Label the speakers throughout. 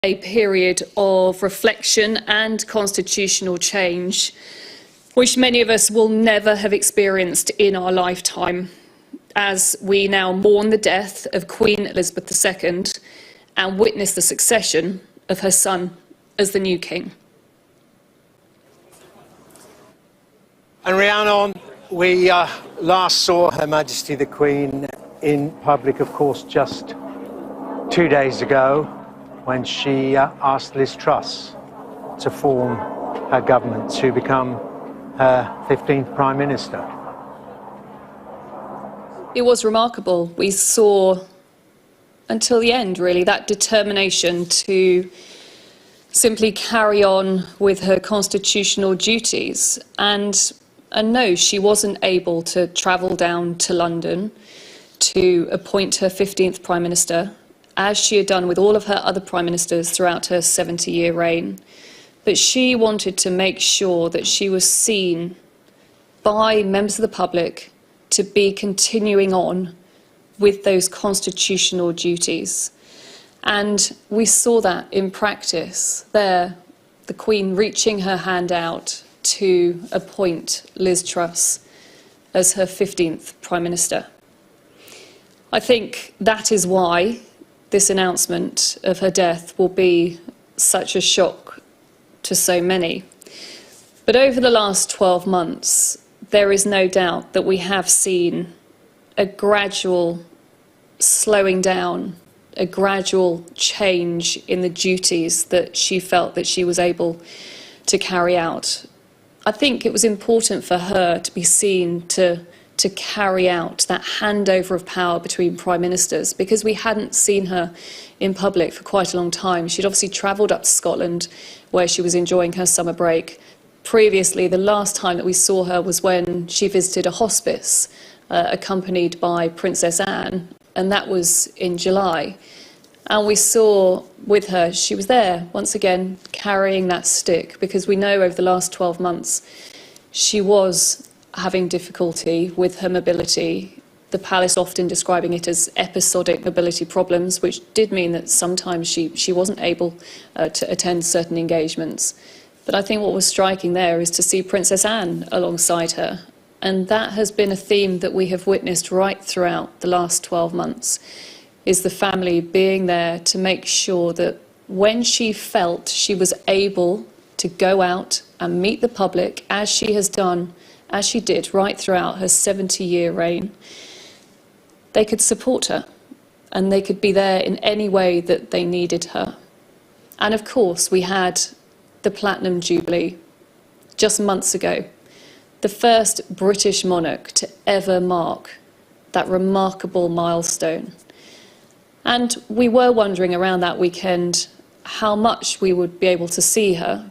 Speaker 1: a period of reflection and constitutional change, which many of us will never have experienced in our lifetime, as we now mourn the death of Queen Elizabeth II and witness the succession of her son as the new king.
Speaker 2: And Rhiannon, we last saw Her Majesty the Queen in public, of course, just 2 days ago, when she asked Liz Truss to form her government to become her 15th Prime Minister.
Speaker 1: It was remarkable. We saw, until the end really, that determination to simply carry on with her constitutional duties. And no, she wasn't able to travel down to London to appoint her 15th Prime Minister, as she had done with all of her other Prime Ministers throughout her 70-year reign. But she wanted to make sure that she was seen by members of the public to be continuing on with those constitutional duties. And we saw that in practice there, the Queen reaching her hand out to appoint Liz Truss as her 15th Prime Minister. I think that is why this announcement of her death will be such a shock to so many. But over the last 12 months, there is no doubt that we have seen a gradual slowing down, a gradual change in the duties that she felt that she was able to carry out. I think it was important for her to be seen to carry out that handover of power between prime ministers, because we hadn't seen her in public for quite a long time. She'd obviously travelled up to Scotland, where she was enjoying her summer break. Previously, the last time that we saw her was when she visited a hospice, accompanied by Princess Anne, and that was in July. And we saw with her, she was there, once again, carrying that stick, because we know over the last 12 months, she was having difficulty with her mobility. The palace often describing it as episodic mobility problems, which did mean that sometimes she wasn't able to attend certain engagements. But I think what was striking there is to see Princess Anne alongside her. And that has been a theme that we have witnessed right throughout the last 12 months, is the family being there to make sure that when she felt she was able to go out and meet the public, as she has done, as she did right throughout her 70-year reign, they could support her and they could be there in any way that they needed her. And of course, we had the Platinum Jubilee just months ago, the first British monarch to ever mark that remarkable milestone. And we were wondering around that weekend how much we would be able to see her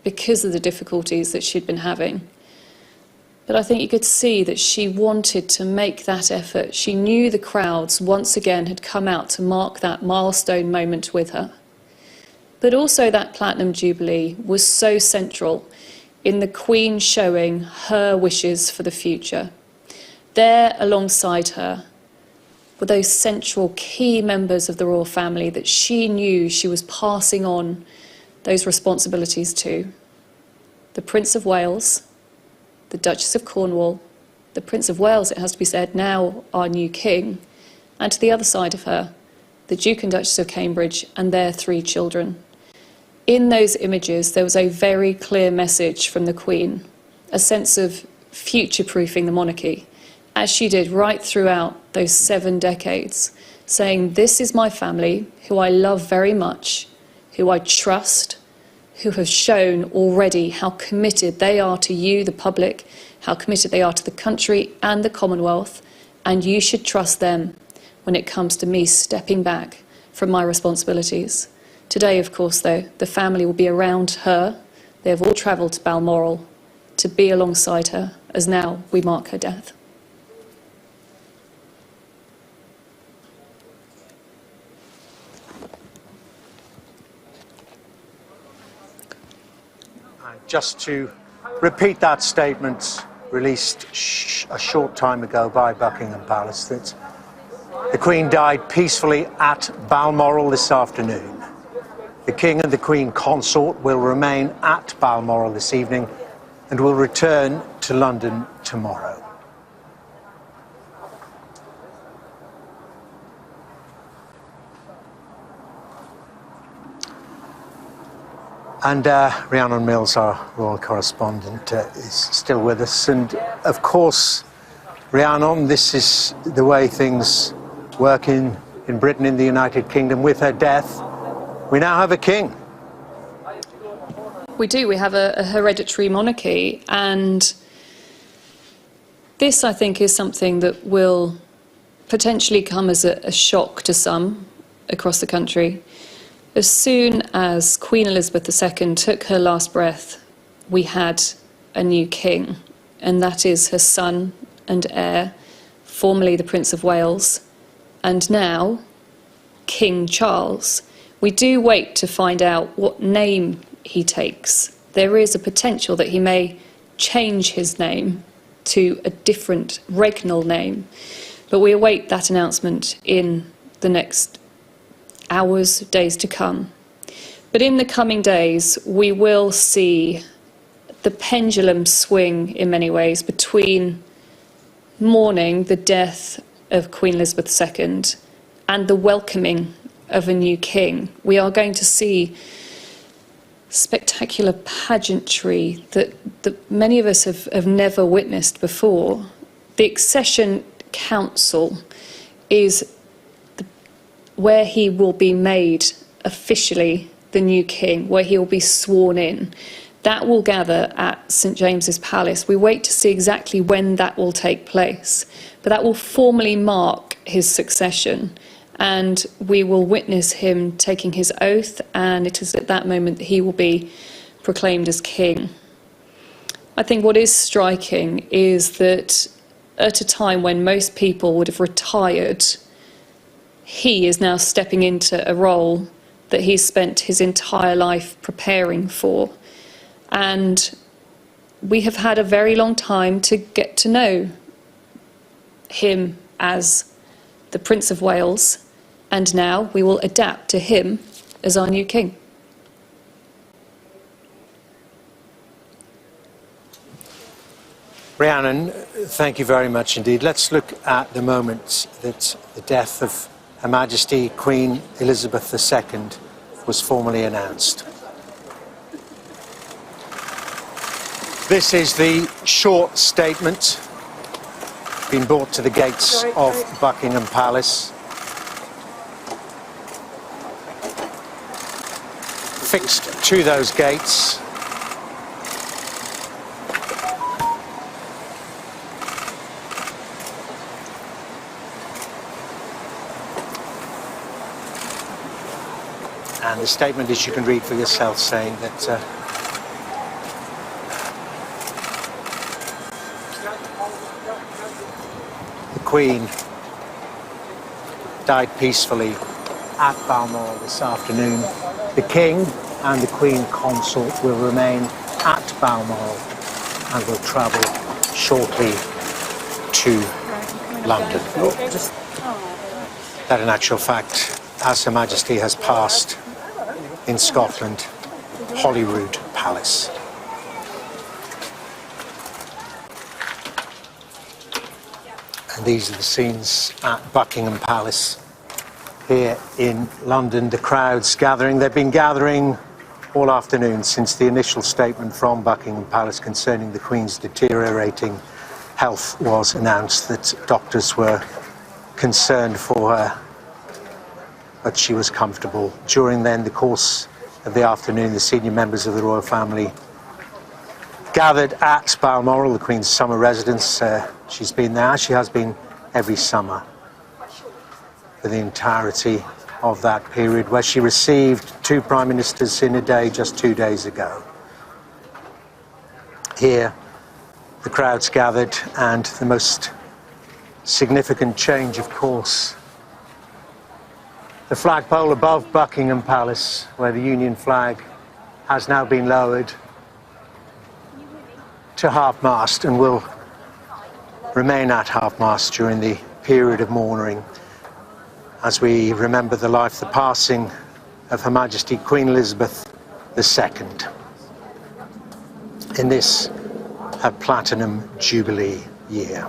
Speaker 1: because of the difficulties that she'd been having. But I think you could see that she wanted to make that effort. She knew the crowds once again had come out to mark that milestone moment with her. But also that Platinum Jubilee was so central in the Queen showing her wishes for the future. There alongside her were those central key members of the royal family that she knew she was passing on those responsibilities to. The Prince of Wales, the Duchess of Cornwall, the Prince of Wales, it has to be said, now our new king, and to the other side of her, the Duke and Duchess of Cambridge and their 3 children. In those images, there was a very clear message from the Queen, a sense of future-proofing the monarchy, as she did right throughout those 7 decades, saying, this is my family, who I love very much, who I trust, who have shown already how committed they are to you, the public, how committed they are to the country and the Commonwealth, and you should trust them when it comes to me stepping back from my responsibilities. Today, of course, though, the family will be around her. They have all travelled to Balmoral to be alongside her as now we mark her death.
Speaker 2: Just to repeat that statement released a short time ago by Buckingham Palace, that the Queen died peacefully at Balmoral this afternoon. The King and the Queen Consort will remain at Balmoral this evening and will return to London tomorrow. And Rhiannon Mills, our royal correspondent, is still with us. And of course, Rhiannon, this is the way things work in Britain, in the United Kingdom. With her death, we now have a king.
Speaker 1: We do. We have a hereditary monarchy. And this, I think, is something that will potentially come as a shock to some across the country. As soon as Queen Elizabeth II took her last breath, we had a new king, and that is her son and heir, formerly the Prince of Wales, and now King Charles. We do wait to find out what name he takes. There is a potential that he may change his name to a different regnal name, but we await that announcement in the next hours, days to come. But in the coming days, we will see the pendulum swing in many ways between mourning the death of Queen Elizabeth II and the welcoming of a new king. We are going to see spectacular pageantry that many of us have never witnessed before. The Accession Council is where he will be made officially the new king, where he will be sworn in. That will gather at St James's Palace. We wait to see exactly when that will take place, but that will formally mark his succession, and we will witness him taking his oath, and it is at that moment that he will be proclaimed as king. I think what is striking is that at a time when most people would have retired, he is now stepping into a role that he's spent his entire life preparing for. And we have had a very long time to get to know him as the Prince of Wales, and now we will adapt to him as our new king.
Speaker 2: Rhiannon, thank you very much indeed. Let's look at the moment that the death of Her Majesty Queen Elizabeth II was formally announced. This is the short statement being brought to the gates of Buckingham Palace. Fixed to those gates and the statement, as you can read for yourself, saying that the Queen died peacefully at Balmoral this afternoon. The King and the Queen Consort will remain at Balmoral and will travel shortly to London. That in actual fact, as Her Majesty has passed in Scotland, Holyrood Palace. And these are the scenes at Buckingham Palace here in London. The crowds gathering. They've been gathering all afternoon since the initial statement from Buckingham Palace concerning the Queen's deteriorating health was announced, that doctors were concerned for her, but she was comfortable. During then the course of the afternoon, the senior members of the royal family gathered at Balmoral, the Queen's summer residence. She's been there, she has been every summer for the entirety of that period, where she received 2 prime ministers in a day just 2 days ago. Here, the crowds gathered, and the most significant change, of course, the flagpole above Buckingham Palace, where the Union flag has now been lowered to half-mast and will remain at half-mast during the period of mourning, as we remember the life, the passing of Her Majesty Queen Elizabeth II in this her Platinum Jubilee year.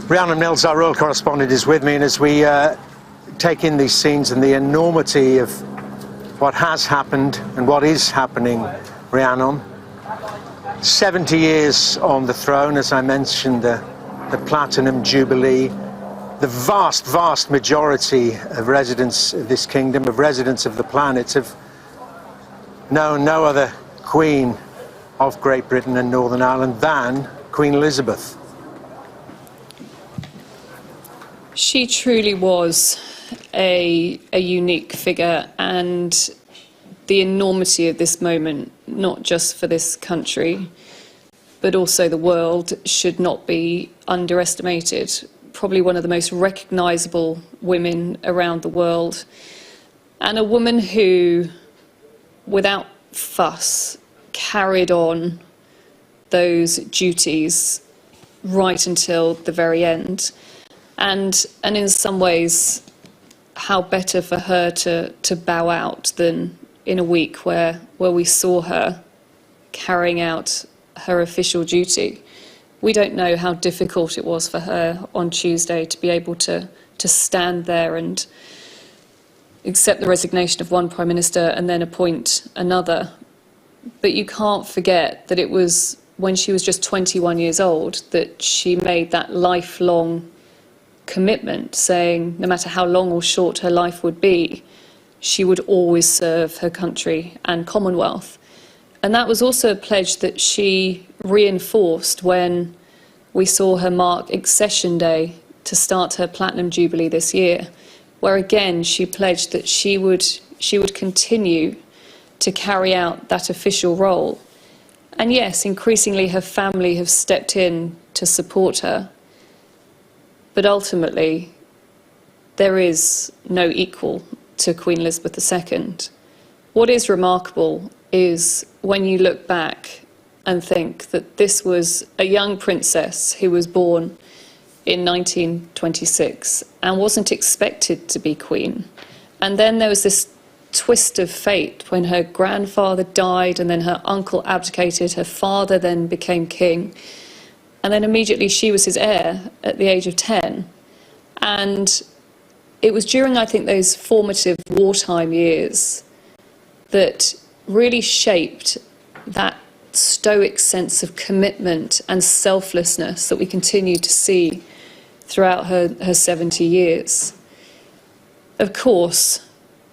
Speaker 2: Rhiannon Mills, our royal correspondent, is with me, and as we take in these scenes and the enormity of what has happened and what is happening, Rhiannon, 70 years on the throne, as I mentioned, the Platinum Jubilee, the vast majority of residents of this kingdom, of residents of the planet, have known no other Queen of Great Britain and Northern Ireland than Queen Elizabeth.
Speaker 1: She truly was a unique figure, and the enormity of this moment, not just for this country, but also the world, should not be underestimated. Probably one of the most recognisable women around the world, and a woman who, without fuss, carried on those duties right until the very end. And in some ways, how better for her to bow out than in a week where we saw her carrying out her official duty. We don't know how difficult it was for her on Tuesday to be able to stand there and accept the resignation of one Prime Minister and then appoint another. But you can't forget that it was when she was just 21 years old that she made that lifelong commitment, saying no matter how long or short her life would be, she would always serve her country and Commonwealth. And that was also a pledge that she reinforced when we saw her mark Accession Day to start her Platinum Jubilee this year, where again she pledged that she would continue to carry out that official role. And yes, increasingly her family have stepped in to support her. But ultimately, there is no equal to Queen Elizabeth II. What is remarkable is when you look back and think that this was a young princess who was born in 1926 and wasn't expected to be queen. And then there was this twist of fate when her grandfather died and then her uncle abdicated, her father then became king. And then immediately she was his heir at the age of 10. And it was during, I think, those formative wartime years that really shaped that stoic sense of commitment and selflessness that we continue to see throughout her 70 years. Of course,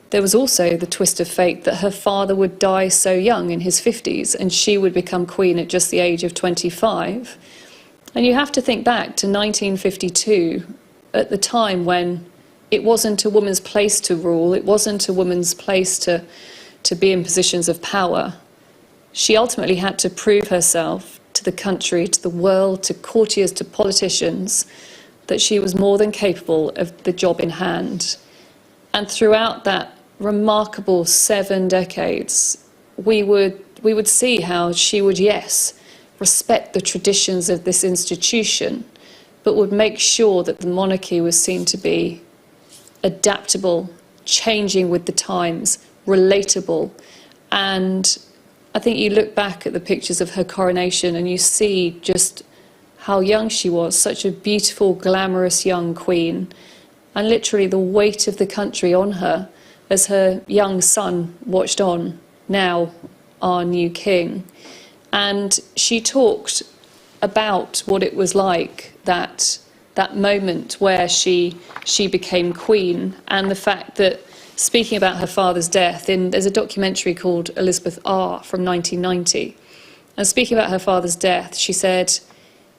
Speaker 1: there was also the twist of fate that her father would die so young in his 50s and she would become queen at just the age of 25. And you have to think back to 1952, at the time when it wasn't a woman's place to rule, it wasn't a woman's place to be in positions of power. She ultimately had to prove herself to the country, to the world, to courtiers, to politicians, that she was more than capable of the job in hand. And throughout that remarkable 7 decades, we would see how she would, yes, respect the traditions of this institution, but would make sure that the monarchy was seen to be adaptable, changing with the times, relatable. And I think you look back at the pictures of her coronation and you see just how young she was, such a beautiful, glamorous young queen, and literally the weight of the country on her as her young son watched on, now our new king. And she talked about what it was like, that moment where she became queen, and the fact that, speaking about her father's death, there's a documentary called Elizabeth R from 1990, and speaking about her father's death, she said,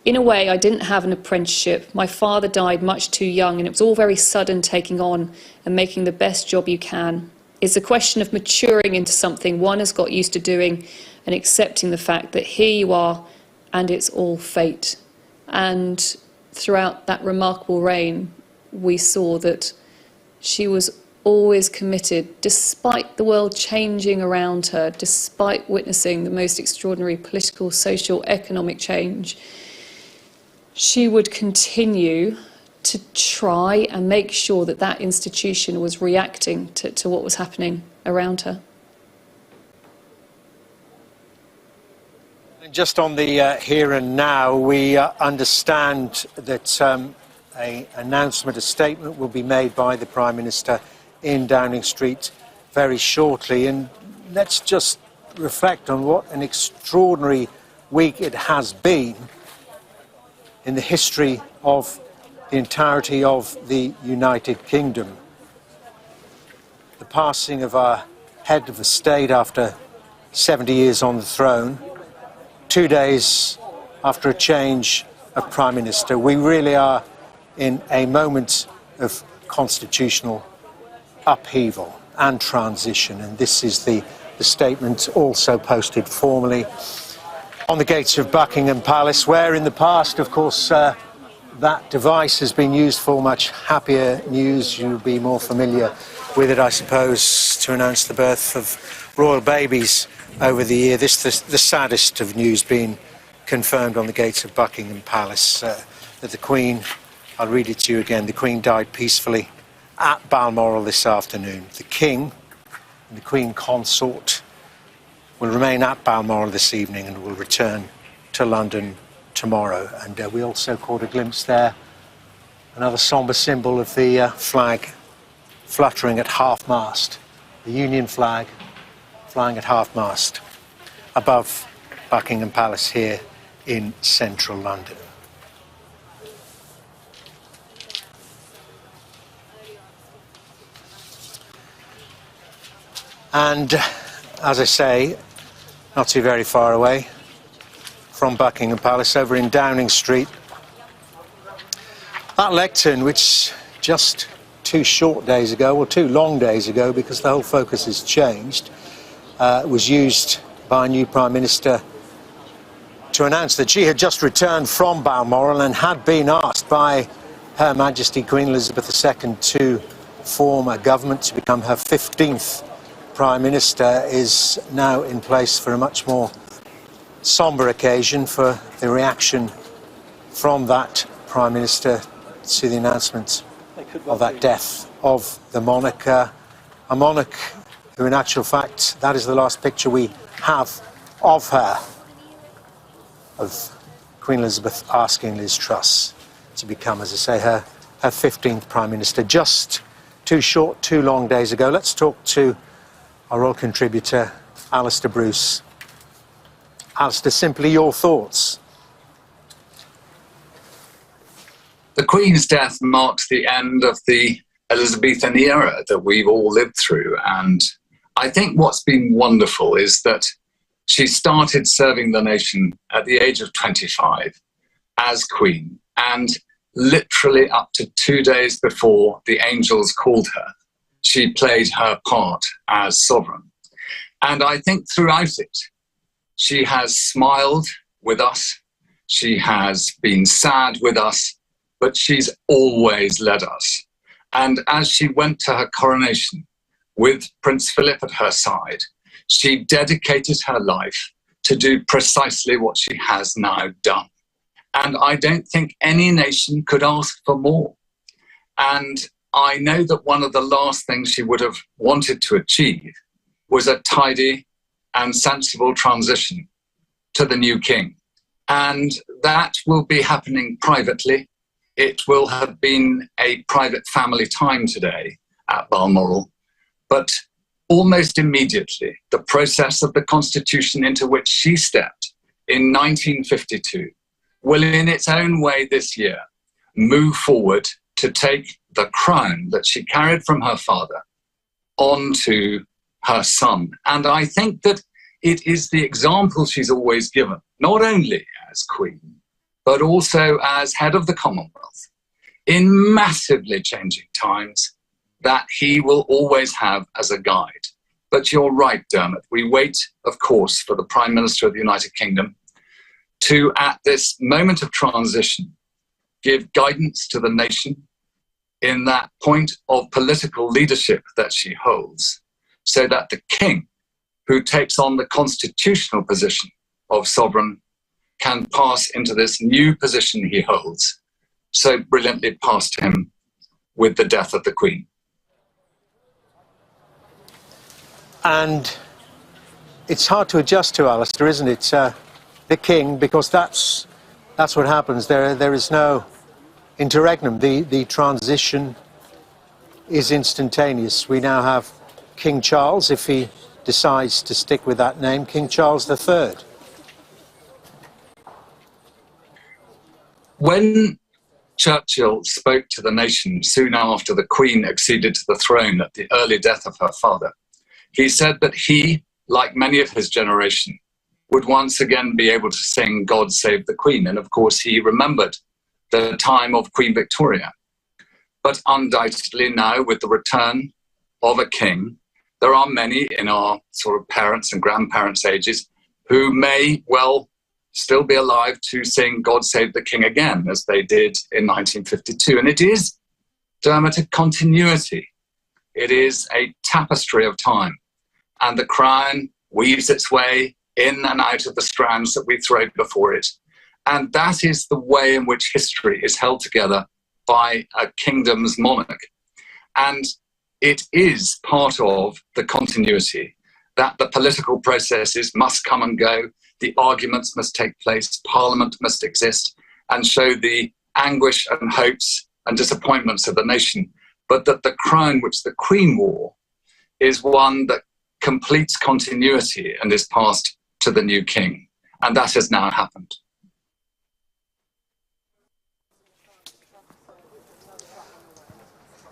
Speaker 1: "In a way, I didn't have an apprenticeship. My father died much too young, and it was all very sudden, taking on and making the best job you can. It's a question of maturing into something one has got used to doing and accepting the fact that here you are and it's all fate." And throughout that remarkable reign, we saw that she was always committed, despite the world changing around her, despite witnessing the most extraordinary political, social, economic change. she would continue to try and make sure that that institution was reacting to what was happening around her.
Speaker 2: Just on the here and now, we understand that an announcement, a statement will be made by the Prime Minister in Downing Street very shortly. And let's just reflect on what an extraordinary week it has been in the history of the entirety of the United Kingdom. The passing of our head of the state after 70 years on the throne, 2 days after a change of Prime Minister. We really are in a moment of constitutional upheaval and transition, and this is the statement also posted formally on the gates of Buckingham Palace, where in the past, of course, that device has been used for much happier news. You'll be more familiar with it, I suppose, to announce the birth of royal babies over the year. This the saddest of news being confirmed on the gates of Buckingham Palace, that the Queen, I'll read it to you again, the Queen died peacefully at Balmoral this afternoon. The King and the Queen Consort will remain at Balmoral this evening and will return to London tomorrow. And we also caught a glimpse there, another sombre symbol of the flag fluttering at half-mast, the Union flag flying at half-mast above Buckingham Palace here in central London. And as I say, not too very far away from Buckingham Palace, over in Downing Street, that lectern, which just 2 short days ago, or 2 long days ago, because the whole focus has changed, was used by a new Prime Minister to announce that she had just returned from Balmoral and had been asked by Her Majesty Queen Elizabeth II to form a government to become her 15th Prime Minister, is now in place for a much more sombre occasion, for the reaction from that Prime Minister to the announcement of that death of the monarch. A monarch who, in actual fact, that is the last picture we have of her, of Queen Elizabeth asking Liz Truss to become, as I say, her 15th Prime Minister, just 2 short, 2 long days ago. Let's talk to our royal contributor, Alistair Bruce. Alistair, simply your thoughts.
Speaker 3: The Queen's death marks the end of the Elizabethan era that we've all lived through. And I think what's been wonderful is that she started serving the nation at the age of 25 as Queen, and literally up to 2 days before the angels called her, she played her part as sovereign. And I think throughout it, she has smiled with us, she has been sad with us, but she's always led us. And as she went to her coronation with Prince Philip at her side, she dedicated her life to do precisely what she has now done. And I don't think any nation could ask for more. And I know that one of the last things she would have wanted to achieve was a tidy and sensible transition to the new king. And that will be happening privately. It will have been a private family time today at Balmoral. But almost immediately, the process of the constitution into which she stepped in 1952 will, in its own way this year, move forward to take the crown that she carried from her father onto her son. And I think that it is the example she's always given, not only as Queen, but also as head of the Commonwealth, in massively changing times, that he will always have as a guide. But you're right, Dermot, we wait, of course, for the Prime Minister of the United Kingdom to, at this moment of transition, give guidance to the nation in that point of political leadership that she holds, so that the King, who takes on the constitutional position of sovereign, can pass into this new position he holds, so brilliantly past him with the death of the Queen.
Speaker 2: And it's hard to adjust to, Alistair, isn't it? The King, because that's what happens. There is no interregnum. The transition is instantaneous. We now have King Charles, if he decides to stick with that name, King Charles III.
Speaker 3: When Churchill spoke to the nation soon after the Queen acceded to the throne at the early death of her father, he said that he, like many of his generation, would once again be able to sing God Save the Queen. And of course, he remembered the time of Queen Victoria. But undoubtedly now, with the return of a king, there are many in our sort of parents' and grandparents' ages who may well still be alive to sing God Save the King again, as they did in 1952. And it is, Dermot, a continuity. It is a tapestry of time. And the crown weaves its way in and out of the strands that we throw before it. And that is the way in which history is held together by a kingdom's monarch. And it is part of the continuity that the political processes must come and go, the arguments must take place, Parliament must exist and show the anguish and hopes and disappointments of the nation, but that the crown which the Queen wore is one that completes continuity and is passed to the new king. And that has now happened.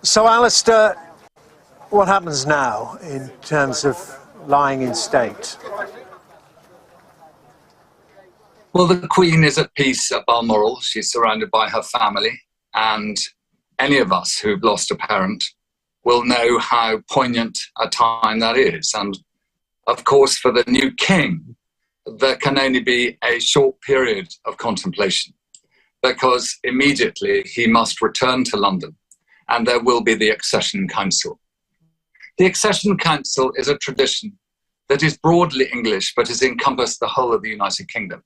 Speaker 2: So, Alistair, what happens now in terms of lying in state?
Speaker 3: Well, the Queen is at peace at Balmoral. She's surrounded by her family, and any of us who've lost a parent will know how poignant a time that is. And of course, for the new king, there can only be a short period of contemplation, because immediately he must return to London and there will be the Accession Council. The Accession Council is a tradition that is broadly English but has encompassed the whole of the United Kingdom.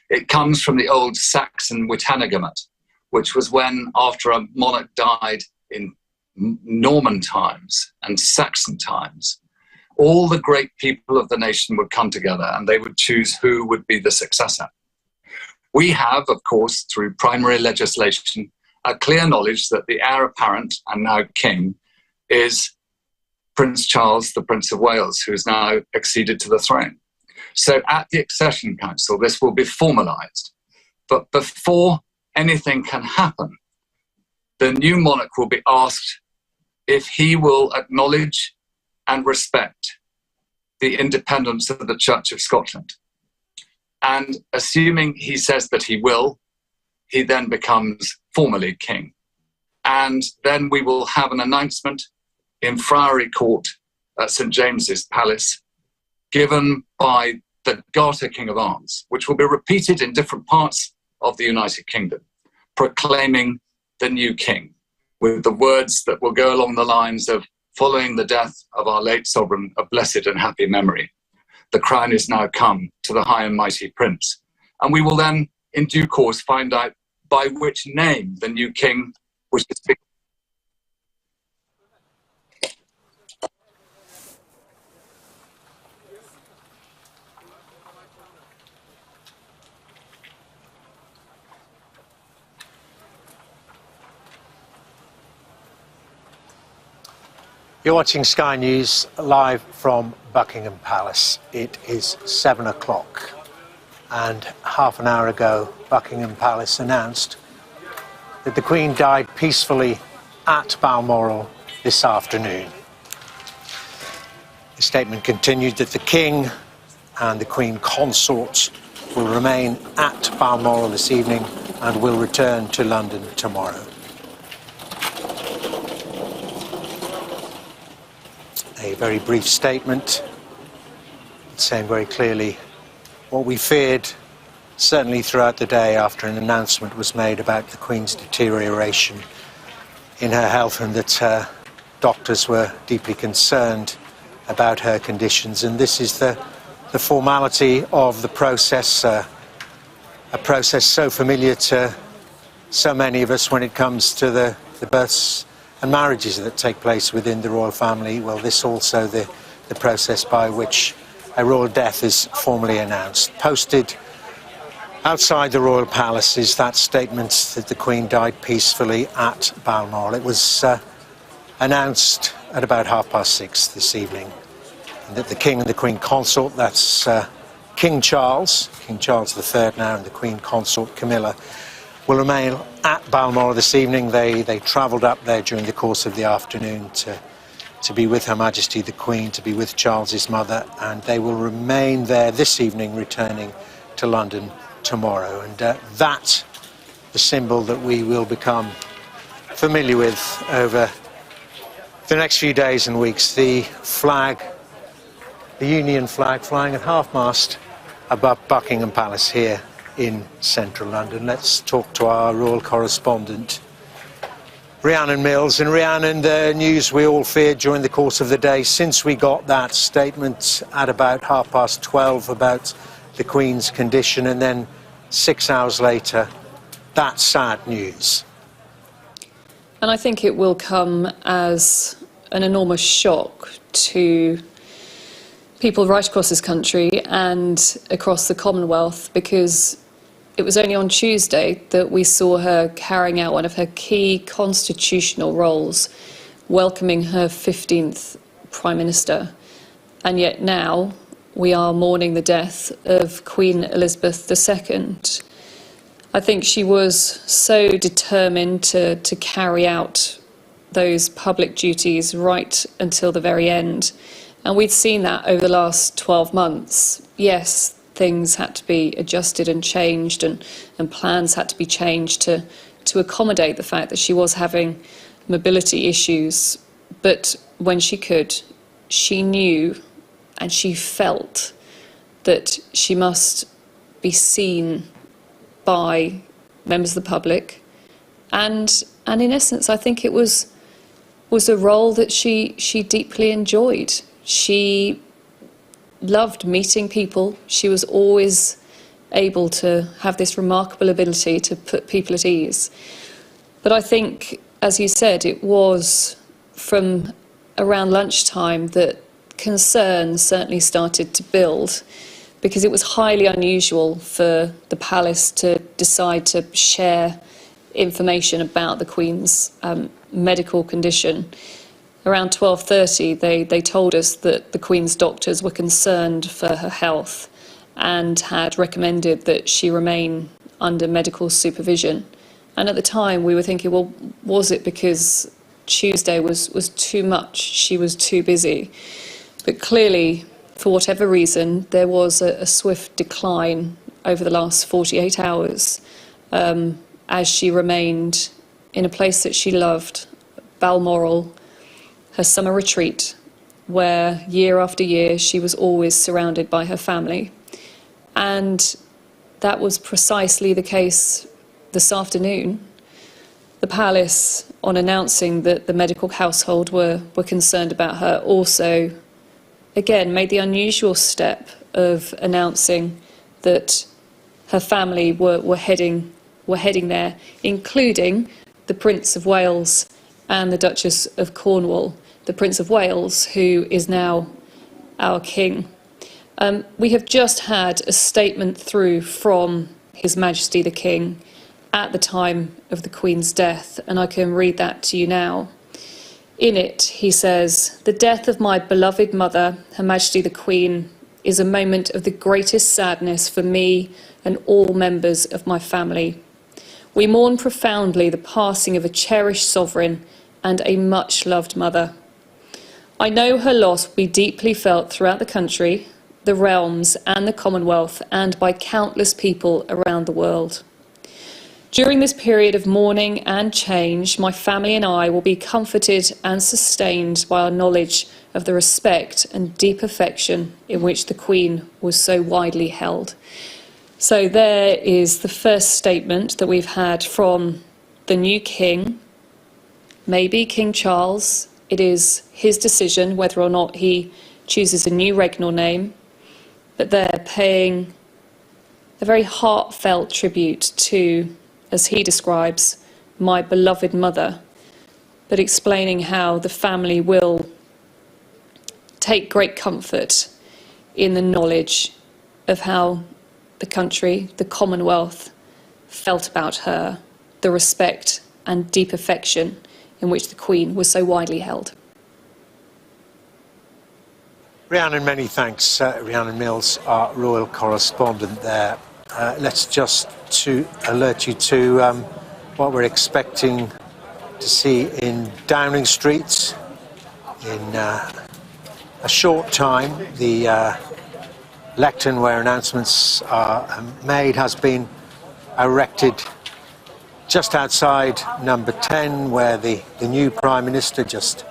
Speaker 3: It comes from the old Saxon Witanagemet, which was when, after a monarch died in Norman times and Saxon times, all the great people of the nation would come together and they would choose who would be the successor. We have, of course, through primary legislation, a clear knowledge that the heir apparent and now king is Prince Charles, the Prince of Wales, who has now acceded to the throne. So at the Accession Council, this will be formalised. But before anything can happen, the new monarch will be asked if he will acknowledge and respect the independence of the Church of Scotland. And assuming he says that he will, he then becomes formally king. And then we will have an announcement in Friary Court at St James's Palace, given by the Garter King of Arms, which will be repeated in different parts of the United Kingdom, proclaiming the new king, with the words that will go along the lines of, following the death of our late sovereign of blessed and happy memory, the crown is now come to the high and mighty prince. And we will then, in due course, find out by which name the new king was to speak.
Speaker 2: You're watching Sky News live from Buckingham Palace. It is 7 o'clock, and half an hour ago, Buckingham Palace announced that the Queen died peacefully at Balmoral this afternoon. The statement continued that the King and the Queen Consort will remain at Balmoral this evening and will return to London tomorrow. A very brief statement saying very clearly what we feared, certainly throughout the day after an announcement was made about the Queen's deterioration in her health, and that her doctors were deeply concerned about her conditions. And this is the formality of the process. a process so familiar to so many of us when it comes to the births and marriages that take place within the royal family. Well, this also the process by which a royal death is formally announced. Posted outside the royal palace is that statement that the Queen died peacefully at Balmoral. It was announced at about 6:30 this evening, and that the King and the Queen Consort, that's King Charles III now, and the Queen Consort Camilla, will remain at Balmoral this evening. They travelled up there during the course of the afternoon to be with Her Majesty the Queen, to be with Charles's mother, and they will remain there this evening, returning to London tomorrow. And that, the symbol that we will become familiar with over the next few days and weeks, the flag, the Union flag flying at half-mast above Buckingham Palace here in central London. Let's talk to our royal correspondent, Rhiannon Mills. And Rhiannon, the news we all feared during the course of the day since we got that statement at about 12:30 about the Queen's condition, and then 6 hours later, that sad news.
Speaker 1: And I think it will come as an enormous shock to people right across this country and across the Commonwealth, because it was only on Tuesday that we saw her carrying out one of her key constitutional roles, welcoming her 15th Prime Minister. And yet now we are mourning the death of Queen Elizabeth II. I think she was so determined to carry out those public duties right until the very end. And we've seen that over the last 12 months. Yes, things had to be adjusted and changed, and plans had to be changed to accommodate the fact that she was having mobility issues. But when she could, she knew and she felt that she must be seen by members of the public. And in essence, I think it was a role that she deeply enjoyed. She loved meeting people. She was always able to have this remarkable ability to put people at ease. But I think, as you said, it was from around lunchtime that concerns certainly started to build, because it was highly unusual for the palace to decide to share information about the Queen's medical condition. Around 12:30, they told us that the Queen's doctors were concerned for her health and had recommended that she remain under medical supervision. And at the time, we were thinking, well, was it because Tuesday was too much? She was too busy. But clearly, for whatever reason, there was a swift decline over the last 48 hours as she remained in a place that she loved, Balmoral, her summer retreat, where year after year she was always surrounded by her family. And that was precisely the case this afternoon. The palace, on announcing that the medical household were concerned about her, also again made the unusual step of announcing that her family were heading there, including the Prince of Wales and the Duchess of Cornwall. The Prince of Wales, who is now our king. We have just had a statement through from His Majesty the King at the time of the Queen's death, and I can read that to you now. In it, he says, "The death of my beloved mother, Her Majesty the Queen, is a moment of the greatest sadness for me and all members of my family. We mourn profoundly the passing of a cherished sovereign and a much-loved mother. I know her loss will be deeply felt throughout the country, the realms and the Commonwealth, and by countless people around the world. During this period of mourning and change, my family and I will be comforted and sustained by our knowledge of the respect and deep affection in which the Queen was so widely held." So there is the first statement that we've had from the new king, maybe King Charles. It is his decision whether or not he chooses a new regnal name, but they're paying a very heartfelt tribute to, as he describes, my beloved mother, but explaining how the family will take great comfort in the knowledge of how the country, the Commonwealth, felt about her, the respect and deep affection in which the Queen was so widely held.
Speaker 2: Rhiannon, many thanks. Rhiannon Mills, our royal correspondent there. Let's just to alert you to what we're expecting to see in Downing Street in a short time. The lectern where announcements are made has been erected just outside number 10, where the new Prime Minister, just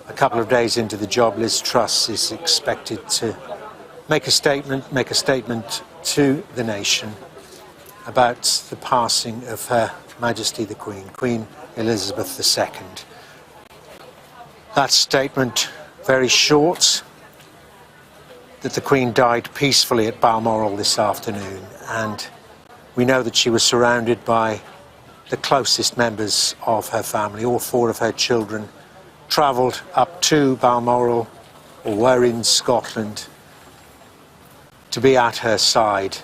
Speaker 2: a couple of days into the job, Liz Truss, is expected to make a statement to the nation about the passing of Her Majesty the Queen, Queen Elizabeth II. That statement, very short, that the Queen died peacefully at Balmoral this afternoon, and we know that she was surrounded by the closest members of her family. All four of her children travelled up to Balmoral, or were in Scotland, to be at her side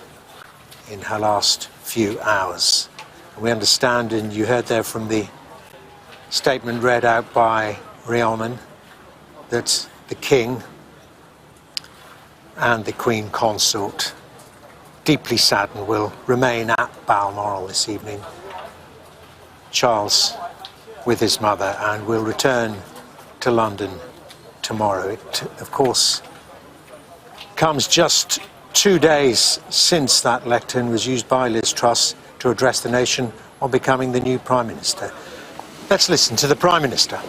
Speaker 2: in her last few hours. And we understand, and you heard there from the statement read out by Rhiannon, that the King and the Queen Consort, deeply saddened, will remain at Balmoral this evening. Charles with his mother, and will return to London tomorrow. It, of course, comes just 2 days since that lectern was used by Liz Truss to address the nation on becoming the new Prime Minister. Let's listen to the Prime Minister.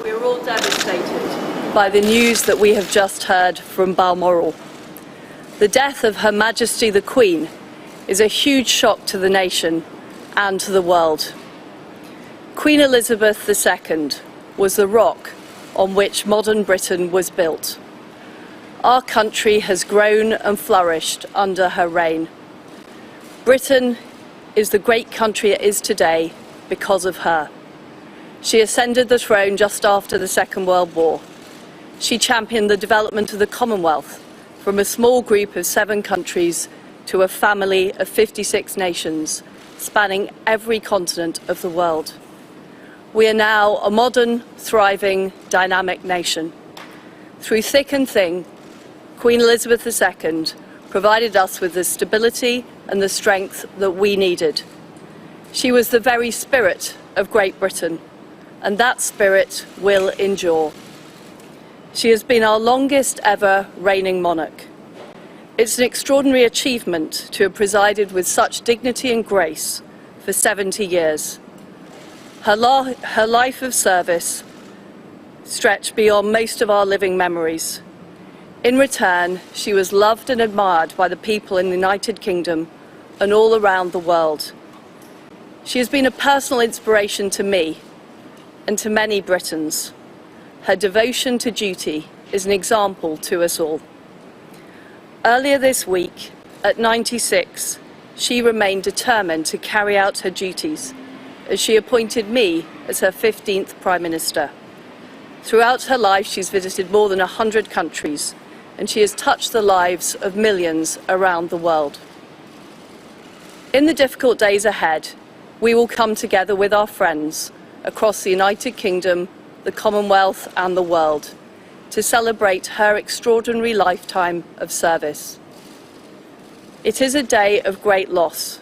Speaker 4: We are all devastated by the news that we have just heard from Balmoral. The death of Her Majesty the Queen is a huge shock to the nation and to the world. Queen Elizabeth II was the rock on which modern Britain was built. Our country has grown and flourished under her reign. Britain is the great country it is today because of her. She ascended the throne just after the Second World War. She championed the development of the Commonwealth from a small group of 7 countries to a family of 56 nations, spanning every continent of the world. We are now a modern, thriving, dynamic nation. Through thick and thin, Queen Elizabeth II provided us with the stability and the strength that we needed. She was the very spirit of Great Britain, and that spirit will endure. She has been our longest ever reigning monarch. It's an extraordinary achievement to have presided with such dignity and grace for 70 years. Her life of service stretched beyond most of our living memories. In return, she was loved and admired by the people in the United Kingdom and all around the world. She has been a personal inspiration to me and to many Britons. Her devotion to duty is an example to us all. Earlier this week, at 96, she remained determined to carry out her duties as she appointed me as her 15th Prime Minister. Throughout her life, she's visited more than 100 countries, and she has touched the lives of millions around the world. In the difficult days ahead, we will come together with our friends across the United Kingdom, the Commonwealth and the world to celebrate her extraordinary lifetime of service. It is a day of great loss,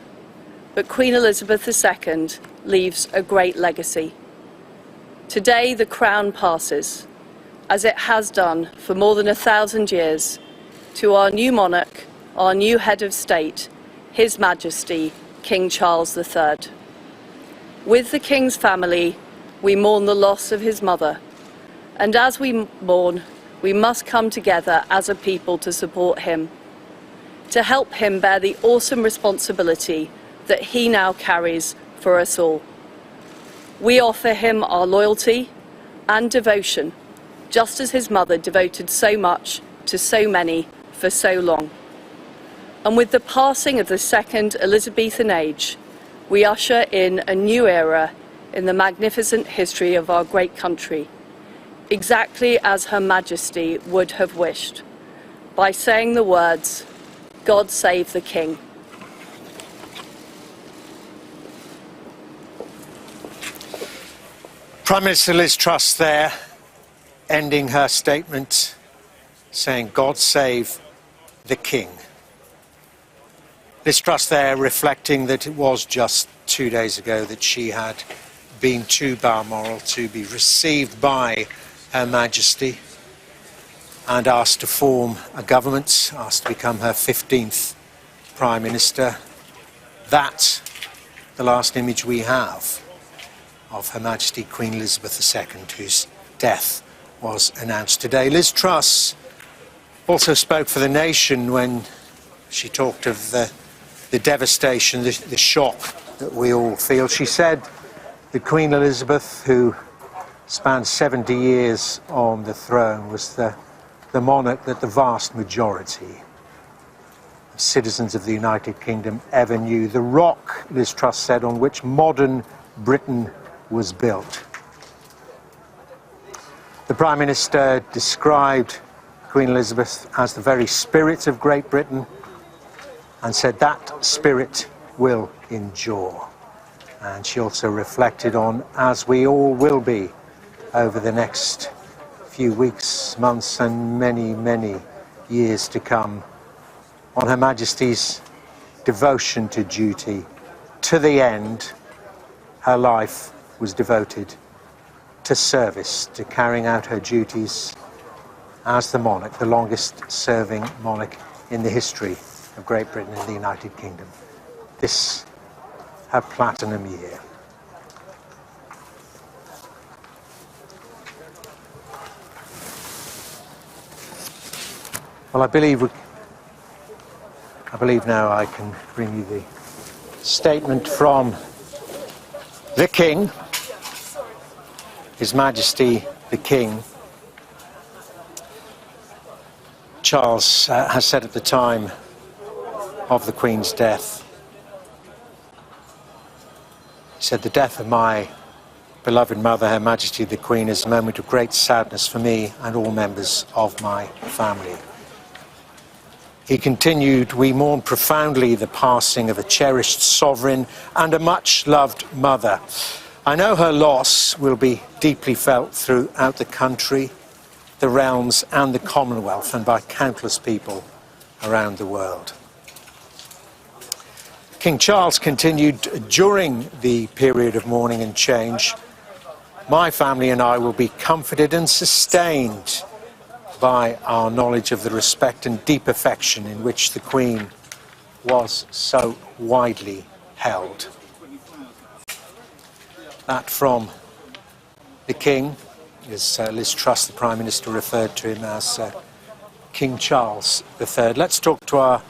Speaker 4: but Queen Elizabeth II leaves a great legacy. Today the crown passes, as it has done for more than 1,000 years, to our new monarch, our new head of state, His Majesty, King Charles III. With the King's family, we mourn the loss of his mother, and as we mourn, we must come together as a people to support him, to help him bear the awesome responsibility that he now carries for us all. We offer him our loyalty and devotion, just as his mother devoted so much to so many for so long. And with the passing of the second Elizabethan age, we usher in a new era in the magnificent history of our great country, exactly as Her Majesty would have wished, by saying the words, "God save the King."
Speaker 2: Prime Minister Liz Truss there, ending her statement, saying, "God save the King." Liz Truss there reflecting that it was just 2 days ago that she had been to Balmoral to be received by Her Majesty and asked to form a government, asked to become her 15th Prime Minister. That's the last image we have of Her Majesty Queen Elizabeth II, whose death was announced today. Liz Truss also spoke for the nation when she talked of the devastation, the shock that we all feel. She said that Queen Elizabeth, who spanned 70 years on the throne, was the monarch that the vast majority of citizens of the United Kingdom ever knew. The rock, Liz Truss said, on which modern Britain was built. The Prime Minister described Queen Elizabeth as the very spirit of Great Britain and said that spirit will endure. And she also reflected on, as we all will be over the next few weeks, months and many, many years to come, on Her Majesty's devotion to duty. To the end, her life was devoted to service, to carrying out her duties as the monarch, the longest-serving monarch in the history of Great Britain and the United Kingdom. This, her platinum year. Well, I believe now I can bring you the statement from the King, His Majesty the King. Charles has said at the time of the Queen's death, he said, "The death of my beloved mother, Her Majesty the Queen, is a moment of great sadness for me and all members of my family." He continued, "We mourn profoundly the passing of a cherished sovereign and a much-loved mother. I know her loss will be deeply felt throughout the country, the realms and the Commonwealth, and by countless people around the world." King Charles continued, "During the period of mourning and change, my family and I will be comforted and sustained by our knowledge of the respect and deep affection in which the Queen was so widely held." That from the King, as Liz Truss, the Prime Minister, referred to him as King Charles III. Let's talk to our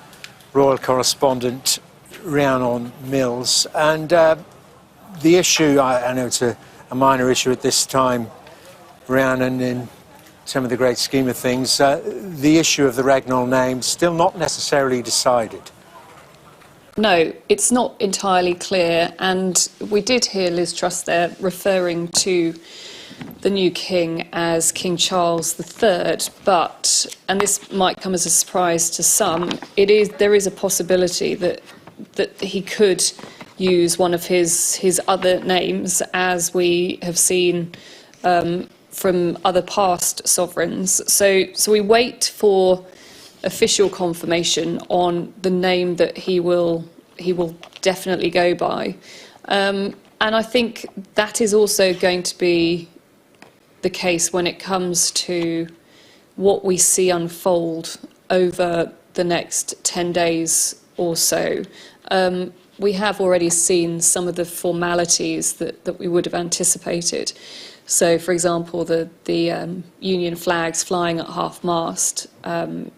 Speaker 2: royal correspondent, Rhiannon Mills. And the issue, I know it's a minor issue at this time, Rhiannon, in some of the great scheme of things, the issue of the regnal name still not necessarily decided.
Speaker 1: No, it's not entirely clear, and we did hear Liz Truss there referring to the new king as King Charles III, but, and this might come as a surprise to some, there is a possibility that he could use one of his other names, as we have seen from other past sovereigns. So we wait for official confirmation on the name that he will definitely go by, and I think that is also going to be the case when it comes to what we see unfold over the next 10 days or so. We have already seen some of the formalities that we would have anticipated. So, for example, the Union flags flying at half-mast.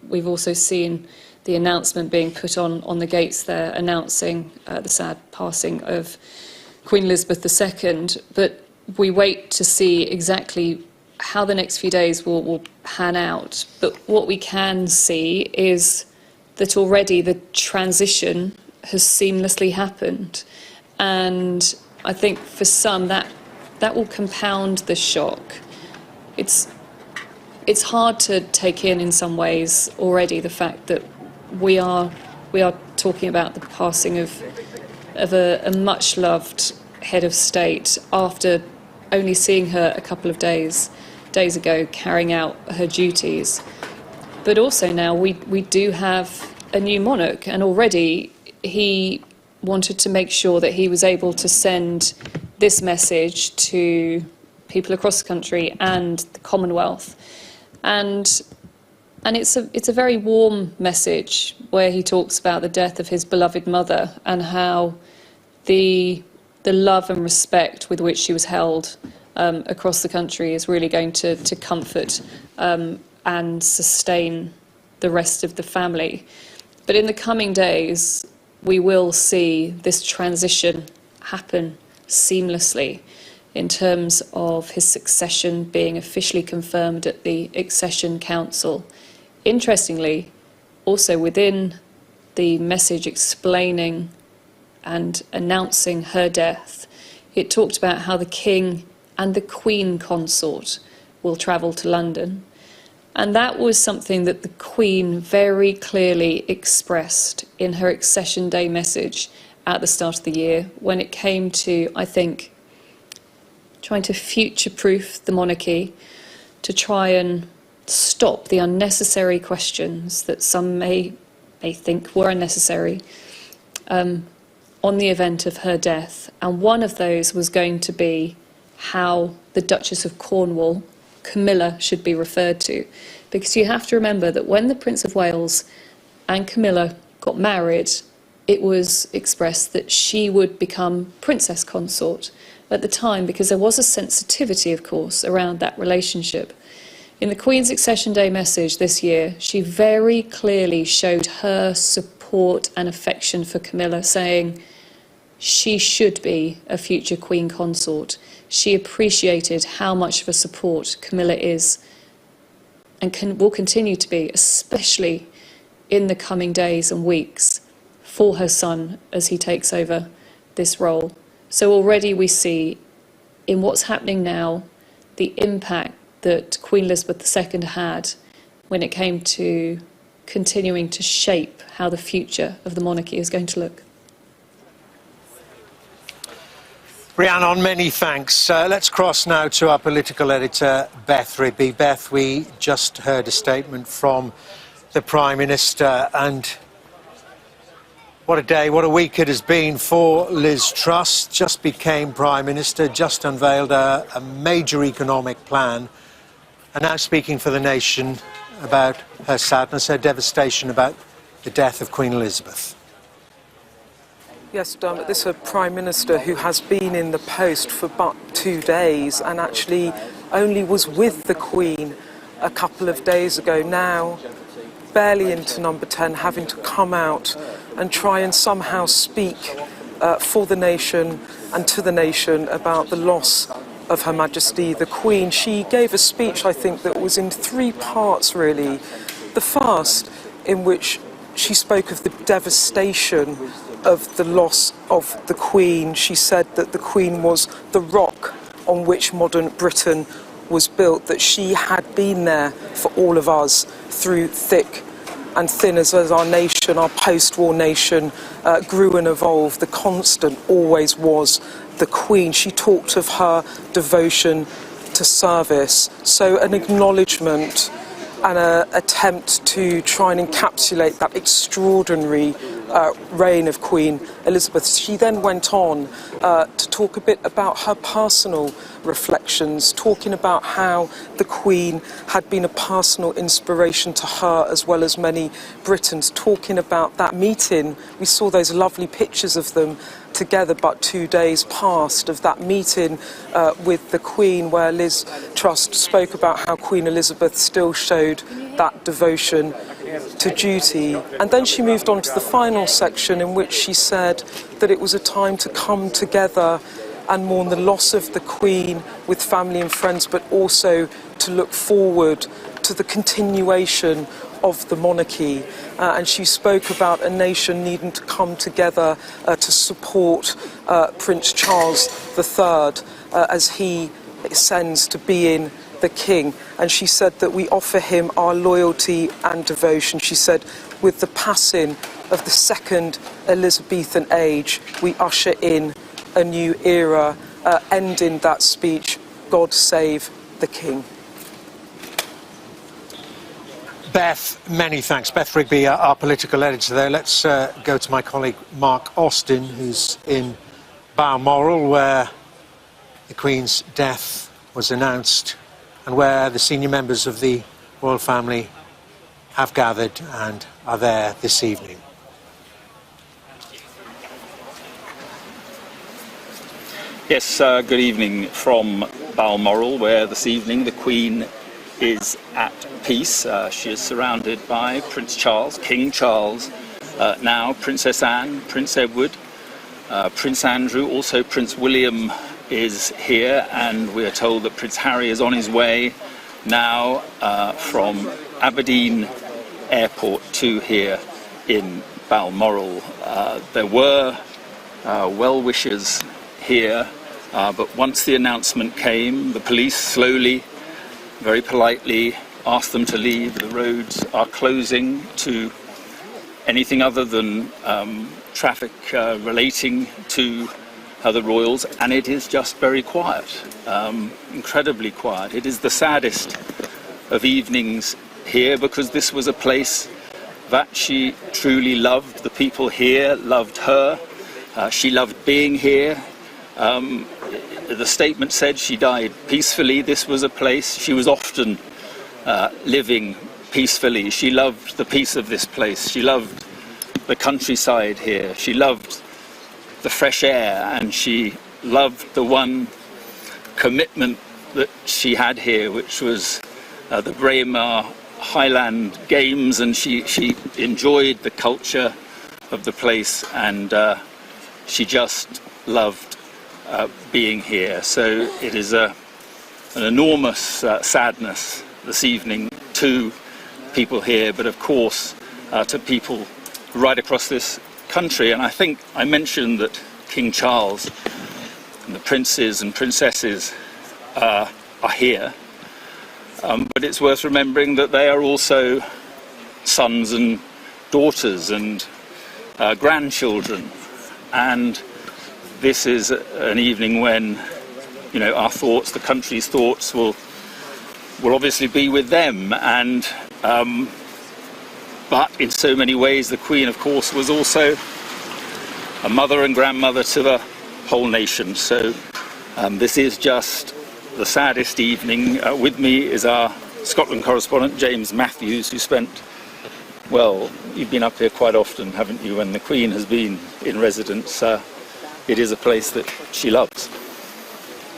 Speaker 1: We've also seen the announcement being put on the gates there, announcing the sad passing of Queen Elizabeth II. But we wait to see exactly how the next few days will pan out. But what we can see is that already the transition has seamlessly happened. And I think for some that will compound the shock. It's hard to take in some ways already, the fact that we are talking about the passing of a much loved head of state after only seeing her a couple of days ago carrying out her duties. But also now we do have a new monarch, and already he wanted to make sure that he was able to send this message to people across the country and the Commonwealth. And it's a very warm message, where he talks about the death of his beloved mother and how the love and respect with which she was held across the country is really going to comfort and sustain the rest of the family. But in the coming days, we will see this transition happen seamlessly in terms of his succession being officially confirmed at the Accession Council. Interestingly, also within the message explaining and announcing her death, it talked about how the King and the Queen Consort will travel to London. And that was something that the Queen very clearly expressed in her Accession Day message at the start of the year, when it came to, I think, trying to future-proof the monarchy, to try and stop the unnecessary questions that some may think were unnecessary on the event of her death. And one of those was going to be how the Duchess of Cornwall, Camilla, should be referred to. Because you have to remember that when the Prince of Wales and Camilla got married, it was expressed that she would become Princess Consort at the time, because there was a sensitivity, of course, around that relationship. In the Queen's Accession Day message this year, she very clearly showed her support and affection for Camilla, saying she should be a future Queen Consort. She appreciated how much of a support Camilla is and will continue to be, especially in the coming days and weeks, for her son as he takes over this role. So already we see in what's happening now the impact that Queen Elizabeth II had when it came to continuing to shape how the future of the monarchy is going to look.
Speaker 2: Rhiannon, many thanks. Let's cross now to our political editor, Beth Rigby. Beth, we just heard a statement from the Prime Minister, and what a day, what a week it has been for Liz Truss. Just became Prime Minister, just unveiled a major economic plan, and now speaking for the nation about her sadness, her devastation about the death of Queen Elizabeth.
Speaker 5: Yes, Dermot, this is a Prime Minister who has been in the post for but 2 days and actually only was with the Queen a couple of days ago, now barely into number 10, having to come out and try and somehow speak for the nation and to the nation about the loss of Her Majesty the Queen. She gave a speech, I think, that was in 3 parts, really. The first, in which she spoke of the devastation of the loss of the Queen. She said that the Queen was the rock on which modern Britain was built, that she had been there for all of us through thick and thin as our nation, our post-war nation, grew and evolved. The constant always was the Queen. She talked of her devotion to service. So an acknowledgement and an attempt to try and encapsulate that extraordinary reign of Queen Elizabeth. She then went on to talk a bit about her personal reflections, talking about how the Queen had been a personal inspiration to her as well as many Britons, talking about that meeting. We saw those lovely pictures of them together but 2 days past, of that meeting with the Queen, where Liz Truss spoke about how Queen Elizabeth still showed that devotion to duty. And then she moved on to the final section, in which she said that it was a time to come together and mourn the loss of the Queen with family and friends, but also to look forward to the continuation of the monarchy, and she spoke about a nation needing to come together to support Prince Charles III as he ascends to being the king. And she said that we offer him our loyalty and devotion. She said, with the passing of the second Elizabethan age, we usher in a new era, ending that speech, God save the king.
Speaker 2: Beth, many thanks. Beth Rigby, our political editor there. Let's go to my colleague Mark Austin, who's in Balmoral, where the Queen's death was announced and where the senior members of the royal family have gathered and are there this evening.
Speaker 6: Yes, good evening from Balmoral, where this evening the Queen is at peace. She is surrounded by Prince Charles, King Charles, now Princess Anne, Prince Edward, Prince Andrew, also Prince William is here, and we are told that Prince Harry is on his way now from Aberdeen Airport to here in Balmoral. There were well-wishers here, but once the announcement came, the police slowly, very politely asked them to leave. The roads are closing to anything other than traffic relating to the royals, and it is just very quiet, incredibly quiet. It is the saddest of evenings here, because this was a place that she truly loved. The people here loved her. She loved being here. The statement said she died peacefully. This was a place she was often living peacefully. She loved the peace of this place. She loved the countryside here. She loved the fresh air, and she loved the one commitment that she had here, which was the Braemar Highland Games, and she enjoyed the culture of the place, and she just loved being here. So it is an enormous sadness this evening to people here, but of course to people right across this country. And I think I mentioned that King Charles and the princes and princesses are here, but it's worth remembering that they are also sons and daughters and grandchildren, and this is an evening when, you know, our thoughts, the country's thoughts, will obviously be with them. And but in so many ways, the Queen, of course, was also a mother and grandmother to the whole nation. So this is just the saddest evening. With me is our Scotland correspondent, James Matthews, who spent, well, you've been up here quite often, haven't you, when the Queen has been in residence. It is a place that she loves.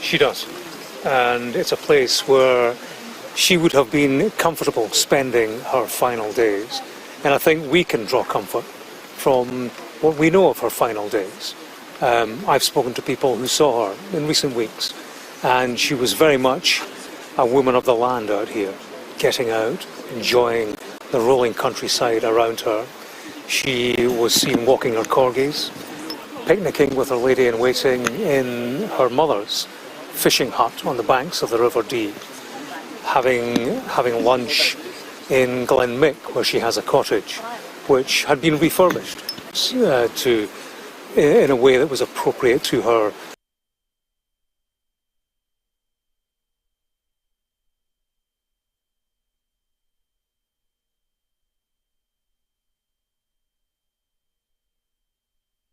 Speaker 7: She does. And it's a place where she would have been comfortable spending her final days. And I think we can draw comfort from what we know of her final days. I've spoken to people who saw her in recent weeks, and she was very much a woman of the land out here, getting out, enjoying the rolling countryside around her. She was seen walking her corgis, picnicking with her lady-in-waiting in her mother's fishing hut on the banks of the River Dee, having lunch in Glenmick, where she has a cottage, which had been refurbished in a way that was appropriate to her.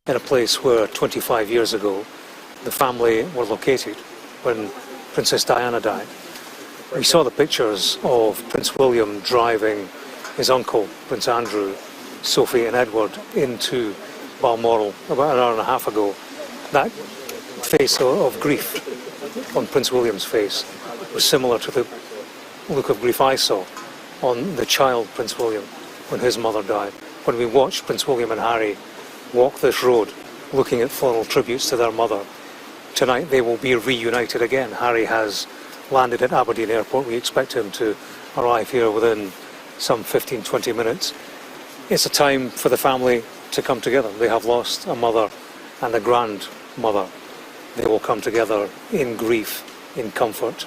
Speaker 7: In a place where 25 years ago the family were located when Princess Diana died. We saw the pictures of Prince William driving his uncle, Prince Andrew, Sophie and Edward into Balmoral about an hour and a half ago. That face of grief on Prince William's face was similar to the look of grief I saw on the child Prince William when his mother died. When we watched Prince William and Harry walk this road looking at floral tributes to their mother, tonight they will be reunited again. Harry has landed at Aberdeen Airport. We expect him to arrive here within some 15-20 minutes. It's a time for the family to come together. They have lost a mother and a grandmother. They will come together in grief, in comfort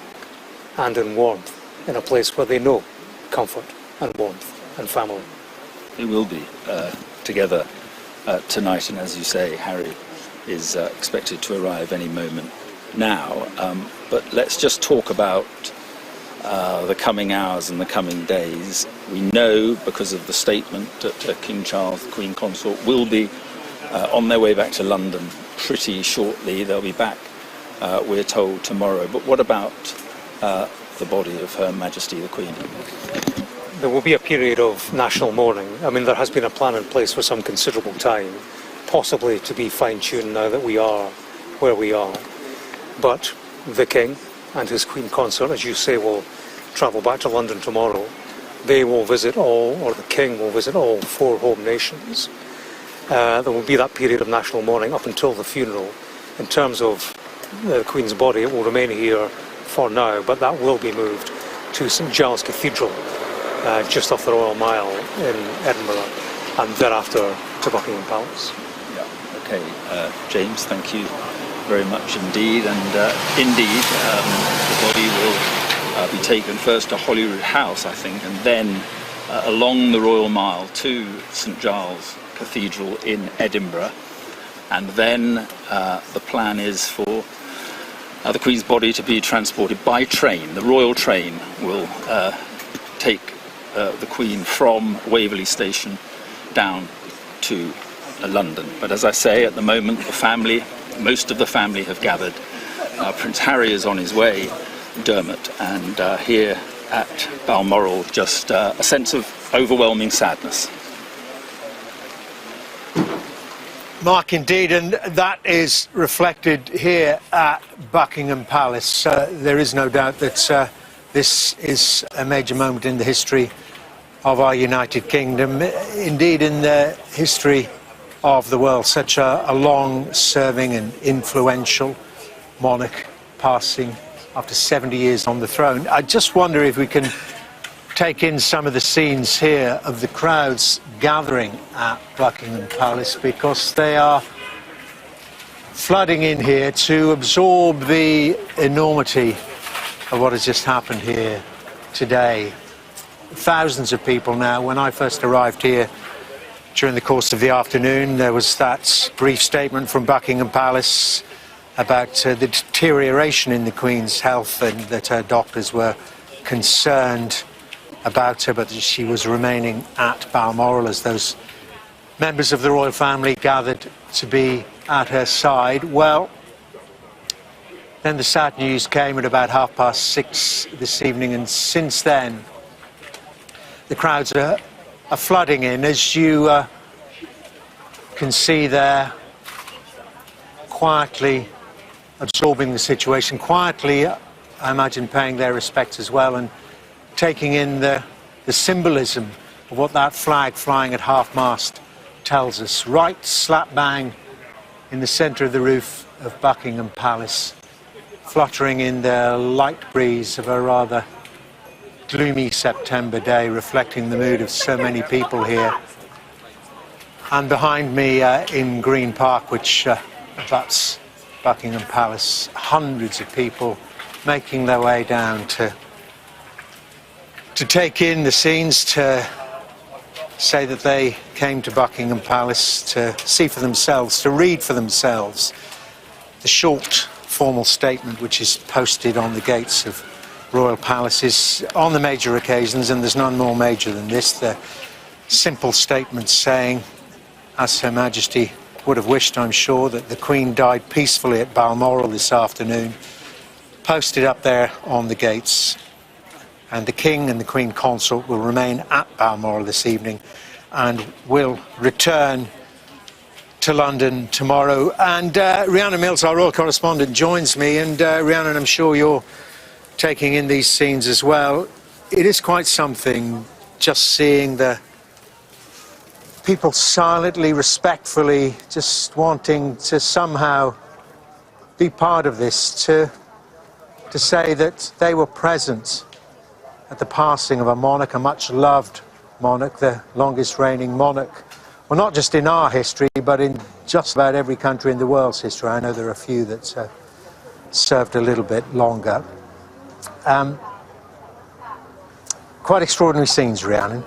Speaker 7: and in warmth, in a place where they know comfort and warmth and family.
Speaker 6: They will be together tonight, and as you say, Harry is expected to arrive any moment now. But let's just talk about the coming hours and the coming days. We know, because of the statement, that King Charles, the Queen Consort, will be on their way back to London pretty shortly. They'll be back, we're told, tomorrow. But what about the body of Her Majesty the Queen?
Speaker 7: There will be a period of national mourning. I mean, there has been a plan in place for some considerable time, possibly to be fine-tuned now that we are where we are. But the King and his Queen Consort, as you say, will travel back to London tomorrow. They will visit all, or the King will visit all 4 home nations. There will be that period of national mourning up until the funeral. In terms of the Queen's body, it will remain here for now, but that will be moved to St Giles Cathedral, just off the Royal Mile in Edinburgh, and thereafter to Buckingham Palace.
Speaker 6: Yeah. Okay, James, thank you very much indeed. And indeed, the body will be taken first to Holyrood House, I think, and then along the Royal Mile to St Giles Cathedral in Edinburgh. And then the plan is for the Queen's body to be transported by train. The royal train will take the Queen from Waverley Station down to London. But as I say, at the moment, the family, most of the family have gathered. Prince Harry is on his way, Dermot, and here at Balmoral, just a sense of overwhelming sadness.
Speaker 2: Mark, indeed, and that is reflected here at Buckingham Palace. There is no doubt that this is a major moment in the history of our United Kingdom, indeed in the history of the world. Such a long-serving and influential monarch passing after 70 years on the throne. I just wonder if we can take in some of the scenes here of the crowds gathering at Buckingham Palace, because they are flooding in here to absorb the enormity of what has just happened here today. Thousands of people now. When I first arrived here during the course of the afternoon, there was that brief statement from Buckingham Palace about the deterioration in the Queen's health, and that her doctors were concerned about her, but she was remaining at Balmoral as those members of the royal family gathered to be at her side. Well, then the sad news came at about 6:30 this evening, and since then the crowds are flooding in, as you can see there, quietly absorbing the situation, quietly, I imagine, paying their respects as well, and taking in the symbolism of what that flag flying at half-mast tells us. Right slap bang in the centre of the roof of Buckingham Palace, fluttering in the light breeze of a rather gloomy September day, reflecting the mood of so many people here. And behind me in Green Park, which abuts Buckingham Palace, hundreds of people making their way down to take in the scenes, to say that they came to Buckingham Palace to see for themselves, to read for themselves the short formal statement which is posted on the gates of royal palaces on the major occasions, and there's none more major than this. The simple statement saying, as Her Majesty would have wished, I'm sure, that the Queen died peacefully at Balmoral this afternoon, posted up there on the gates. And the King and the Queen Consort will remain at Balmoral this evening and will return to London tomorrow. And Rhiannon Mills, our royal correspondent, joins me. And Rhiannon, I'm sure you're taking in these scenes as well. It is quite something just seeing the people silently, respectfully, just wanting to somehow be part of this, to to say that they were present at the passing of a monarch, a much-loved monarch, the longest reigning monarch, well, not just in our history, but in just about every country in the world's history. I know there are a few that served a little bit longer. Quite extraordinary scenes, Rhiannon.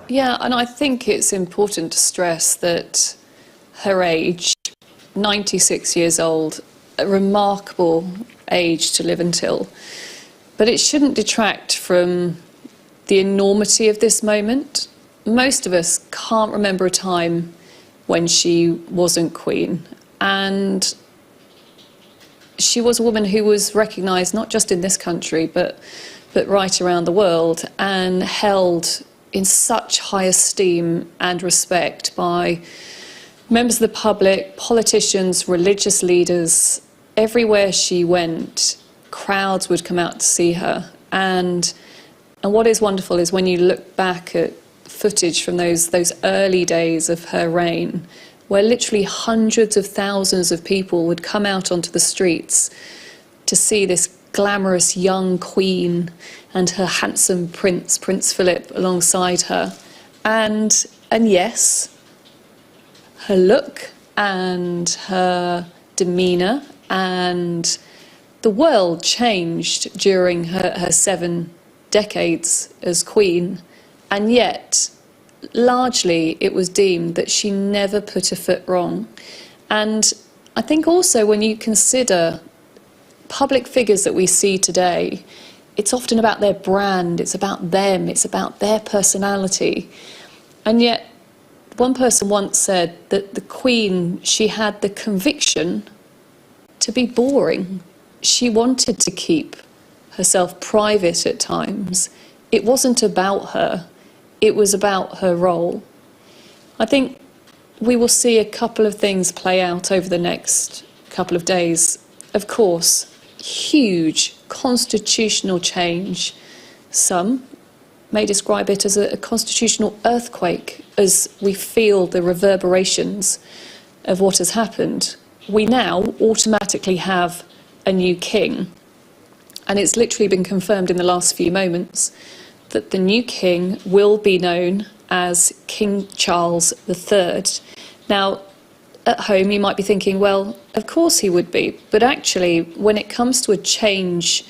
Speaker 1: Yeah, and I think it's important to stress that her age, 96 years old, a remarkable age to live until, but it shouldn't detract from the enormity of this moment. Most of us can't remember a time when she wasn't Queen, and she was a woman who was recognised not just in this country but right around the world, and held in such high esteem and respect by members of the public, politicians, religious leaders. Everywhere she went, crowds would come out to see her. And what is wonderful is when you look back at footage from those early days of her reign, where literally hundreds of thousands of people would come out onto the streets to see this glamorous young queen and her handsome Prince Philip, alongside her. And yes, her look and her demeanour, and the world changed during her 7 decades as Queen, and yet largely it was deemed that she never put a foot wrong. And I think also when you consider public figures that we see today, it's often about their brand, it's about them, it's about their personality. And yet one person once said that the Queen, she had the conviction to be boring. She wanted to keep herself private at times. It wasn't about her, it was about her role. I think we will see a couple of things play out over the next couple of days. Of course, huge constitutional change. Some may describe it as a constitutional earthquake, as we feel the reverberations of what has happened. We now automatically have a new king, and it's literally been confirmed in the last few moments that the new king will be known as King Charles III. Now, at home you might be thinking, well, of course he would be, but actually when it comes to a change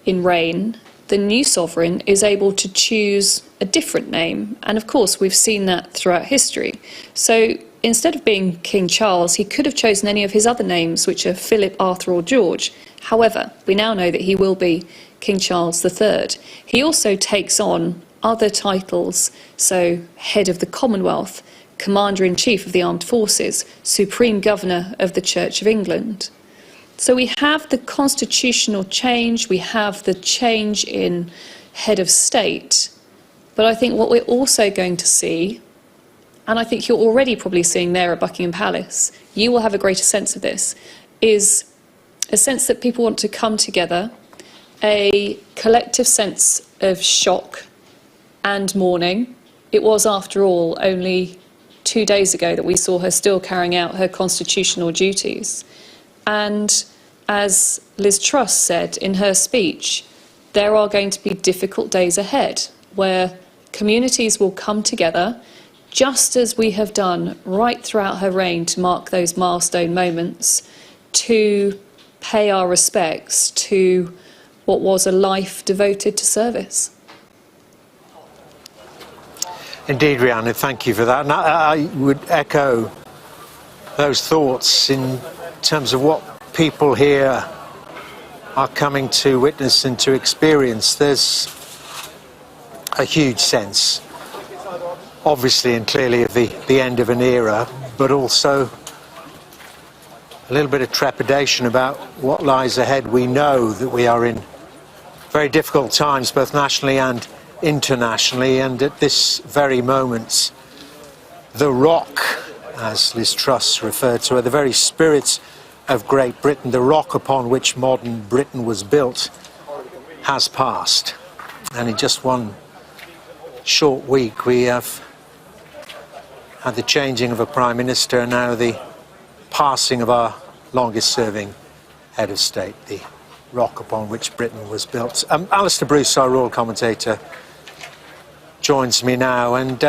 Speaker 1: in reign, the new sovereign is able to choose a different name, and of course we've seen that throughout history. So instead of being King Charles, he could have chosen any of his other names, which are Philip, Arthur or George. However, we now know that he will be King Charles III. He also takes on other titles, so Head of the Commonwealth, Commander-in-Chief of the Armed Forces, Supreme Governor of the Church of England. So we have the constitutional change, we have the change in head of state, but I think what we're also going to see, and I think you're already probably seeing there at Buckingham Palace, you will have a greater sense of this, is a sense that people want to come together, a collective sense of shock and mourning. It was, after all, only 2 days ago that we saw her still carrying out her constitutional duties. And as Liz Truss said in her speech, there are going to be difficult days ahead where communities will come together, just as we have done right throughout her reign to mark those milestone moments, to pay our respects to what was a life devoted to service.
Speaker 2: Indeed, Rhiannon, thank you for that. And I would echo those thoughts in terms of what people here are coming to witness and to experience. There's a huge sense, obviously and clearly, of the end of an era, but also a little bit of trepidation about what lies ahead. We know that we are in very difficult times, both nationally and internationally, and at this very moment, the rock, as Liz Truss referred to her, the very spirit of Great Britain, the rock upon which modern Britain was built, has passed. And in just one short week, we have had the changing of a Prime Minister, and now the passing of our longest-serving head of state, the rock upon which Britain was built. Alistair Bruce, our royal commentator, joins me now. And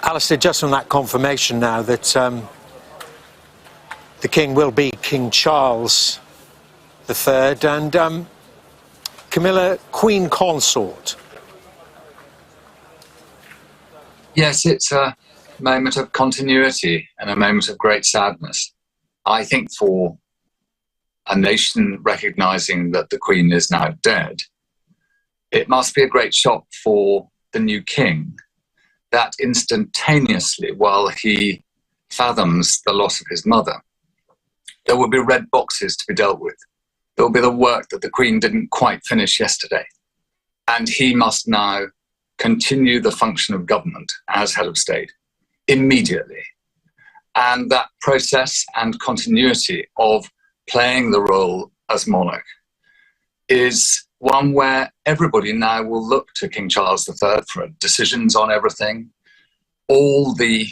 Speaker 2: Alistair, just on that confirmation now that the King will be King Charles III and Camilla, Queen Consort.
Speaker 3: Yes, it's a moment of continuity and a moment of great sadness. I think for a nation recognising that the Queen is now dead, it must be a great shock for the new King that instantaneously, while he fathoms the loss of his mother, there will be red boxes to be dealt with. There will be the work that the Queen didn't quite finish yesterday. And he must now continue the function of government as head of state immediately. And that process and continuity of playing the role as monarch is one where everybody now will look to King Charles III for decisions on everything. All the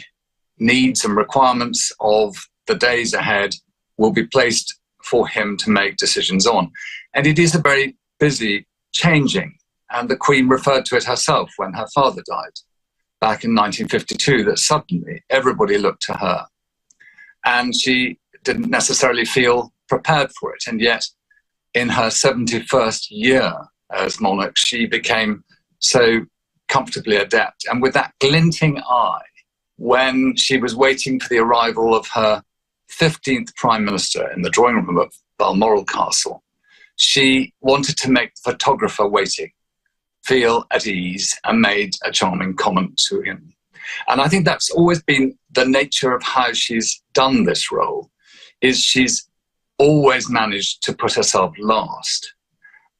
Speaker 3: needs and requirements of the days ahead will be placed for him to make decisions on. And it is a very busy changing. And the Queen referred to it herself when her father died back in 1952, that suddenly everybody looked to her. And she didn't necessarily feel prepared for it. And yet, in her 71st year as monarch, she became so comfortably adept. And with that glinting eye, when she was waiting for the arrival of her 15th Prime Minister in the drawing room of Balmoral Castle, she wanted to make the photographer waiting feel at ease and made a charming comment to him. And I think that's always been the nature of how she's done this role, is she's always managed to put herself last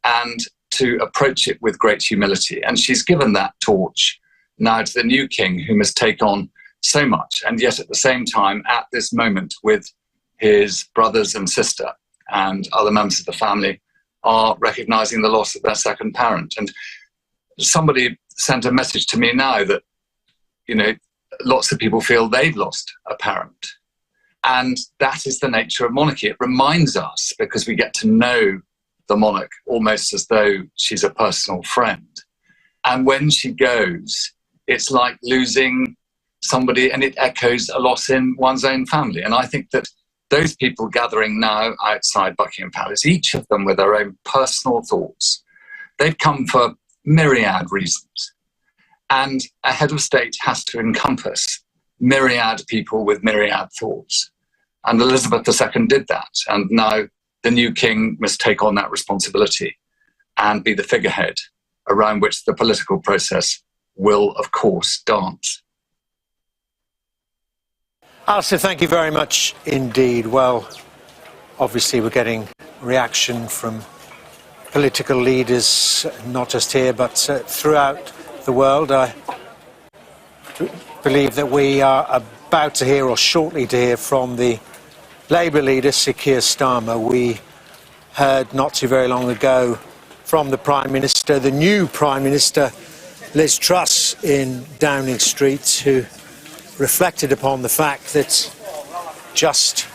Speaker 3: and to approach it with great humility. And she's given that torch now to the new king, who must take on so much, and yet at the same time, at this moment, with his brothers and sister and other members of the family, are recognising the loss of their second parent. And somebody sent a message to me now that, you know, lots of people feel they've lost a parent. And that is the nature of monarchy. It reminds us, because we get to know the monarch almost as though she's a personal friend. And when she goes, it's like losing somebody, and it echoes a loss in one's own family. And I think that those people gathering now outside Buckingham Palace, each of them with their own personal thoughts, they've come for myriad reasons. And a head of state has to encompass myriad people with myriad thoughts. And Elizabeth II did that. And now the new king must take on that responsibility and be the figurehead around which the political process will, of course, dance.
Speaker 2: Alistair, thank you very much indeed. Well, obviously we're getting reaction from political leaders, not just here, but throughout the world. I believe that we are about to hear, or shortly to hear, from the Labour leader, Sir Keir Starmer. We heard not too very long ago from the Prime Minister, the new Prime Minister, Liz Truss, in Downing Street, who reflected upon the fact that just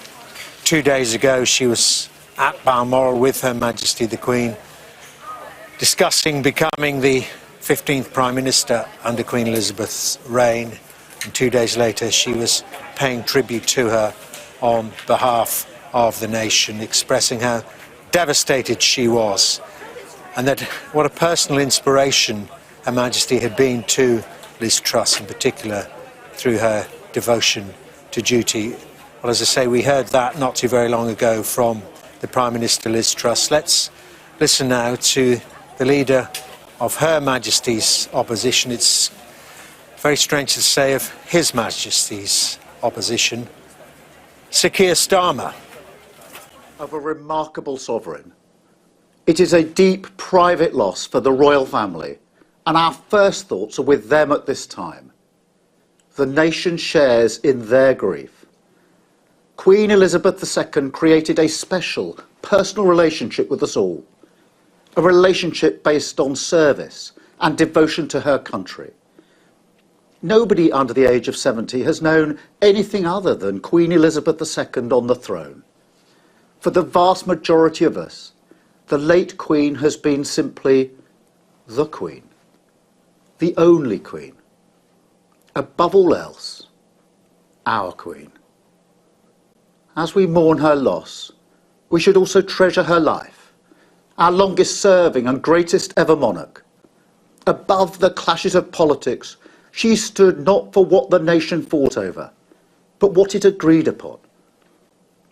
Speaker 2: 2 days ago she was at Balmoral with Her Majesty the Queen, discussing becoming the 15th Prime Minister under Queen Elizabeth's reign. And 2 days later she was paying tribute to her on behalf of the nation, expressing how devastated she was, and that what a personal inspiration Her Majesty had been to Liz Truss in particular, through her devotion to duty. Well, as I say, we heard that not too very long ago from the Prime Minister, Liz Truss. Let's listen now to the leader of Her Majesty's opposition. It's very strange to say of His Majesty's opposition, Sir Keir Starmer.
Speaker 8: Of a remarkable sovereign. It is a deep private loss for the royal family, and our first thoughts are with them at this time. The nation shares in their grief. Queen Elizabeth II created a special, personal relationship with us all, a relationship based on service and devotion to her country. Nobody under the age of 70 has known anything other than Queen Elizabeth II on the throne. For the vast majority of us, the late Queen has been simply the Queen, the only Queen, above all else, our Queen. As we mourn her loss, we should also treasure her life, our longest serving and greatest ever monarch. Above the clashes of politics, she stood not for what the nation fought over, but what it agreed upon.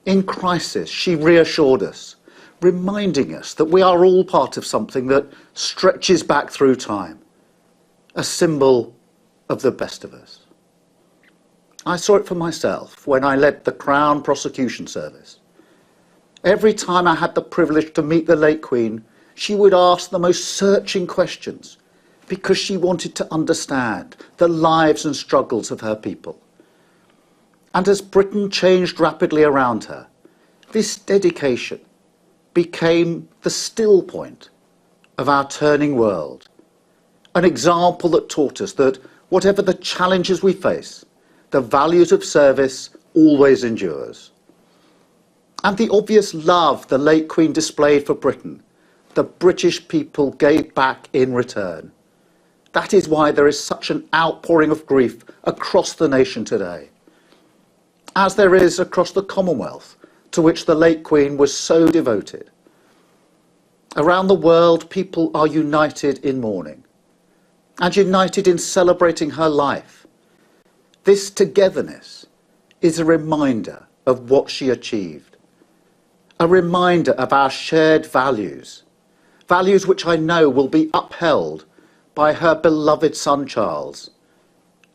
Speaker 8: In crisis, she reassured us, reminding us that we are all part of something that stretches back through time, a symbol of the best of us. I saw it for myself when I led the Crown Prosecution Service. Every time I had the privilege to meet the late Queen, she would ask the most searching questions because she wanted to understand the lives and struggles of her people. And as Britain changed rapidly around her, this dedication became the still point of our turning world, an example that taught us that whatever the challenges we face, the values of service always endures. And the obvious love the late Queen displayed for Britain, the British people gave back in return. That is why there is such an outpouring of grief across the nation today, as there is across the Commonwealth, to which the late Queen was so devoted. Around the world, people are united in mourning and united in celebrating her life. This togetherness is a reminder of what she achieved, a reminder of our shared values, values which I know will be upheld by her beloved son Charles,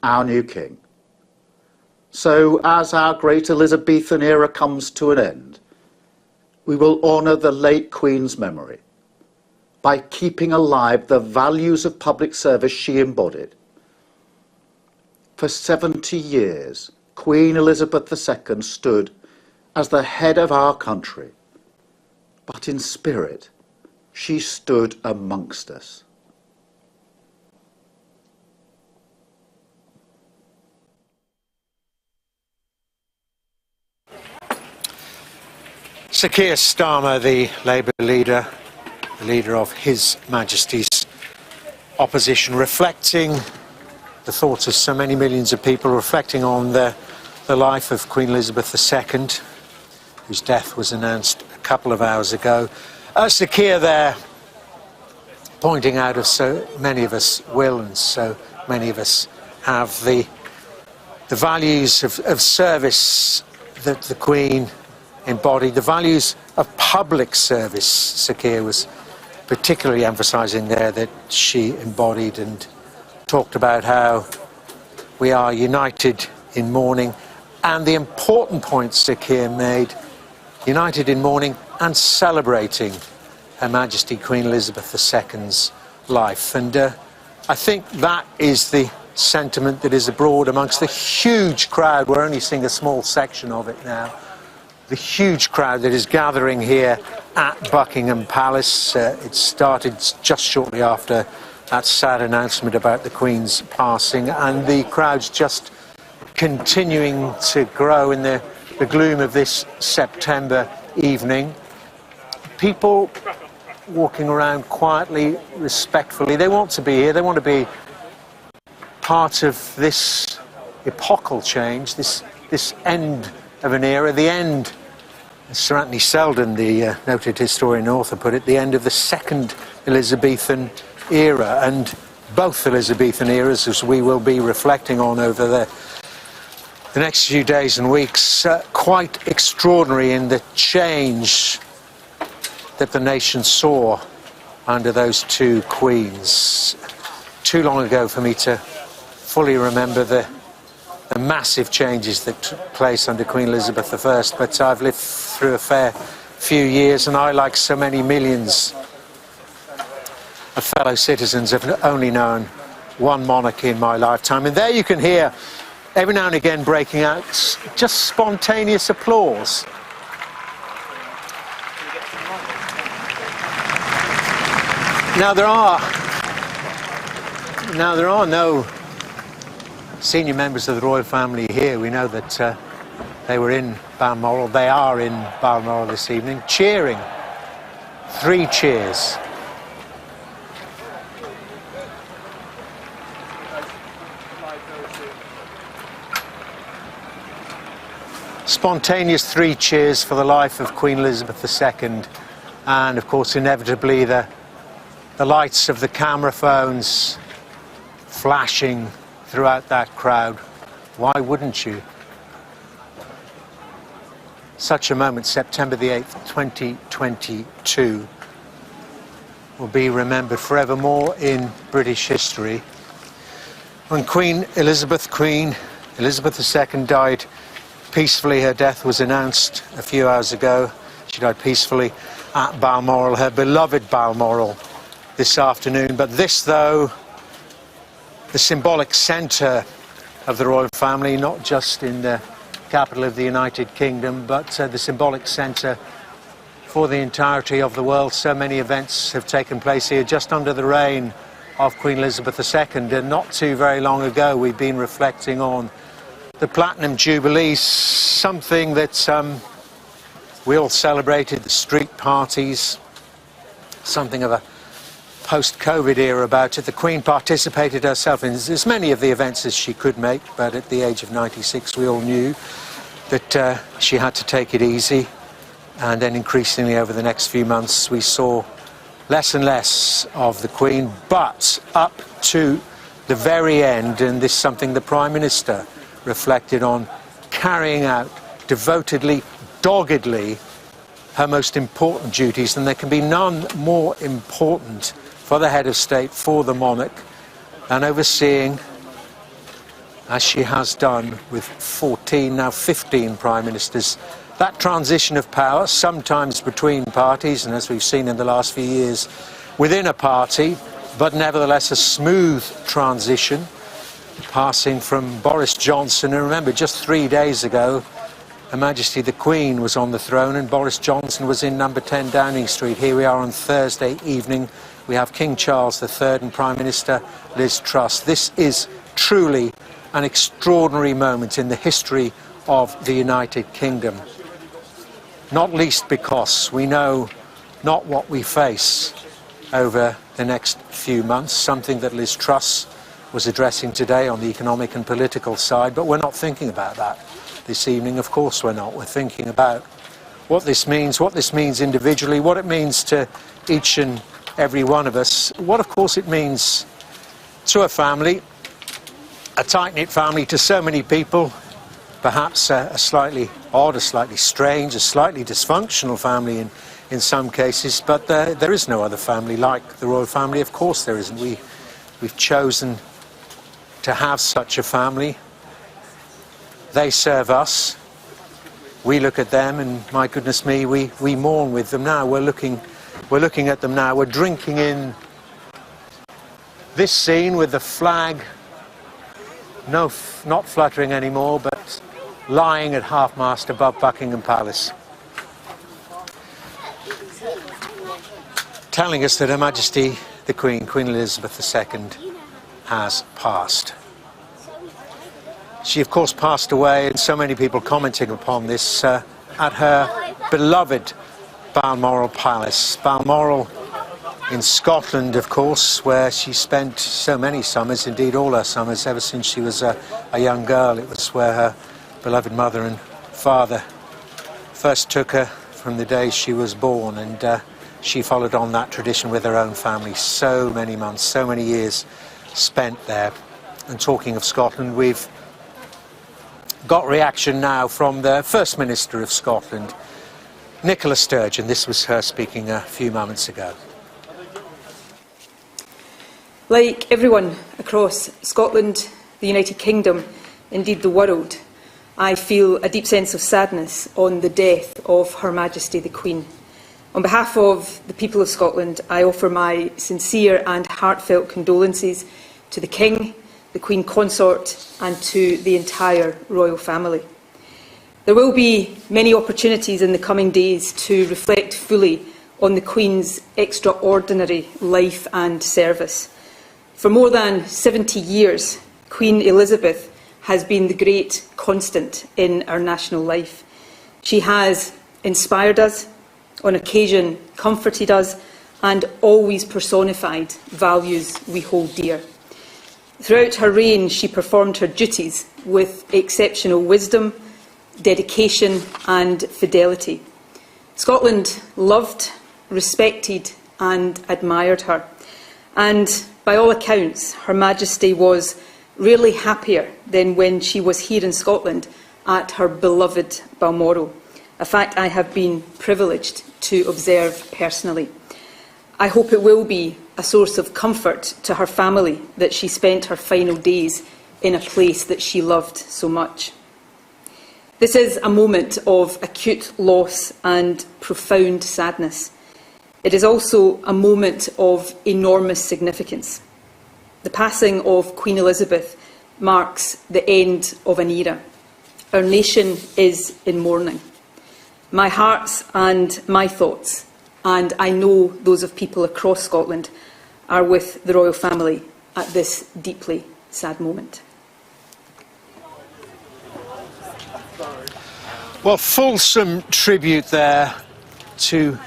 Speaker 8: our new king. So as our great Elizabethan era comes to an end, we will honour the late Queen's memory by keeping alive the values of public service she embodied. For 70 years, Queen Elizabeth II stood as the head of our country, but in spirit, she stood amongst us.
Speaker 2: Sir Keir Starmer, the Labour leader, the leader of His Majesty's opposition, reflecting the thoughts of so many millions of people, reflecting on the life of Queen Elizabeth II, whose death was announced a couple of hours ago. Sir Keir there pointing out, as so many of us will and so many of us have, the values of service that the Queen embodied, the values of public service. Sir Keir was particularly emphasising there that she embodied, and talked about how we are united in mourning, and the important point Sir Keir made, united in mourning and celebrating Her Majesty Queen Elizabeth II's life. And I think that is the sentiment that is abroad amongst the huge crowd. We're only seeing a small section of it now. The huge crowd that is gathering here at Buckingham Palace. It started just shortly after that sad announcement about the Queen's passing, and the crowd's just continuing to grow in the gloom of this September evening. People walking around quietly, respectfully. They want to be here, they want to be part of this epochal change, this end of an era, the end, as Sir Anthony Selden, the noted historian and author, put it, the end of the second Elizabethan era. And both Elizabethan eras, as we will be reflecting on over the next few days and weeks, quite extraordinary in the change that the nation saw under those two queens. Too long ago for me to fully remember the massive changes that took place under Queen Elizabeth I, but I've lived through a fair few years, and I, like so many millions of fellow citizens, have only known one monarchy in my lifetime. And there you can hear, every now and again, breaking out just spontaneous applause. Now there are no senior members of the royal family here. We know that they were in Balmoral. They are in Balmoral this evening, cheering. 3 cheers. Spontaneous 3 cheers for the life of Queen Elizabeth II, and of course inevitably the lights of the camera phones flashing throughout that crowd. Why wouldn't you? Such a moment, September the 8th, 2022, will be remembered forevermore in British history. When Queen Elizabeth II died peacefully, her death was announced a few hours ago. She died peacefully at Balmoral, her beloved Balmoral, this afternoon. But this, though, the symbolic centre of the royal family, not just in the capital of the United Kingdom, but the symbolic centre for the entirety of the world. So many events have taken place here just under the reign of Queen Elizabeth II, and not too very long ago we've been reflecting on the Platinum Jubilee, something that we all celebrated, the street parties, something of a post-COVID era about it. The Queen participated herself in as many of the events as she could make, but at the age of 96 we all knew that she had to take it easy, and then increasingly over the next few months we saw less and less of the Queen, but up to the very end, and this is something the Prime Minister reflected on, carrying out devotedly, doggedly, her most important duties, and there can be none more important for the head of state, for the monarch, than overseeing, as she has done with 14, now 15 prime ministers, that transition of power, sometimes between parties, and as we've seen in the last few years, within a party, but nevertheless a smooth transition, passing from Boris Johnson, and remember, just 3 days ago, Her Majesty the Queen was on the throne and Boris Johnson was in number 10 Downing Street. Here we are on Thursday evening. We have King Charles III and Prime Minister Liz Truss. This is truly an extraordinary moment in the history of the United Kingdom. Not least because we know not what we face over the next few months, something that Liz Truss was addressing today on the economic and political side, but we're not thinking about that this evening. Of course we're not. We're thinking about what this means individually, what it means to each and every one of us, what of course it means to a family, a tight-knit family, to so many people, perhaps a slightly odd, a slightly strange, a slightly dysfunctional family in some cases, but there is no other family like the royal family. Of course there isn't. We've chosen to have such a family. They serve us. We look at them, and my goodness me, we mourn with them now. We're looking at them now. We're drinking in this scene with the flag, not fluttering anymore, but lying at half-mast above Buckingham Palace, telling us that Her Majesty the Queen, Queen Elizabeth II, has passed. She, of course, passed away, and so many people commenting upon this, at her beloved Balmoral Palace. Balmoral in Scotland, of course, where she spent so many summers, indeed all her summers, ever since she was a young girl. It was where her beloved mother and father first took her from the day she was born, and she followed on that tradition with her own family. So many months, so many years spent there. And talking of Scotland, we've got reaction now from the First Minister of Scotland, Nicola Sturgeon. This was her speaking a few moments ago.
Speaker 9: Like everyone across Scotland, the United Kingdom, indeed the world, I feel a deep sense of sadness on the death of Her Majesty the Queen. On behalf of the people of Scotland, I offer my sincere and heartfelt condolences to the King, the Queen Consort, and to the entire royal family. There will be many opportunities in the coming days to reflect fully on the Queen's extraordinary life and service. For more than 70 years, Queen Elizabeth has been the great constant in our national life. She has inspired us, on occasion comforted us, and always personified values we hold dear. Throughout her reign, she performed her duties with exceptional wisdom, dedication and fidelity. Scotland loved, respected and admired her, and by all accounts, Her Majesty was rarely happier than when she was here in Scotland at her beloved Balmoral, a fact I have been privileged to observe personally. I hope it will be a source of comfort to her family that she spent her final days in a place that she loved so much. This is a moment of acute loss and profound sadness. It is also a moment of enormous significance. The passing of Queen Elizabeth marks the end of an era. Our nation is in mourning. My hearts and my thoughts, and I know those of people across Scotland, are with the royal family at this deeply sad moment.
Speaker 2: Well, fulsome tribute there to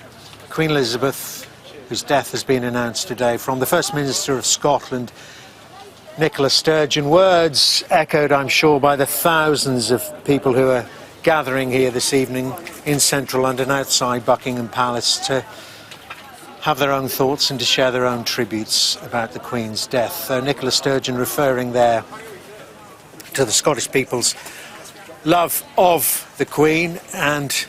Speaker 2: Queen Elizabeth, whose death has been announced today, from the First Minister of Scotland, Nicola Sturgeon. Words echoed, I'm sure, by the thousands of people who are gathering here this evening in central London, outside Buckingham Palace, to have their own thoughts and to share their own tributes about the Queen's death. Nicola Sturgeon referring there to the Scottish people's love of the Queen and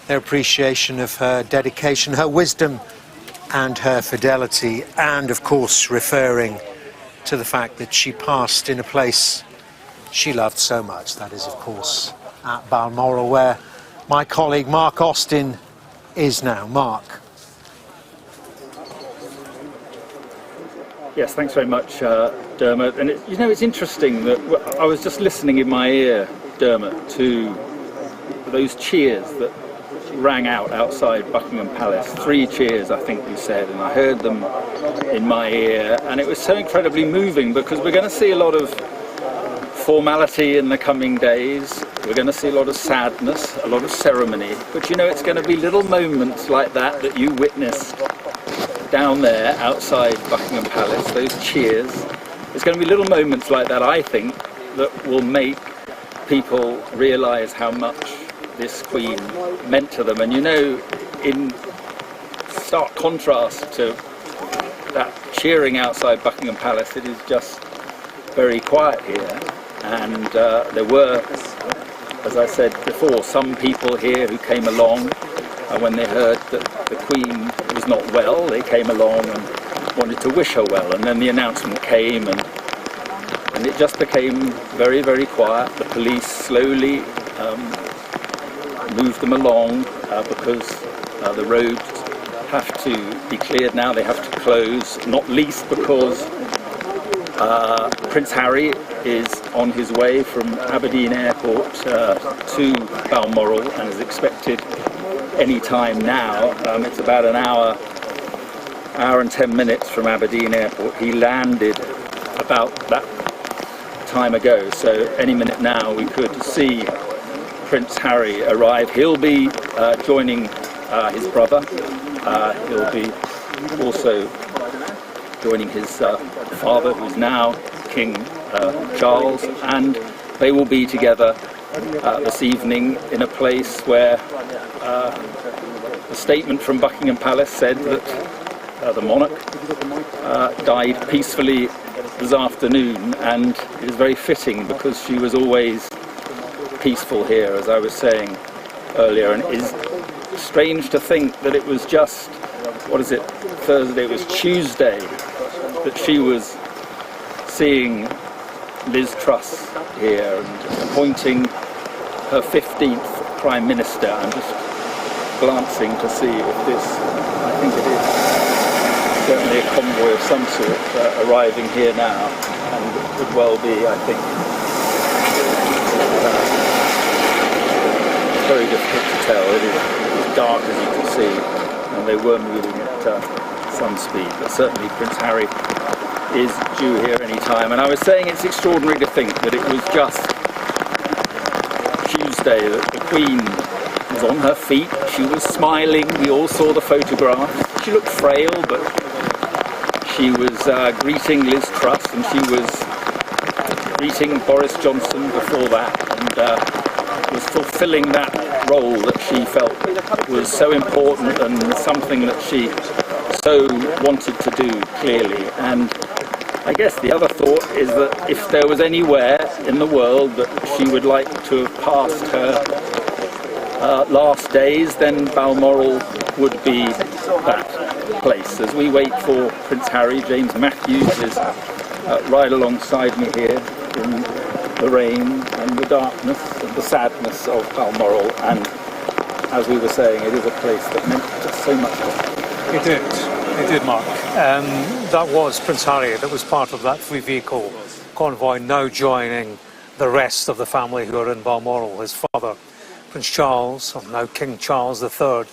Speaker 2: their appreciation of her dedication, her wisdom and her fidelity, and of course referring to the fact that she passed in a place she loved so much. That is, of course, at Balmoral, where my colleague Mark Austin is now. Mark.
Speaker 6: Yes, thanks very much, Dermot. And it's interesting that I was just listening in my ear, Dermot, to those cheers that rang out outside Buckingham Palace. 3 cheers, I think you said, and I heard them in my ear, and it was so incredibly moving, because we're going to see a lot of formality in the coming days. We're going to see a lot of sadness, a lot of ceremony, but it's going to be little moments like that that you witnessed down there outside Buckingham Palace, those cheers. There's going to be little moments like that, I think, that will make people realise how much this Queen meant to them. And in stark contrast to that cheering outside Buckingham Palace, it is just very quiet here. And there were, as I said before, some people here who came along when they heard that the Queen was not well. They came along and wanted to wish her well, and then the announcement came, and it just became very, very quiet. The police slowly moved them along because the roads have to be cleared now. They have to close, not least because Prince Harry is on his way from Aberdeen Airport to Balmoral and is expected any time now. It's about an hour and 10 minutes from Aberdeen Airport. He landed about that time ago, so any minute now we could see Prince Harry arrive. He'll be joining his brother. He'll be also joining his father, who's now King Charles, and they will be together this evening in a place where the statement from Buckingham Palace said that the monarch died peacefully this afternoon, and it is very fitting because she was always peaceful here, as I was saying earlier. And it is strange to think that it was just, Thursday, it was Tuesday, that she was seeing Liz Truss here and appointing her 15th Prime Minister. I'm just glancing to see if this, I think it is certainly a convoy of some sort arriving here now, and it could well be, I think. It's very difficult to tell. It is dark, as you can see, and they were moving at some speed, but certainly Prince Harry is due here any time. And I was saying it's extraordinary to think that it was just Tuesday that the Queen was on her feet, she was smiling, we all saw the photograph. She looked frail, but she was greeting Liz Truss, and she was greeting Boris Johnson before that, and was fulfilling that role that she felt was so important and something that she so wanted to do, clearly. And I guess the other thought is that if there was anywhere in the world that she would like to have passed her last days, then Balmoral would be that place. As we wait for Prince Harry, James Matthews is right alongside me here in the rain and the darkness and the sadness of Balmoral, and as we were saying, it is a place that meant just so much to her.
Speaker 7: It did, Mark. That was Prince Harry that was part of that three-vehicle convoy, now joining the rest of the family who are in Balmoral. His father, Prince Charles, or now King Charles III,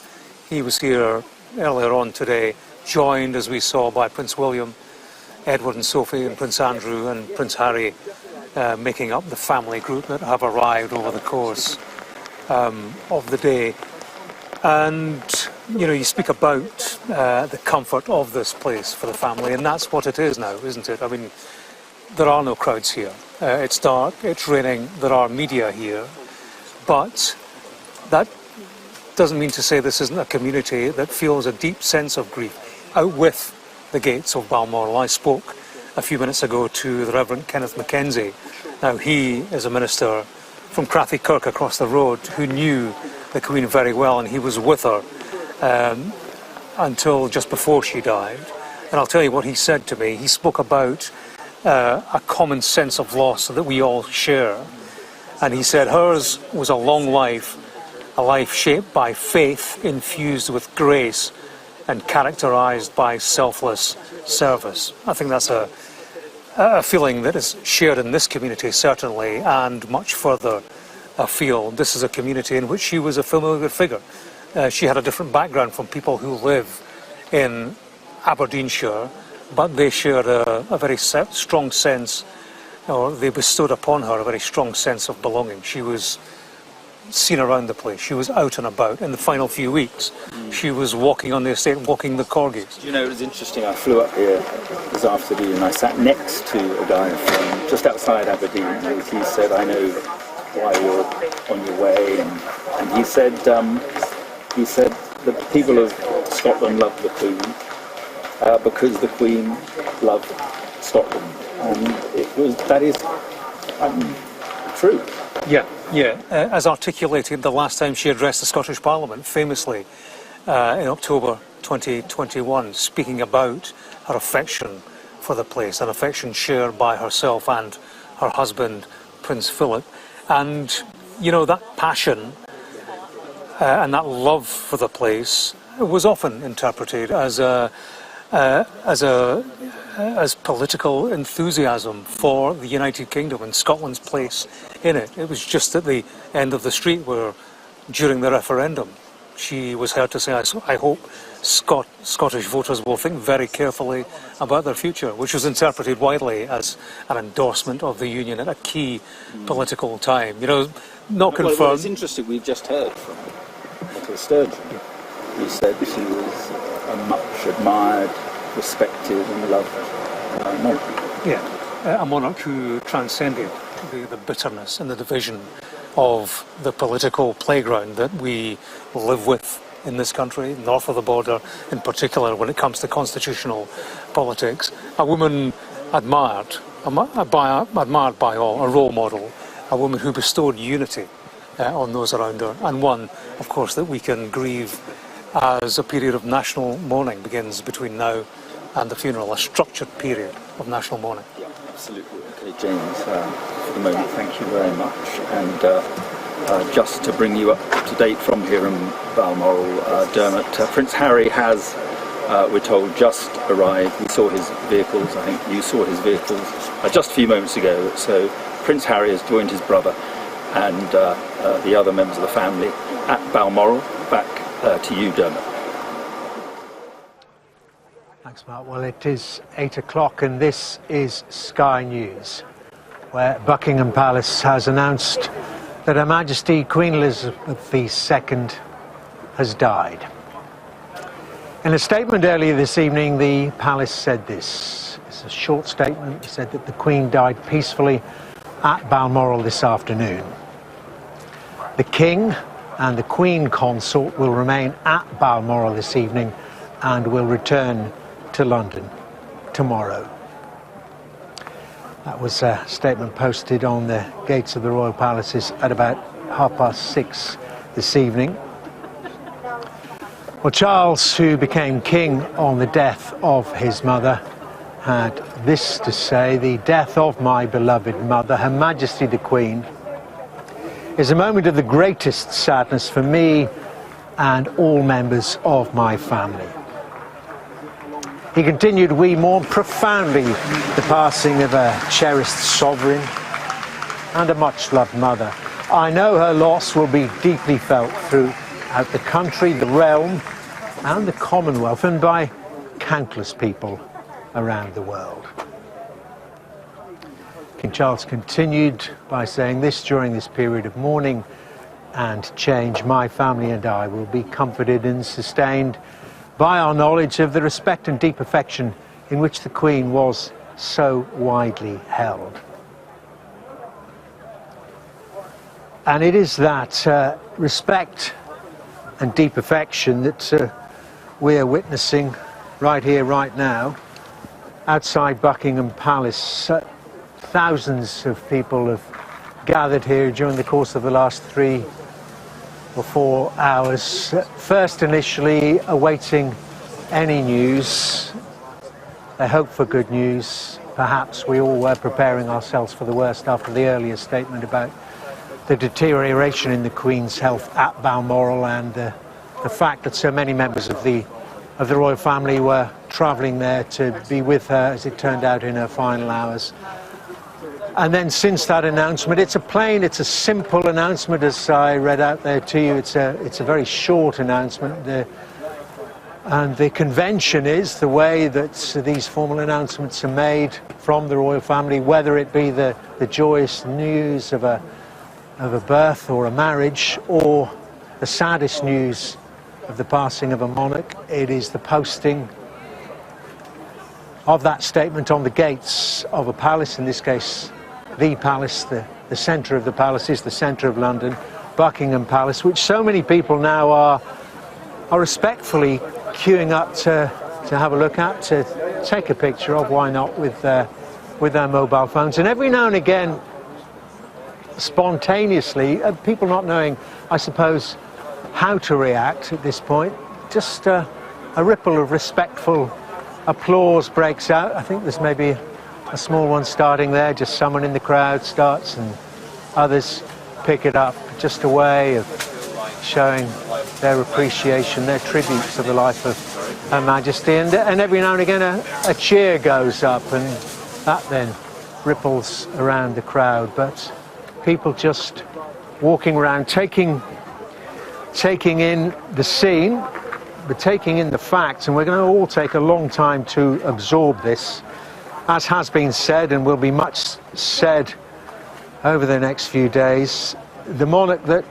Speaker 7: he was here earlier on today, joined, as we saw, by Prince William, Edward and Sophie, and Prince Andrew and Prince Harry, making up the family group that have arrived over the course of the day. And, you know, you speak about the comfort of this place for the family, and that's what it is now, isn't it? I mean, there are no crowds here. It's dark, it's raining, there are media here, but that doesn't mean to say this isn't a community that feels a deep sense of grief out with the gates of Balmoral. I spoke a few minutes ago to the Reverend Kenneth Mackenzie. Now, he is a minister from Crathy Kirk across the road who knew the Queen very well, and he was with her until just before she died. And I'll tell you what he said to me. He spoke about a common sense of loss that we all share. And he said hers was a long life, a life shaped by faith infused with grace and characterised by selfless service. I think that's a feeling that is shared in this community, certainly, and much further afield. This is a community in which she was a familiar figure. She had a different background from people who live in Aberdeenshire, but they shared a very strong sense, or they bestowed upon her a very strong sense of belonging. She was seen around the place. She was out and about. In the final few weeks, she was walking on the estate, walking the corgis.
Speaker 6: You know, it was interesting. I flew up here this afternoon and I sat next to a guy from just outside Aberdeen. He said, "I know why you're on your way," and he said the people of Scotland love the Queen because the Queen loved Scotland, and that is true.
Speaker 7: Yeah. As articulated the last time she addressed the Scottish Parliament, famously in October 2021, speaking about her affection for the place, an affection shared by herself and her husband, Prince Philip. And, you know, that passion and that love for the place was often interpreted as political enthusiasm for the United Kingdom and Scotland's place in it. It was just at the end of the street where, during the referendum, she was heard to say, "I hope Scottish voters will think very carefully about their future," which was interpreted widely as an endorsement of the Union at a key political time. You know, not confirmed.
Speaker 6: Well, it's interesting, we've just heard from Nicola Sturgeon, who said she was a much admired, respected and loved monarch.
Speaker 7: Yeah, a monarch who transcended the bitterness and the division of the political playground that we live with in this country, north of the border in particular, when it comes to constitutional politics. A woman admired by all, a role model, a woman who bestowed unity on those around her, and one, of course, that we can grieve as a period of national mourning begins between now and the funeral, a structured period of national mourning.
Speaker 6: Yeah, absolutely. Okay, James, for the moment, thank you very much. And just to bring you up to date from here in Balmoral, Dermot, Prince Harry has, we're told, just arrived. We saw his vehicles, I think you saw his vehicles just a few moments ago. So Prince Harry has joined his brother and the other members of the family at Balmoral. Back to you, Dermot.
Speaker 2: Thanks, Mark. Well, it is 8 o'clock and this is Sky News, where Buckingham Palace has announced that Her Majesty Queen Elizabeth II has died. In a statement earlier this evening, the palace said this. It's a short statement. It said that the Queen died peacefully at Balmoral this afternoon. The King and the Queen Consort will remain at Balmoral this evening and will return to London tomorrow. That was a statement posted on the gates of the Royal Palaces at about 6:30 this evening. Well, Charles, who became king on the death of his mother, had this to say: "The death of my beloved mother, Her Majesty the Queen, is a moment of the greatest sadness for me and all members of my family." He continued, "We mourn profoundly the passing of a cherished sovereign and a much-loved mother. I know her loss will be deeply felt throughout the country, the realm, and the Commonwealth, and by countless people around the world." King Charles continued by saying this: "During this period of mourning and change, my family and I will be comforted and sustained by our knowledge of the respect and deep affection in which the Queen was so widely held." And it is that respect and deep affection that we are witnessing right here, right now, outside Buckingham Palace. Thousands of people have gathered here during the course of the last 3 or 4 hours. First, initially awaiting any news. They hope for good news. Perhaps we all were preparing ourselves for the worst after the earlier statement about the deterioration in the Queen's health at Balmoral, and the fact that so many members of the royal family were travelling there to be with her, as it turned out, in her final hours. And then since that announcement, it's a simple announcement, as I read out there to you. It's a very short announcement. And the convention is the way that these formal announcements are made from the royal family, whether it be the joyous news of a birth or a marriage, or the saddest news of the passing of a monarch. It is the posting of that statement on the gates of a palace, in this case the palace, the centre of the palace is the centre of London, Buckingham Palace, which so many people now are respectfully queuing up to have a look at, to take a picture of, why not, with their mobile phones. And every now and again, spontaneously, people not knowing, I suppose, how to react at this point, just a ripple of respectful applause breaks out. I think there's maybe a small one starting there, just someone in the crowd starts and others pick it up. Just a way of showing their appreciation, their tribute to the life of Her Majesty. And every now and again a cheer goes up, and that then ripples around the crowd. But people just walking around, taking in the scene, but taking in the facts, and we're going to all take a long time to absorb this. As has been said, and will be much said over the next few days, the monarch that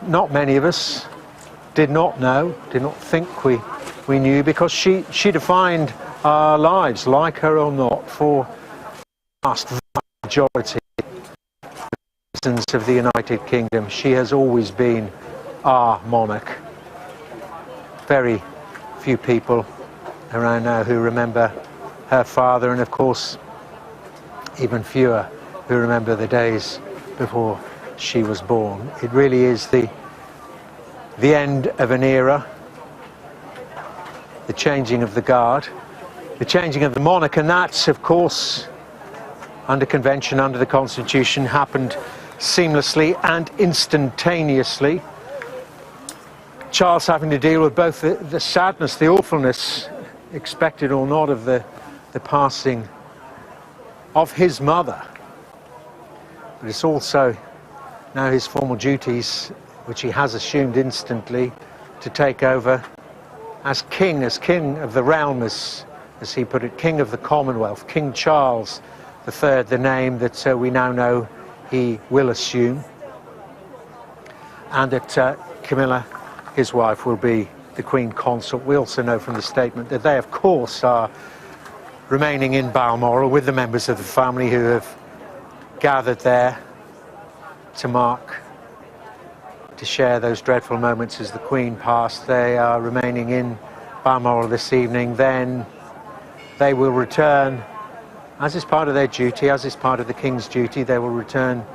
Speaker 2: not many of us did not know, did not think we knew, because she defined our lives, like her or not, for the vast majority of the citizens of the United Kingdom. She has always been our monarch. Very few people around now who remember her father, and of course even fewer who remember the days before she was born. It really is the end of an era, the changing of the guard, the changing of the monarch, and that's, of course, under convention, under the Constitution, happened seamlessly and instantaneously. Charles having to deal with both the sadness, the awfulness, expected or not, of the passing of his mother. But it's also now his formal duties, which he has assumed instantly, to take over as king of the realm, as he put it, king of the Commonwealth, King Charles III, the name that we now know he will assume. and that Camilla, his wife, will be the Queen Consort. We also know from the statement that they, of course, are remaining in Balmoral with the members of the family who have gathered there to share those dreadful moments as the Queen passed. They are remaining in Balmoral this evening. Then they will return, as is part of their duty, as is part of the King's duty, they will return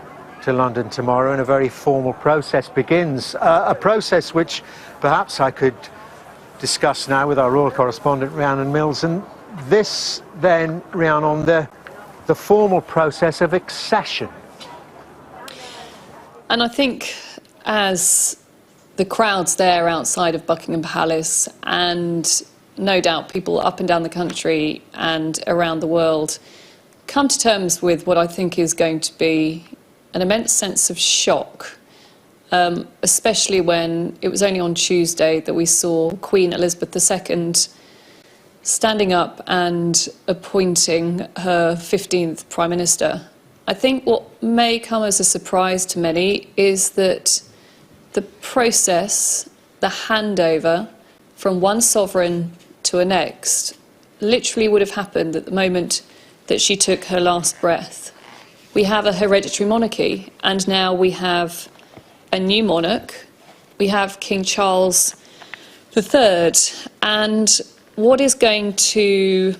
Speaker 2: to London tomorrow, and a very formal process begins. A process which perhaps I could discuss now with our royal correspondent, Rhiannon Mills. And this then, Rhiannon, the formal process of accession.
Speaker 1: And I think as the crowds there outside of Buckingham Palace, and no doubt people up and down the country and around the world, come to terms with what I think is going to be an immense sense of shock, especially when it was only on Tuesday that we saw Queen Elizabeth II standing up and appointing her 15th Prime Minister. I think what may come as a surprise to many is that the process, the handover from one sovereign to a next, literally would have happened at the moment that she took her last breath. We have a hereditary monarchy, and now we have a new monarch. We have King Charles III, and what is going to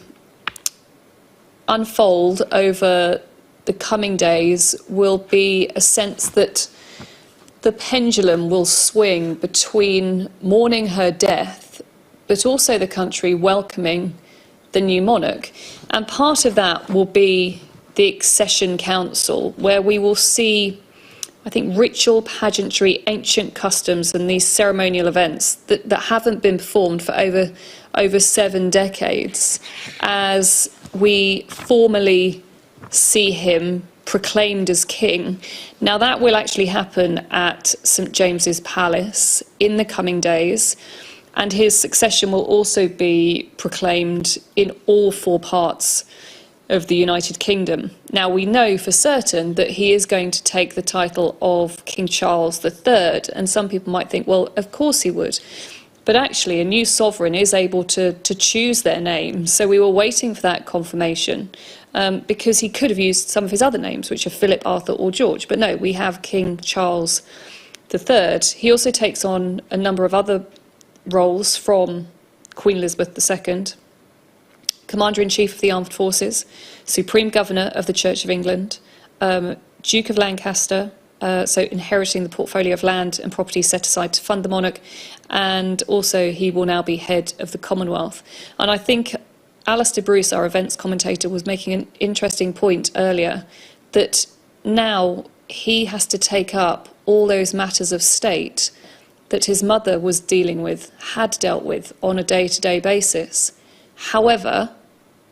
Speaker 1: unfold over the coming days will be a sense that the pendulum will swing between mourning her death, but also the country welcoming the new monarch. And part of that will be the Accession Council, where we will see, I think, ritual, pageantry, ancient customs and these ceremonial events that haven't been performed for over 7 decades, as we formally see him proclaimed as king. Now, that will actually happen at St James's Palace in the coming days, and his succession will also be proclaimed in all 4 parts of the United Kingdom. Now, we know for certain that he is going to take the title of King Charles III, and some people might think, well, of course he would. But actually, a new sovereign is able to choose their name, so we were waiting for that confirmation, because he could have used some of his other names, which are Philip, Arthur or George. But no, we have King Charles III. He also takes on a number of other roles from Queen Elizabeth II. Commander-in-Chief of the Armed Forces, Supreme Governor of the Church of England, Duke of Lancaster, so inheriting the portfolio of land and property set aside to fund the monarch, and also he will now be head of the Commonwealth. And I think Alistair Bruce, our events commentator, was making an interesting point earlier, that now he has to take up all those matters of state that his mother was dealing with, had dealt with on a day-to-day basis. However,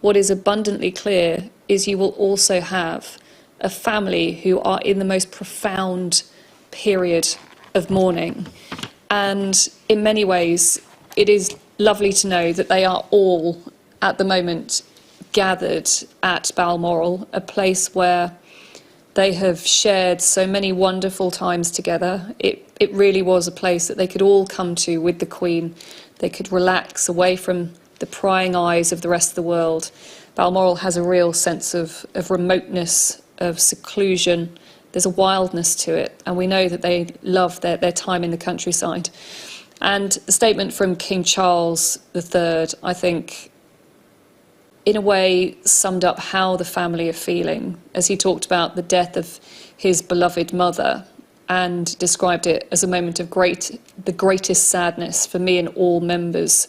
Speaker 1: what is abundantly clear is you will also have a family who are in the most profound period of mourning. And in many ways, it is lovely to know that they are all, at the moment, gathered at Balmoral, a place where they have shared so many wonderful times together. It really was a place that they could all come to with the Queen. They could relax away from the prying eyes of the rest of the world. Balmoral has a real sense of remoteness, of seclusion. There's a wildness to it, and we know that they love their time in the countryside. And the statement from King Charles III, I think, in a way summed up how the family are feeling, as he talked about the death of his beloved mother and described it as a moment of the greatest sadness for me and all members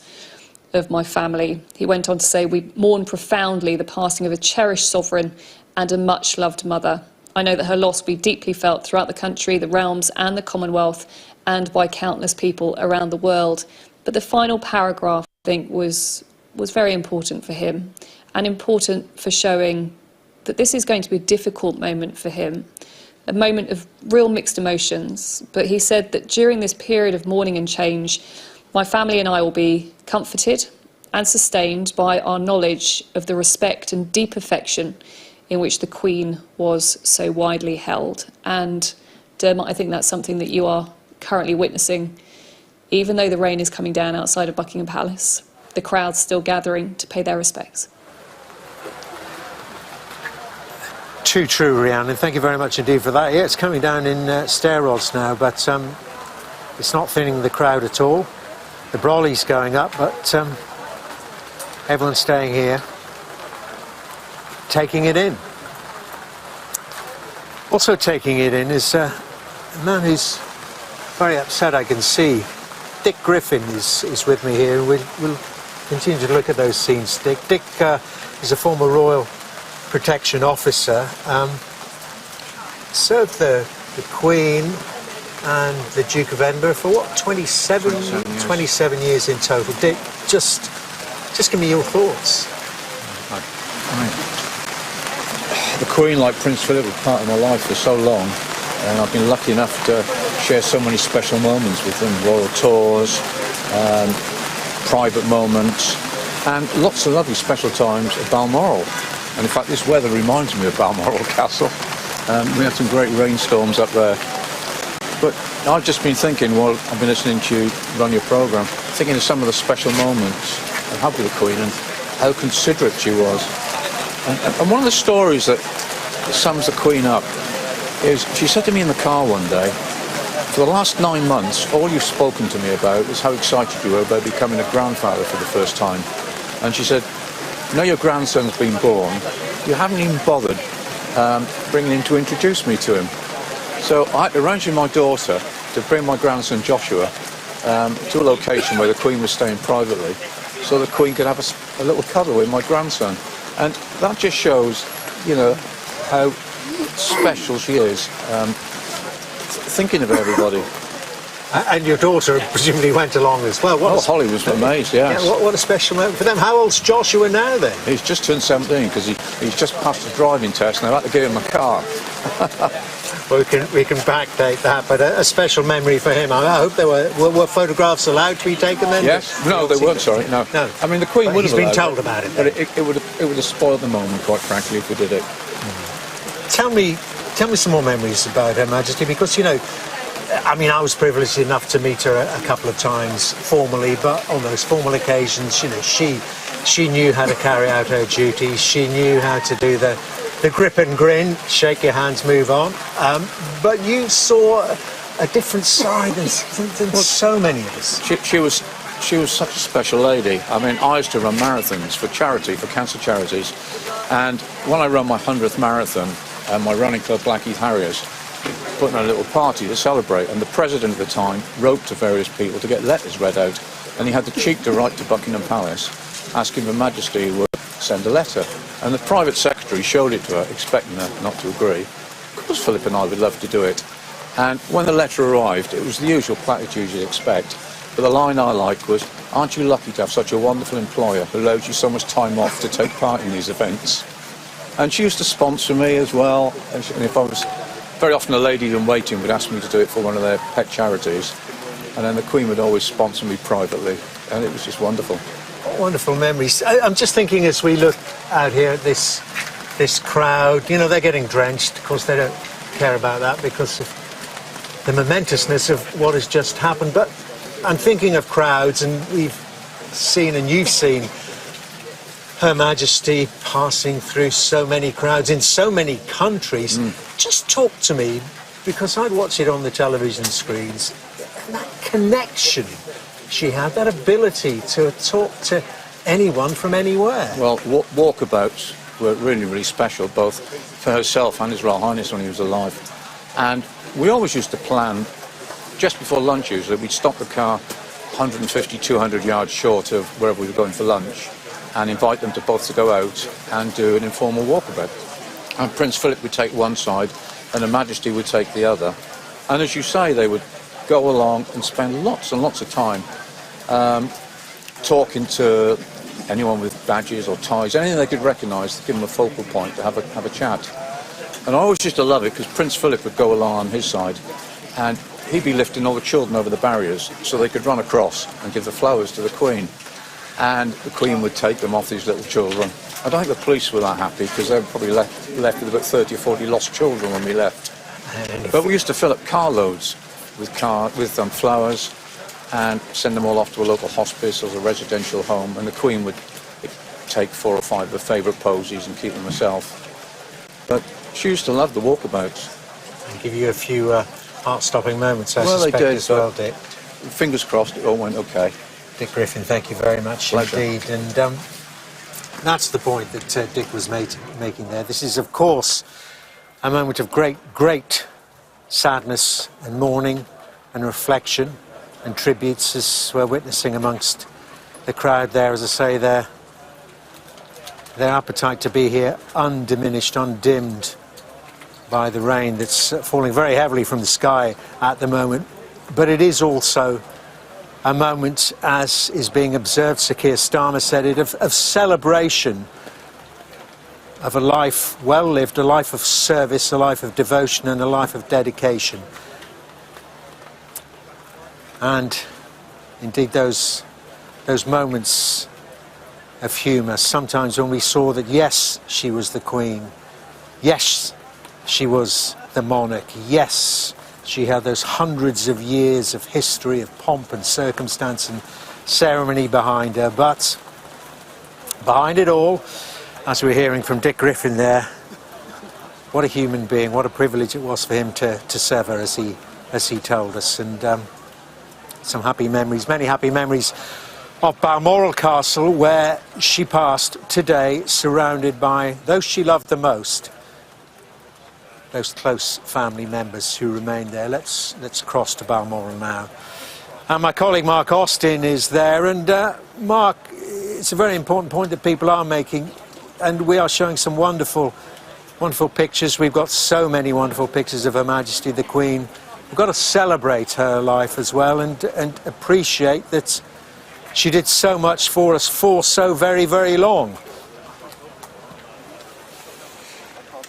Speaker 1: of my family. He went on to say, "We mourn profoundly the passing of a cherished sovereign and a much-loved mother. I know that her loss will be deeply felt throughout the country, the realms and the Commonwealth, and by countless people around the world." But the final paragraph, I think, was very important for him, and important for showing that this is going to be a difficult moment for him, a moment of real mixed emotions. But he said that during this period of mourning and change, my family and I will be comforted and sustained by our knowledge of the respect and deep affection in which the Queen was so widely held. And Dermot, I think that's something that you are currently witnessing, even though the rain is coming down outside of Buckingham Palace, the crowd's still gathering to pay their respects.
Speaker 2: Too true, Rhiannon. Thank you very much indeed for that. Yeah, it's coming down in stair rods now, but it's not thinning the crowd at all. The brolly's going up, but everyone's staying here, taking it in. Also taking it in is a man who's very upset, I can see. Dick Griffin is with me here. We'll continue to look at those scenes. Dick is a former Royal Protection Officer. Served the Queen and the Duke of Edinburgh for what, 27 years in total. Dick, just give me your thoughts.
Speaker 10: The Queen, like Prince Philip, was part of my life for so long, and I've been lucky enough to share so many special moments with them. Royal tours, private moments, and lots of lovely special times at Balmoral. And in fact, this weather reminds me of Balmoral Castle. We had some great rainstorms up there. But I've just been thinking, while I've been listening to you run your programme, thinking of some of the special moments I had with the Queen and how considerate she was. And one of the stories that sums the Queen up is, she said to me in the car one day, for the last 9 months, all you've spoken to me about is how excited you were about becoming a grandfather for the first time. And she said, now your grandson's been born, you haven't even bothered bringing him to introduce me to him. So I had to arrange with my daughter to bring my grandson Joshua to a location where the Queen was staying privately, so the Queen could have a little cuddle with my grandson. And that just shows, you know, how special she is, thinking of everybody.
Speaker 2: And your daughter presumably went along as well.
Speaker 10: Holly was amazed, yes.
Speaker 2: Yeah, what a special moment for them. How old's Joshua now then?
Speaker 10: He's just turned 17 because he's just passed the driving test and I had to give him a car.
Speaker 2: Well, we can backdate that, but a special memory for him. I hope there were photographs allowed to be taken then?
Speaker 10: Yes, no, they weren't, sorry, no. I mean, the Queen would have
Speaker 2: been told about it.
Speaker 10: But it would have spoiled the moment, quite frankly, if we did it.
Speaker 2: Tell me some more memories about Her Majesty, because, you know, I mean, I was privileged enough to meet her a couple of times formally, but on those formal occasions, you know, she knew how to carry out her duties. She knew how to do the grip and grin, shake your hands, move on. But you saw a different side than so many of us.
Speaker 10: She was such a special lady. I mean, I used to run marathons for charity, for cancer charities, and when I ran my 100th marathon, my running club, Blackheath Harriers, put on a little party to celebrate, and the president at the time wrote to various people to get letters read out, and he had the cheek to write to Buckingham Palace asking Her Majesty would send a letter, and the private secretary showed it to her, expecting her not to agree. Of course Philip and I would love to do it, and when the letter arrived it was the usual platitudes you'd expect, but the line I liked was, aren't you lucky to have such a wonderful employer who allows you so much time off to take part in these events? And she used to sponsor me as well, and if I was very often a lady in waiting would ask me to do it for one of their pet charities, and then the Queen would always sponsor me privately, and it was just wonderful.
Speaker 2: Wonderful memories. I'm just thinking as we look out here at this crowd, you know, they're getting drenched. Of course, they don't care about that because of the momentousness of what has just happened. But I'm thinking of crowds, and we've seen, and you've seen, Her Majesty passing through so many crowds in so many countries. Just talk to me, because I'd watch it on the television screens, and that connection she had, that ability to talk to anyone from anywhere.
Speaker 10: Well, walkabouts were really, really special, both for herself and His Royal Highness when he was alive. And we always used to plan, just before lunch usually, we'd stop the car 150, 200 yards short of wherever we were going for lunch, and invite them to both to go out and do an informal walkabout. And Prince Philip would take one side and Her Majesty would take the other. And as you say, they would go along and spend lots and lots of time talking to anyone with badges or ties, anything they could recognise, to give them a focal point to have a chat. And I always used to love it because Prince Philip would go along on his side and he'd be lifting all the children over the barriers so they could run across and give the flowers to the Queen. And the Queen would take them off these little children. I don't think the police were that happy because they were probably left with about 30 or 40 lost children when we left. But we used to fill up carloads with flowers and send them all off to a local hospice or a residential home, and the Queen would take 4 or 5 of her favourite posies and keep them herself. But she used to love the walkabouts.
Speaker 2: And give you a few heart-stopping moments, I
Speaker 10: Well,
Speaker 2: suspect,
Speaker 10: they did,
Speaker 2: as well, Dick.
Speaker 10: Fingers crossed it all went okay.
Speaker 2: Dick Griffin, thank you very much indeed. And that's the point that Dick was making there. This is, of course, a moment of great sadness and mourning and reflection and tributes, as we're witnessing amongst the crowd there. As I say, their appetite to be here undiminished, undimmed by the rain that's falling very heavily from the sky at the moment. But it is also a moment, as is being observed, Sir Keir Starmer said it, of celebration of a life well lived, a life of service, a life of devotion and a life of dedication. And indeed those moments of humour, sometimes when we saw that yes, she was the Queen, yes, she was the monarch, yes, she had those hundreds of years of history, of pomp and circumstance and ceremony behind her, but behind it all, as we're hearing from Dick Griffin there, what a human being, what a privilege it was for him to serve her, as he told us. And some happy memories, many happy memories of Balmoral Castle, where she passed today, surrounded by those she loved the most, those close family members who remain there. Let's cross to Balmoral now. And my colleague Mark Austin is there. And Mark, it's a very important point that people are making, and we are showing some wonderful pictures. We've got so many wonderful pictures of Her Majesty the Queen. We've got to celebrate her life as well, and appreciate that she did so much for us for so very, very long.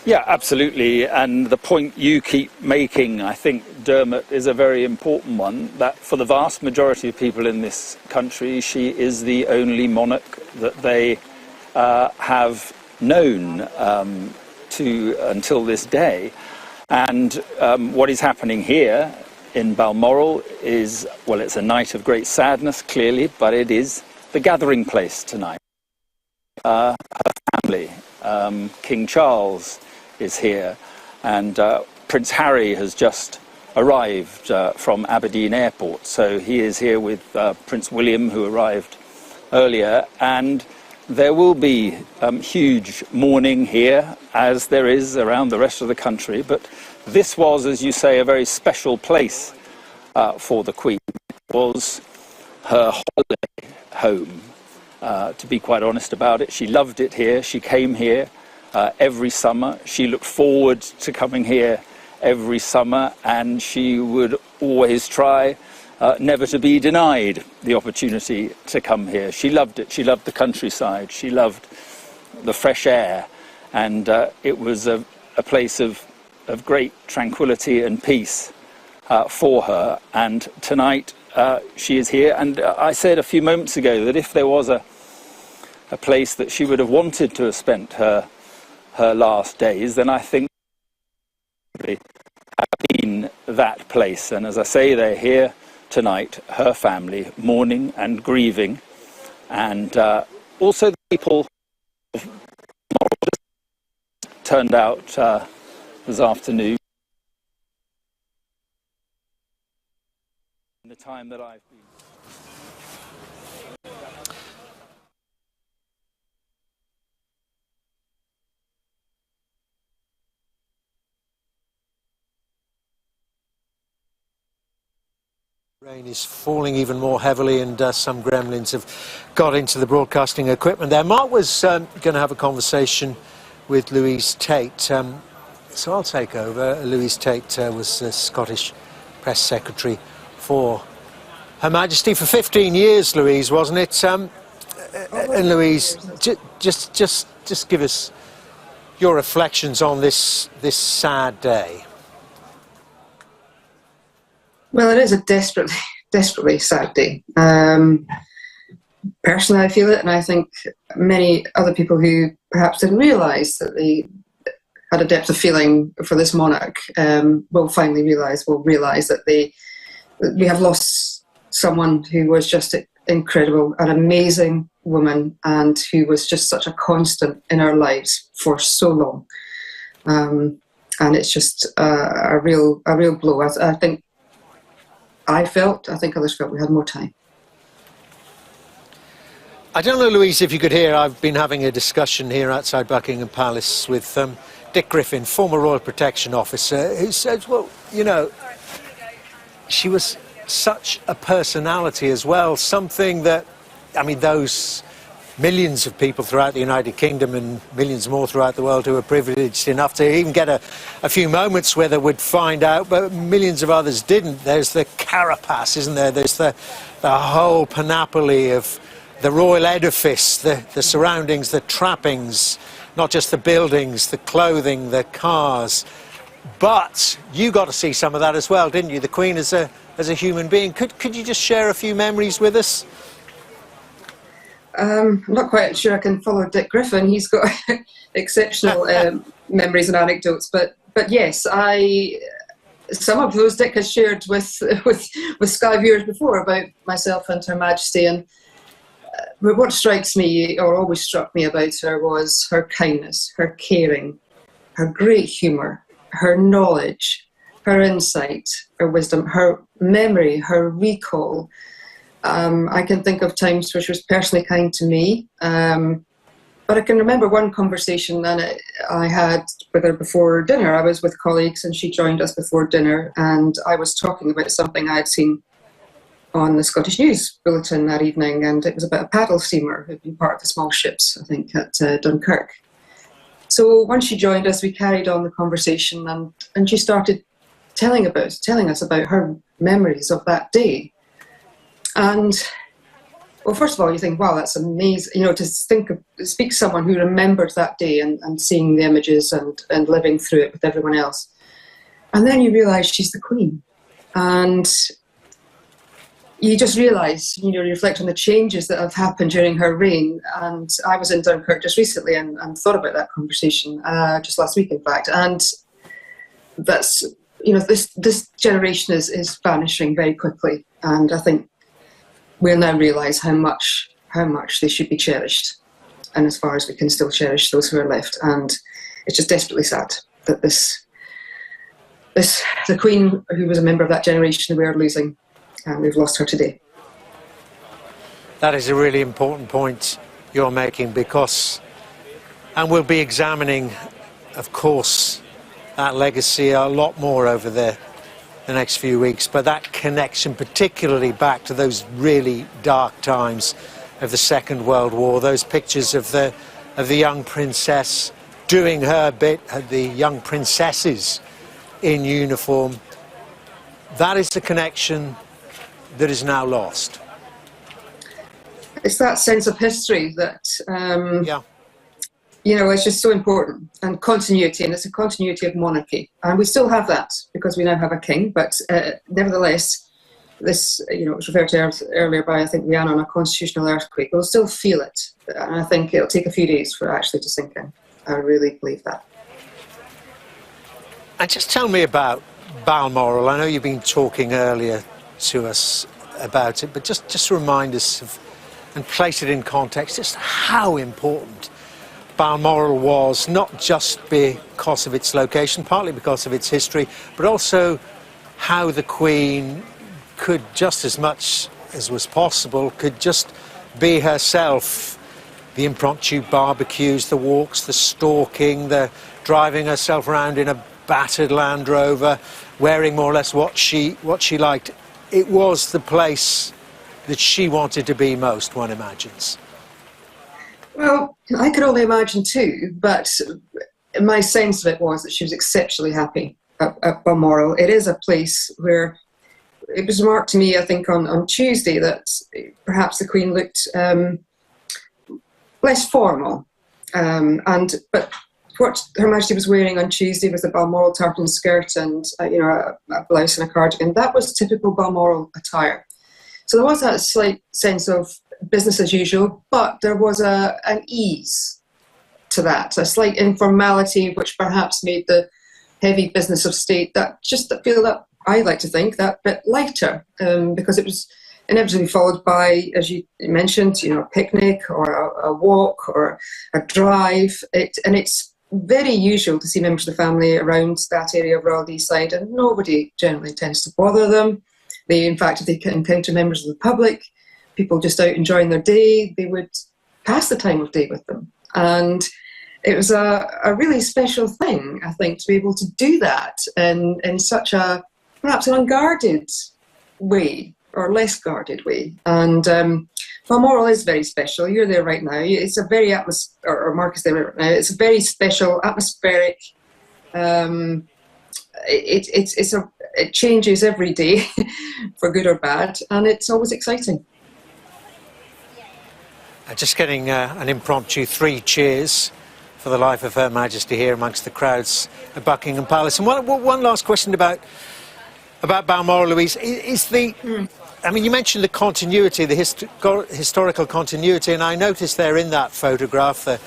Speaker 6: Yeah, absolutely. And the point you keep making, I think, Dermot, is a very important one, that for the vast majority of people in this country, she is the only monarch that they have known until this day. And what is happening here in Balmoral is, well, it's a night of great sadness, clearly, but it is the gathering place tonight. Her family, King Charles is here, and Prince Harry has just arrived from Aberdeen Airport, so he is here with Prince William, who arrived earlier, and there will be huge mourning here, as there is around the rest of the country, but this was, as you say, a very special place for the Queen. It was her holiday home, to be quite honest about it. She loved it here. She came here every summer. She looked forward to coming here every summer, and she would always try never to be denied the opportunity to come here. She loved it. She loved the countryside. She loved the fresh air, and it was a place of great tranquility and peace for her. And tonight she is here, and I said a few moments ago that if there was a place that she would have wanted to have spent her last days, then I think it would have been that place. And as I say, they're here tonight, her family, mourning and grieving, and also the people turned out this afternoon. In the time that I've been.
Speaker 2: Rain is falling even more heavily, and some gremlins have got into the broadcasting equipment there. Mark was going to have a conversation with Louise Tate, so I'll take over. Louise Tate was the Scottish Press Secretary for Her Majesty for 15 years, Louise, wasn't it? And Louise, just give us your reflections on this sad day.
Speaker 11: Well, it is a desperately sad day. Personally, I feel it, and I think many other people who perhaps didn't realise that they had a depth of feeling for this monarch will realise that they we have lost someone who was just incredible, an amazing woman, and who was just such a constant in our lives for so long. And it's just a real blow. I think I think others felt we had more time.
Speaker 2: I don't know, Louise, if you could hear, I've been having a discussion here outside Buckingham Palace with Dick Griffin, former Royal Protection Officer, who says, well, you know, she was such a personality as well, something that, I mean, those millions of people throughout the United Kingdom and millions more throughout the world who are privileged enough to even get a few moments where they would find out, but millions of others didn't. There's the carapace, isn't there? There's the whole panoply of the royal edifice, the surroundings, the trappings, not just the buildings, the clothing, the cars. But you got to see some of that as well, didn't you? The Queen as a human being. Could you just share a few memories with us?
Speaker 11: I'm not quite sure I can follow Dick Griffin. He's got exceptional memories and anecdotes. But yes, some of those Dick has shared with Sky viewers before about myself and Her Majesty. And what strikes me, or always struck me about her, was her kindness, her caring, her great humour, her knowledge, her insight, her wisdom, her memory, her recall. I can think of times where she was personally kind to me, but I can remember one conversation that I had with her before dinner. I was with colleagues and she joined us before dinner, and I was talking about something I had seen on the Scottish News Bulletin that evening, and it was about a paddle steamer who'd been part of the small ships, I think, at Dunkirk. So once she joined us, we carried on the conversation, and she started telling us about her memories of that day. And, well, first of all, you think, wow, that's amazing, you know, to speak to someone who remembered that day and seeing the images and living through it with everyone else. And then you realise she's the Queen. And you just realise, you know, you reflect on the changes that have happened during her reign. And I was in Dunkirk just recently and thought about that conversation just last week, in fact. And that's, you know, this generation is vanishing very quickly. And I think we'll now realise how much they should be cherished, and as far as we can still cherish those who are left. And it's just desperately sad that the Queen, who was a member of that generation, we are losing, and we've lost her today.
Speaker 2: That is a really important point you're making, because, and we'll be examining, of course, that legacy a lot more over the next few weeks, but that connection particularly back to those really dark times of the Second World War, those pictures of the young princess doing her bit, the young princesses in uniform, that is the connection that is now lost.
Speaker 11: It's that sense of history that
Speaker 2: yeah.
Speaker 11: You know, it's just so important, and continuity, and it's a continuity of monarchy. And we still have that because we now have a king, but nevertheless, this, you know, it was referred to earlier by, I think, I.A.N on a constitutional earthquake. We'll still feel it, and I think it'll take a few days for it actually to sink in. I really believe that.
Speaker 2: And just tell me about Balmoral. I know you've been talking earlier to us about it, but just remind us of, and place it in context, just how important Balmoral was, not just because of its location, partly because of its history, but also how the Queen could, just as much as was possible, could just be herself. The impromptu barbecues, the walks, the stalking, the driving herself around in a battered Land Rover, wearing more or less what she liked. It was the place that she wanted to be most, one imagines.
Speaker 11: Well, I could only imagine too, but my sense of it was that she was exceptionally happy at Balmoral. It is a place where it was remarked to me, I think, on Tuesday, that perhaps the Queen looked less formal. But what Her Majesty was wearing on Tuesday was a Balmoral tartan skirt and you know, a blouse and a cardigan. That was typical Balmoral attire. So there was that slight sense of business as usual, but there was an ease to that, a slight informality which perhaps made the heavy business of state that I like to think, that bit lighter, because it was inevitably followed by, as you mentioned, a picnic or a walk or a drive. And it's very usual to see members of the family around that area of Royal Deeside, and nobody generally tends to bother them. In fact, if they encounter members of the public, people just out enjoying their day, they would pass the time of day with them. And it was a really special thing, I think, to be able to do that in such a perhaps an unguarded way, or less guarded way. And Balmoral is very special. You're there right now. It's a very or Mark is there right now. It's a very special, atmospheric. It changes every day, for good or bad, and it's always exciting.
Speaker 2: Just getting an impromptu 3 cheers for the life of Her Majesty here amongst the crowds at Buckingham Palace. And one last question about Balmoral, Louise, I mean, you mentioned the continuity, the historical continuity, and I noticed there in that photograph, the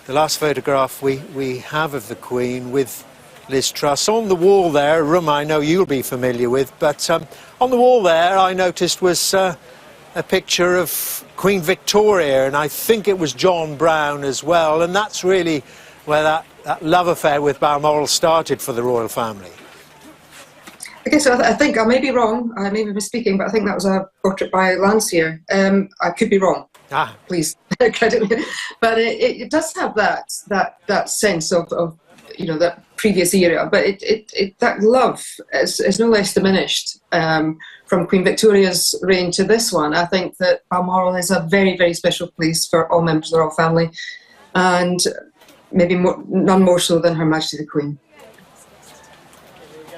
Speaker 2: last photograph we have of the Queen with Liz Truss, on the wall there, a room I know you'll be familiar with, but on the wall there I noticed was a picture of Queen Victoria, and I think it was John Brown as well, and that's really where that love affair with Balmoral started for the royal family.
Speaker 11: Okay, so I think I may be wrong, I may be misspeaking, but I think that was a portrait by Landseer. I could be wrong. Please credit me. But it does have that sense of that previous era, but that love is no less diminished from Queen Victoria's reign to this one. I think that Balmoral is a very, very special place for all members of the royal family, and maybe none more so than Her Majesty the Queen.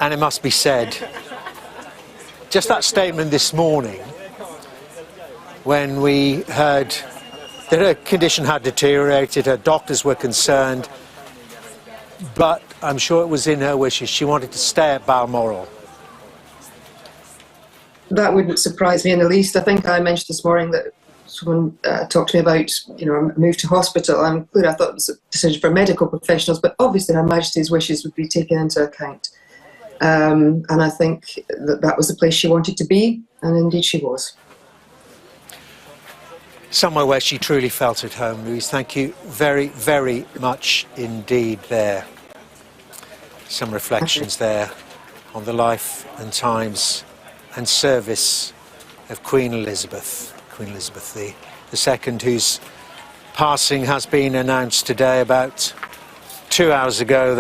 Speaker 2: And it must be said, just that statement this morning, when we heard that her condition had deteriorated, her doctors were concerned, but I'm sure it was in her wishes. She wanted to stay at Balmoral.
Speaker 11: That wouldn't surprise me in the least. I think I mentioned this morning that someone talked to me about, a move to hospital. I'm clear I thought it was a decision for medical professionals, but obviously Her Majesty's wishes would be taken into account. And I think that was the place she wanted to be, and indeed she was.
Speaker 2: Somewhere where she truly felt at home, Louise. Thank you very, very much indeed there. Some reflections there on the life and times and service of Queen Elizabeth II, whose passing has been announced today about 2 hours ago.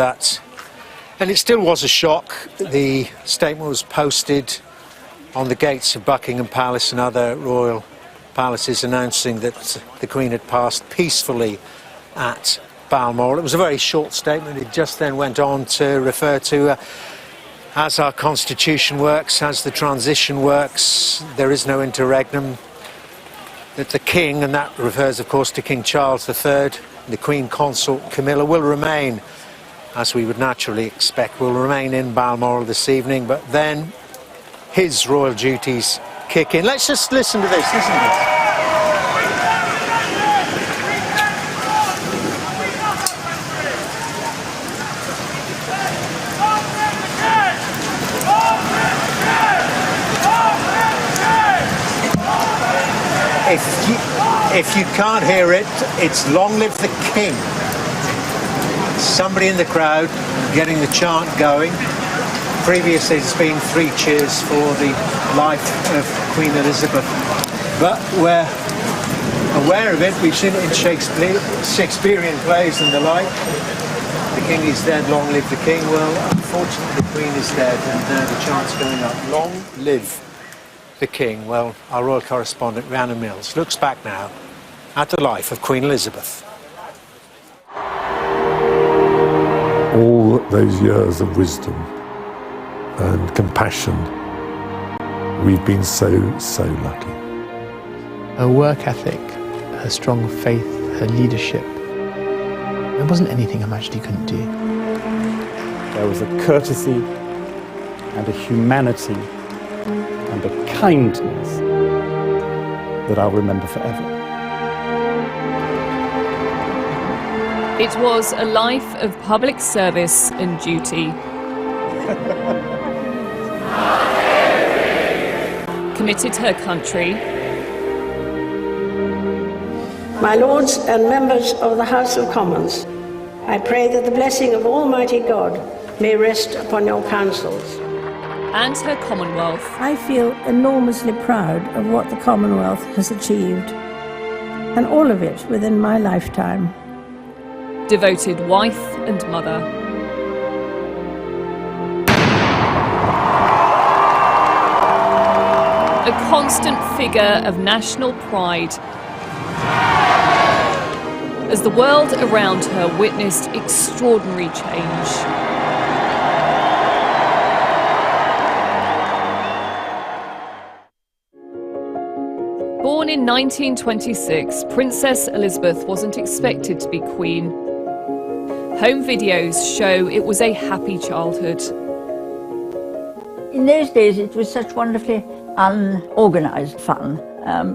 Speaker 2: And it still was a shock. The statement was posted on the gates of Buckingham Palace and other royal palaces announcing that the Queen had passed peacefully at Balmoral. It was a very short statement. It just then went on to refer to as our constitution works, as the transition works, there is no interregnum, that the King, and that refers of course to King Charles III, the Queen Consort Camilla, will remain, as we would naturally expect, will remain in Balmoral this evening, but then his royal duties kick in. Let's just listen to this, If you can't hear it, it's "Long Live the King." Somebody in the crowd getting the chant going. Previously it's been 3 cheers for the life of Queen Elizabeth, but we're aware of it. We've seen it in Shakespearean plays and the like. The King is dead, long live the King. Well, unfortunately the Queen is dead, and the chant's going up. Long live the King. Well, our royal correspondent Rhiannon Mills looks back now at the life of Queen Elizabeth.
Speaker 12: All those years of wisdom and compassion, we've been so lucky.
Speaker 13: Her work ethic, her strong faith, her leadership, there wasn't anything Her Majesty couldn't do.
Speaker 14: There was a courtesy and a humanity and a kindness that I'll remember forever.
Speaker 1: It was a life of public service and duty. committed to her country,
Speaker 15: My Lords and members of the House of Commons, I pray that the blessing of Almighty God may rest upon your councils.
Speaker 1: and her Commonwealth.
Speaker 15: I feel enormously proud of what the Commonwealth has achieved, and all of it within my lifetime.
Speaker 1: Devoted wife and mother. A constant figure of national pride as the world around her witnessed extraordinary change. Born in 1926, Princess Elizabeth wasn't expected to be Queen. Home videos show it was a happy childhood.
Speaker 16: In those days it was such wonderfully unorganised fun,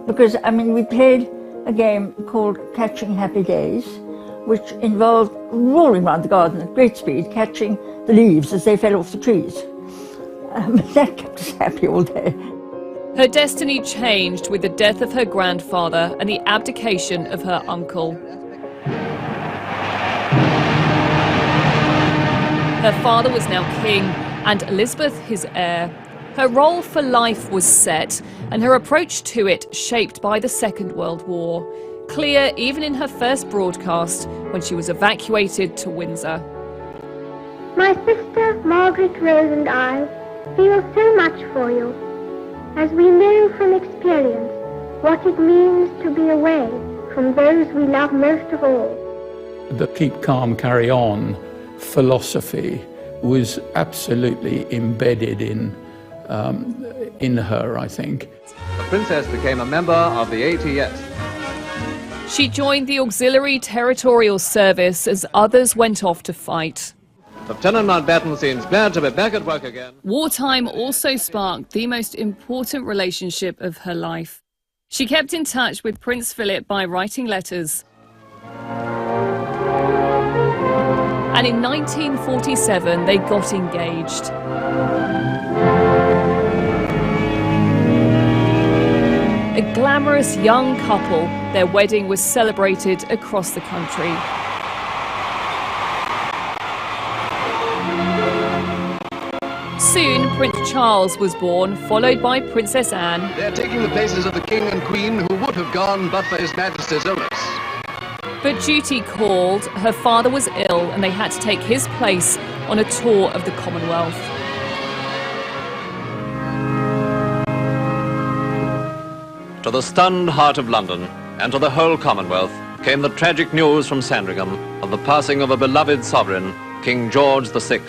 Speaker 16: because, I mean, we played a game called Catching Happy Days, which involved rolling around the garden at great speed, catching the leaves as they fell off the trees. That kept us happy all day.
Speaker 1: Her destiny changed with the death of her grandfather and the abdication of her uncle. Her father was now king, and Elizabeth his heir. Her role for life was set, and her approach to it shaped by the Second World War. Clear even in her first broadcast when she was evacuated to Windsor.
Speaker 17: My sister Margaret Rose and I feel so much for you, as we know from experience what it means to be away from those we love most of all.
Speaker 18: The keep calm, carry on philosophy was absolutely embedded in her, I think.
Speaker 19: The princess became a member of the ATS.
Speaker 1: She joined the Auxiliary Territorial Service as others went off to fight.
Speaker 19: Lieutenant Mountbatten seems glad to be back at work again.
Speaker 1: Wartime also sparked the most important relationship of her life. She kept in touch with Prince Philip by writing letters. And in 1947, they got engaged. A glamorous young couple, their wedding was celebrated across the country. Soon, Prince Charles was born, followed by Princess Anne.
Speaker 19: They're taking the places of the King and Queen who would have gone but for His Majesty's illness.
Speaker 1: But duty called, her father was ill and they had to take his place on a tour of the Commonwealth.
Speaker 19: To the stunned heart of London and to the whole Commonwealth came the tragic news from Sandringham of the passing of a beloved sovereign, King George VI.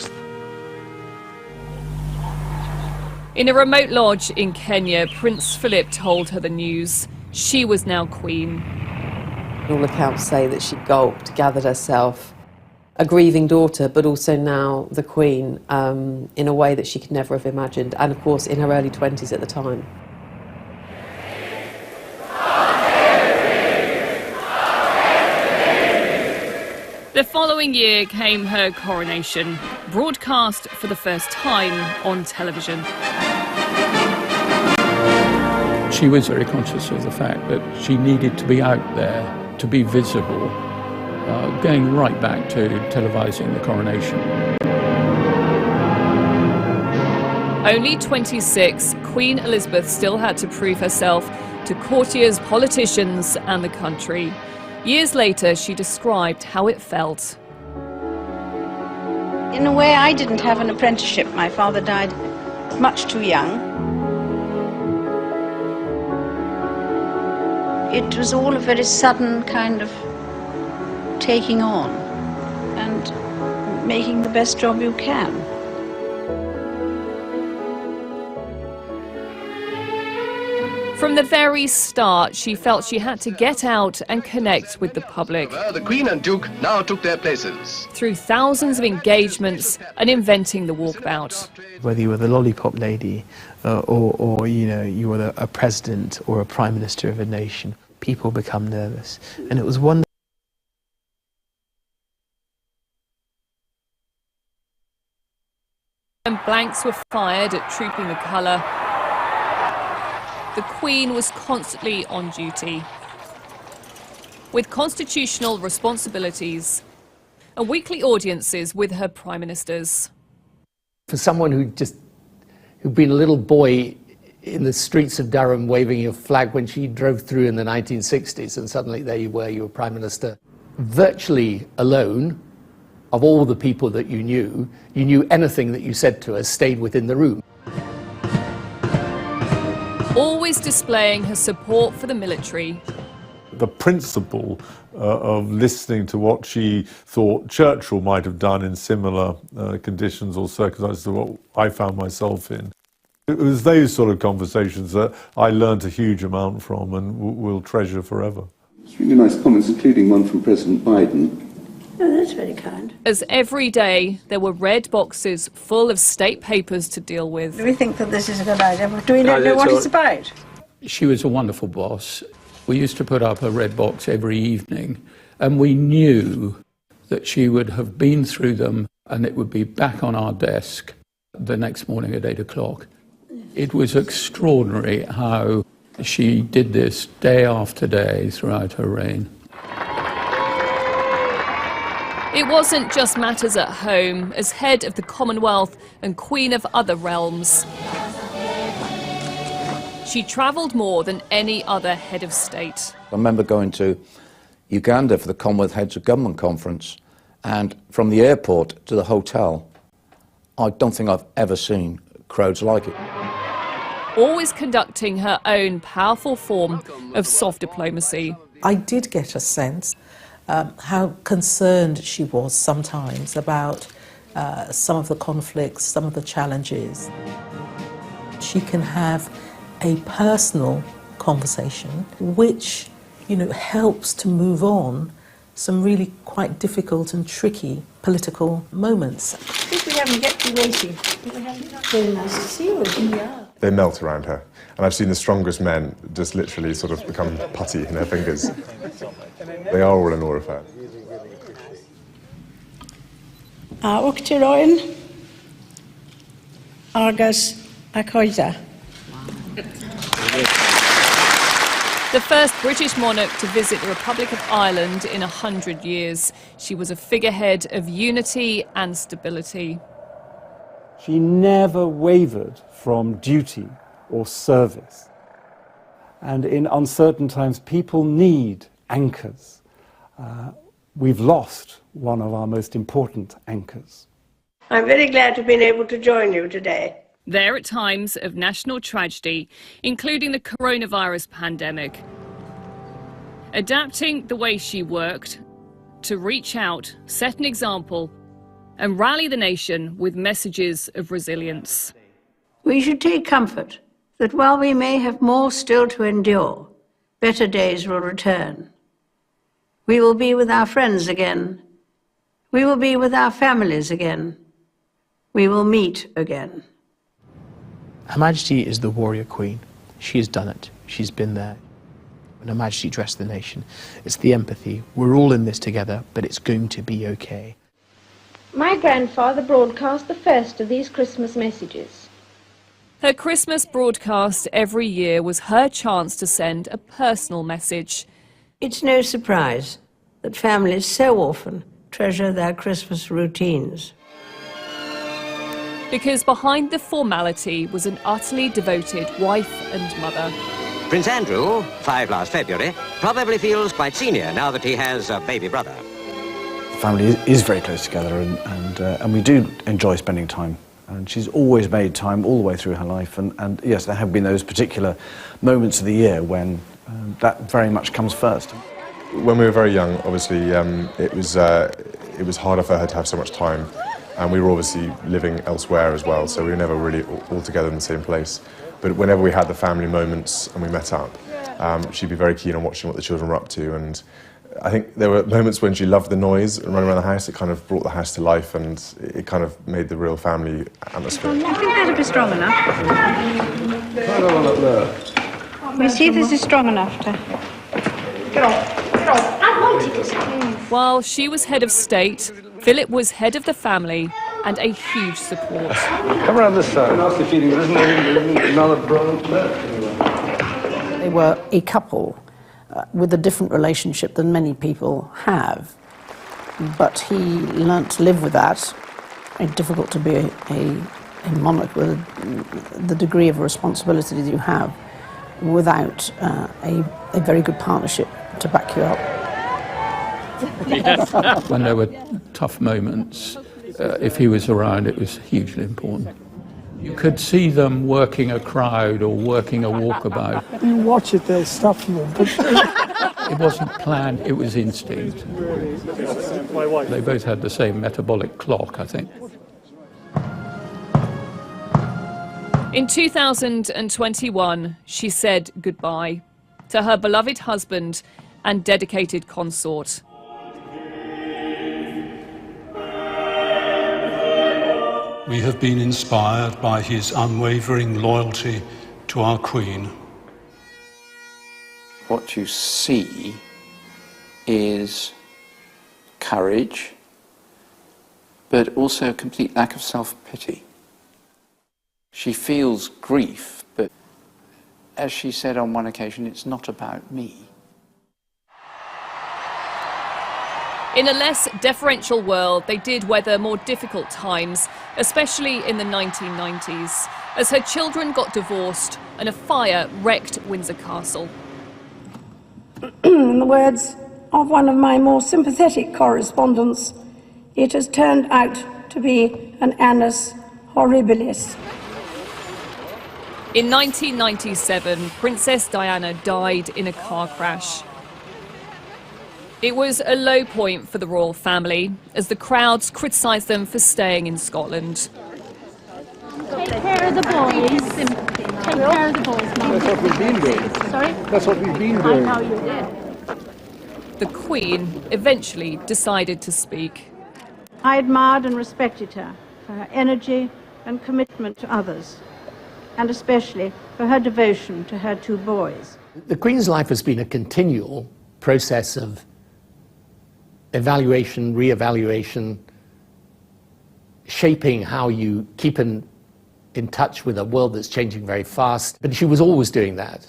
Speaker 1: In a remote lodge in Kenya, Prince Philip told her the news. She was now Queen.
Speaker 20: All accounts say that she gulped, gathered herself, a grieving daughter, but also now the Queen, in a way that she could never have imagined, and of course in her early 20s at the time.
Speaker 1: The following year came her coronation, broadcast for the first time on television.
Speaker 18: She was very conscious of the fact that she needed to be out there, to be visible, going right back to televising the coronation.
Speaker 1: Only 26, Queen Elizabeth still had to prove herself to courtiers, politicians and the country. Years later, she described how it felt.
Speaker 15: In a way, I didn't have an apprenticeship. My father died much too young. It was all a very sudden kind of taking on and making the best job you can.
Speaker 1: From the very start, she felt she had to get out and connect with the public.
Speaker 19: The Queen and Duke now took their places.
Speaker 1: Through thousands of engagements and inventing the walkabout.
Speaker 13: Whether you were the lollipop lady or you know, you were a president or a prime minister of a nation, people become nervous. And it was one
Speaker 1: blanks were fired at Trooping the Colour, the Queen was constantly on duty, with constitutional responsibilities and weekly audiences with her prime ministers.
Speaker 21: For someone who'd been a little boy in the streets of Durham waving your flag when she drove through in the 1960s, and suddenly there you were prime minister, virtually alone of all the people that you knew anything that you said to her stayed within the room.
Speaker 1: Always displaying her support for the military.
Speaker 12: The principle of listening to what she thought Churchill might have done in similar conditions or circumstances to what I found myself in. It was those sort of conversations that I learned a huge amount from and will treasure forever.
Speaker 22: It's really nice comments, including one from President Biden.
Speaker 16: Oh, that's very kind.
Speaker 1: As every day there were red boxes full of state papers to deal with.
Speaker 16: Do we think that this is a good idea? Do we know what it's about?
Speaker 18: She was a wonderful boss. We used to put up a red box every evening, and we knew that she would have been through them and it would be back on our desk the next morning at 8 o'clock. It was extraordinary how she did this day after day throughout her reign.
Speaker 1: It wasn't just matters at home. As head of the Commonwealth and Queen of other realms, she travelled more than any other head of state.
Speaker 23: I remember going to Uganda for the Commonwealth Heads of Government Conference, and from the airport to the hotel, I don't think I've ever seen crowds like it.
Speaker 1: Always conducting her own powerful form of soft diplomacy.
Speaker 24: I did get a sense how concerned she was sometimes about some of the conflicts, some of the challenges. She can have a personal conversation which, helps to move on some really quite difficult and tricky political moments.
Speaker 16: I think we haven't kept you waiting. Very nice to see you. Yeah.
Speaker 25: They melt around her. And I've seen the strongest men just literally sort of become putty in their fingers. They are all in awe of her.
Speaker 16: Uachtaráin agus a coide.
Speaker 1: The first British monarch to visit the Republic of Ireland in 100 years. She was a figurehead of unity and stability.
Speaker 14: She never wavered from duty or service. And in uncertain times, people need anchors. We've lost one of our most important anchors.
Speaker 16: I'm very glad to have been able to join you today.
Speaker 1: There at times of national tragedy, including the coronavirus pandemic. Adapting the way she worked to reach out, set an example, and rally the nation with messages of resilience.
Speaker 16: We should take comfort that while we may have more still to endure, better days will return. We will be with our friends again. We will be with our families again. We will meet again.
Speaker 13: Her Majesty is the warrior queen. She has done it. She's been there. When Her Majesty addressed the nation, it's the empathy. We're all in this together, but it's going to be okay.
Speaker 17: My grandfather broadcast the first of these Christmas messages.
Speaker 1: Her Christmas broadcast every year was her chance to send a personal message.
Speaker 16: It's no surprise that families so often treasure their Christmas routines.
Speaker 1: Because behind the formality was an utterly devoted wife and mother.
Speaker 26: Prince Andrew, 5 last February, probably feels quite senior now that he has a baby brother.
Speaker 27: The family is very close together, and we do enjoy spending time. And she's always made time all the way through her life. And yes, there have been those particular moments of the year when that very much comes first.
Speaker 25: When we were very young, obviously, it was harder for her to have so much time. And we were obviously living elsewhere as well, so we were never really all together in the same place. But whenever we had the family moments and we met up, she'd be very keen on watching what the children were up to. And I think there were moments when she loved the noise and running around the house. It kind of brought the house to life, and it kind of made the real family atmosphere.
Speaker 17: I think that'll be strong enough. We'll see if this is strong enough to... Get off. Get off. I wanted to say.
Speaker 1: While she was head of state, Philip was head of the family, and a huge support.
Speaker 3: Come around this side. Nasty feeling, isn't there? Another branch left.
Speaker 4: They were a couple with a different relationship than many people have, but he learnt to live with that. It's difficult to be a monarch with the degree of responsibility that you have without a very good partnership to back you up.
Speaker 18: When there were tough moments, if he was around, it was hugely important. You could see them working a crowd or working a walkabout.
Speaker 5: You watch it, they stop them.
Speaker 18: It wasn't planned, it was instinct. They both had the same metabolic clock, I think.
Speaker 1: In 2021, she said goodbye to her beloved husband and dedicated consort.
Speaker 7: We have been inspired by his unwavering loyalty to our Queen.
Speaker 23: What you see is courage, but also a complete lack of self-pity. She feels grief, but as she said on one occasion, it's not about me.
Speaker 1: In a less deferential world, they did weather more difficult times, especially in the 1990s, as her children got divorced and a fire wrecked Windsor Castle.
Speaker 15: In the words of one of my more sympathetic correspondents, it has turned out to be an annus horribilis.
Speaker 1: In 1997, Princess Diana died in a car crash. It was a low point for the royal family, as the crowds criticised them for staying in Scotland.
Speaker 17: Take care of the boys. Take care of the boys, Mum.
Speaker 3: That's what we've been doing.
Speaker 17: Sorry?
Speaker 3: That's what we've been doing.
Speaker 17: I know you did.
Speaker 1: The Queen eventually decided to speak.
Speaker 15: I admired and respected her for her energy and commitment to others, and especially for her devotion to her two boys.
Speaker 21: The Queen's life has been a continual process of evaluation, re-evaluation, shaping how you keep in touch with a world that's changing very fast. But she was always doing that.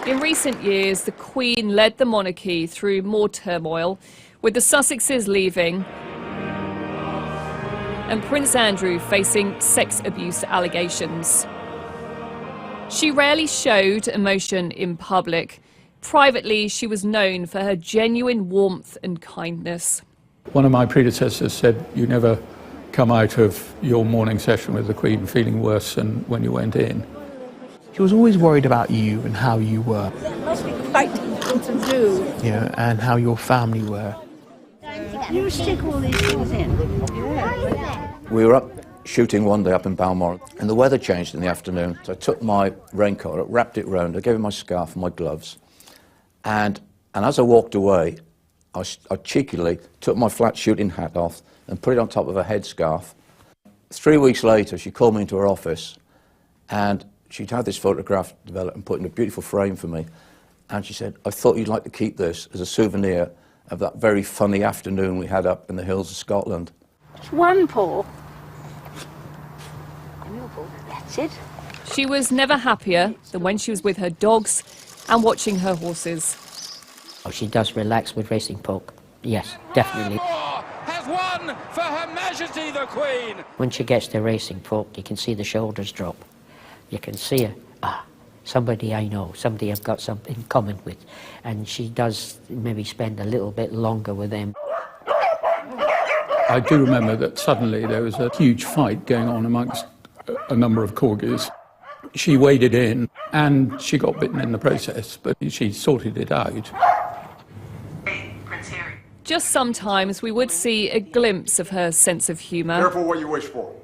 Speaker 1: In recent years, the Queen led the monarchy through more turmoil, with the Sussexes leaving and Prince Andrew facing sex abuse allegations. She rarely showed emotion in public. Privately, she was known for her genuine warmth and kindness.
Speaker 18: One of my predecessors said, you never come out of your morning session with the Queen feeling worse than when you went in.
Speaker 13: She was always worried about you and how you were.
Speaker 17: That must be quite difficult to do.
Speaker 13: Yeah, and how your family were.
Speaker 17: You stick all these things in.
Speaker 23: We were up shooting one day up in Balmoral, and the weather changed in the afternoon. So I took my raincoat, wrapped it round, I gave her my scarf and my gloves, and as I walked away, I cheekily took my flat shooting hat off and put it on top of her headscarf. 3 weeks later, she called me into her office, and she'd had this photograph developed and put in a beautiful frame for me, and she said, I thought you'd like to keep this as a souvenir of that very funny afternoon we had up in the hills of Scotland.
Speaker 17: Just one paw. That's it.
Speaker 1: She was never happier than when she was with her dogs and watching her horses.
Speaker 8: Oh, she does relax with racing pork. Yes, definitely.
Speaker 9: Has won for Her Majesty the Queen.
Speaker 8: When she gets to racing pork, you can see the shoulders drop. You can see her. Somebody I know, somebody I've got something in common with. And she does maybe spend a little bit longer with them.
Speaker 18: I do remember that suddenly there was a huge fight going on amongst a number of corgis. She waded in and she got bitten in the process, but she sorted it out.
Speaker 1: Just sometimes we would see a glimpse of her sense of humour.
Speaker 10: Careful what you wish for.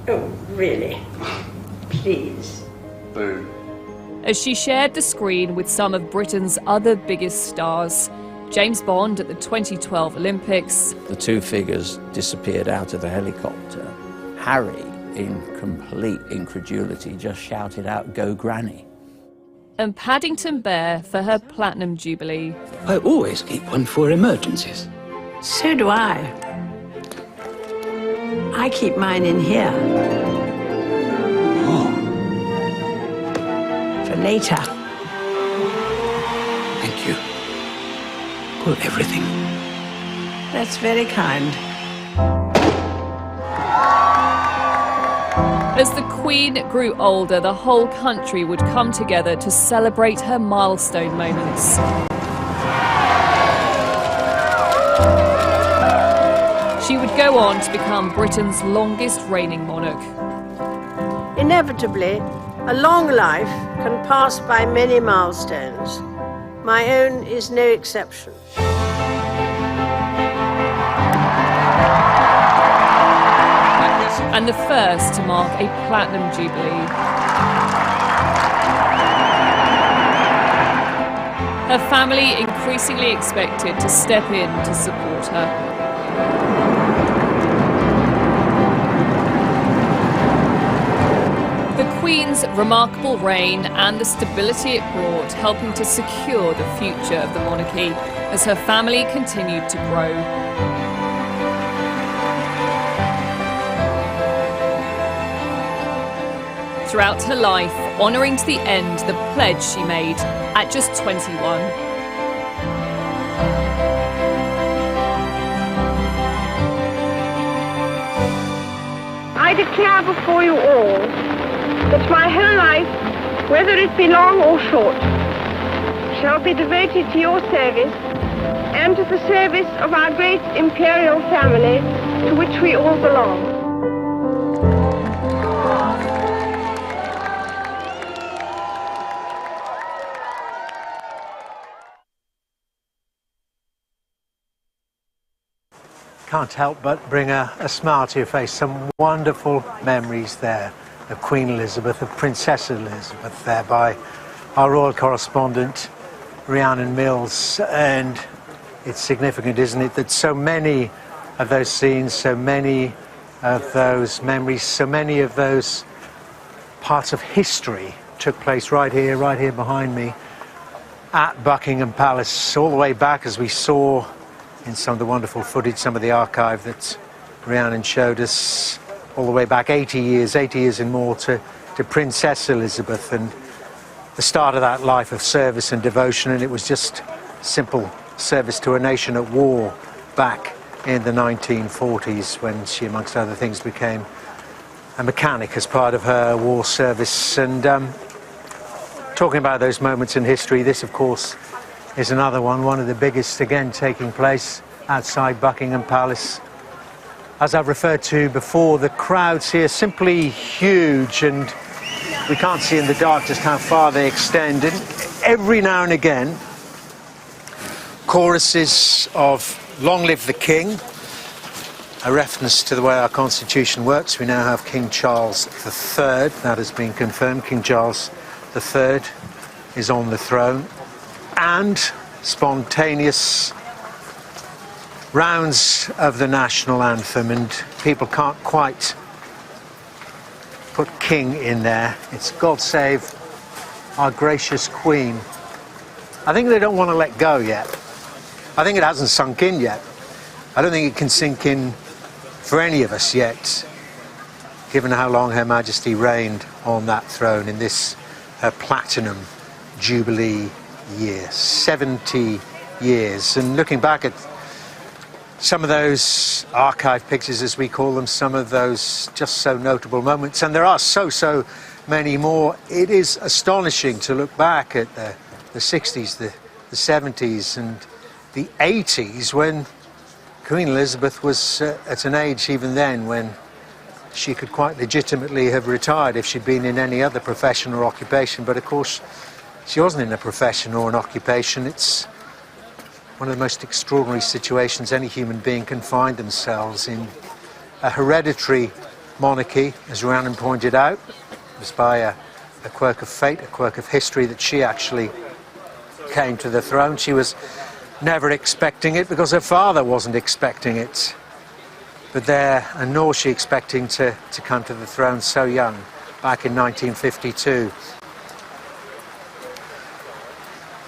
Speaker 15: Oh, really? Please.
Speaker 10: Boom.
Speaker 1: As she shared the screen with some of Britain's other biggest stars. James Bond at the 2012 Olympics.
Speaker 23: The two figures disappeared out of the helicopter. Harry, in complete incredulity, just shouted out, "Go Granny."
Speaker 1: and Paddington Bear for her Platinum Jubilee.
Speaker 2: I always keep one for emergencies.
Speaker 15: So do I. I keep mine in here.
Speaker 2: Oh.
Speaker 15: For later.
Speaker 2: Thank you for everything.
Speaker 15: That's very kind.
Speaker 1: As the Queen grew older, the whole country would come together to celebrate her milestone moments. She would go on to become Britain's longest reigning monarch.
Speaker 15: Inevitably, a long life can pass by many milestones. My own is no exception.
Speaker 1: And the first to mark a Platinum Jubilee. Her family increasingly expected to step in to support her. The Queen's remarkable reign and the stability it brought, helping to secure the future of the monarchy as her family continued to grow. Throughout her life, honouring to the end the pledge she made at just 21.
Speaker 17: I declare before you all that my whole life, whether it be long or short, shall be devoted to your service and to the service of our great imperial family to which we all belong.
Speaker 6: Can't help but bring a smile to your face. Some wonderful memories there of Queen Elizabeth, of Princess Elizabeth there by our royal correspondent Rhiannon Mills. And it's significant, isn't it, that so many of those scenes, so many of those memories, so many of those parts of history took place right here behind me at Buckingham Palace, all the way back, as we saw in some of the wonderful footage, some of the archive that Rhiannon showed us, all the way back 80 years and more to Princess Elizabeth and the start of that life of service and devotion. And it was just simple service to a nation at war back in the 1940s when she, amongst other things, became a mechanic as part of her war service. And talking about those moments in history, this, of course, is another one of the biggest, again, taking place outside Buckingham Palace. As I've referred to before, the crowds here simply huge, and we can't see in the dark just how far they extend. And every now and again, choruses of "Long Live the King," a reference to the way our Constitution works. We now have King Charles III. That has been confirmed. King Charles III is on the throne. And spontaneous rounds of the national anthem, and people can't quite put King in there. It's God Save Our Gracious Queen. I think they don't want to let go yet. I think it hasn't sunk in yet. I don't think it can sink in for any of us yet, given how long Her Majesty reigned on that throne in this her Platinum Jubilee year, 70 years. And looking back at some of those archive pictures, as we call them, some of those just so notable moments, and there are so many more, it is astonishing to look back at the 60s, the 70s and the 80s, when Queen Elizabeth was at an age even then when she could quite legitimately have retired if she'd been in any other profession or occupation. But of course, she wasn't in a profession or an occupation. It's one of the most extraordinary situations any human being can find themselves in. A hereditary monarchy, as Rhiannon pointed out. It was by a quirk of fate, a quirk of history, that she actually came to the throne. She was never expecting it because her father wasn't expecting it. But and nor she expecting to come to the throne so young, back in 1952.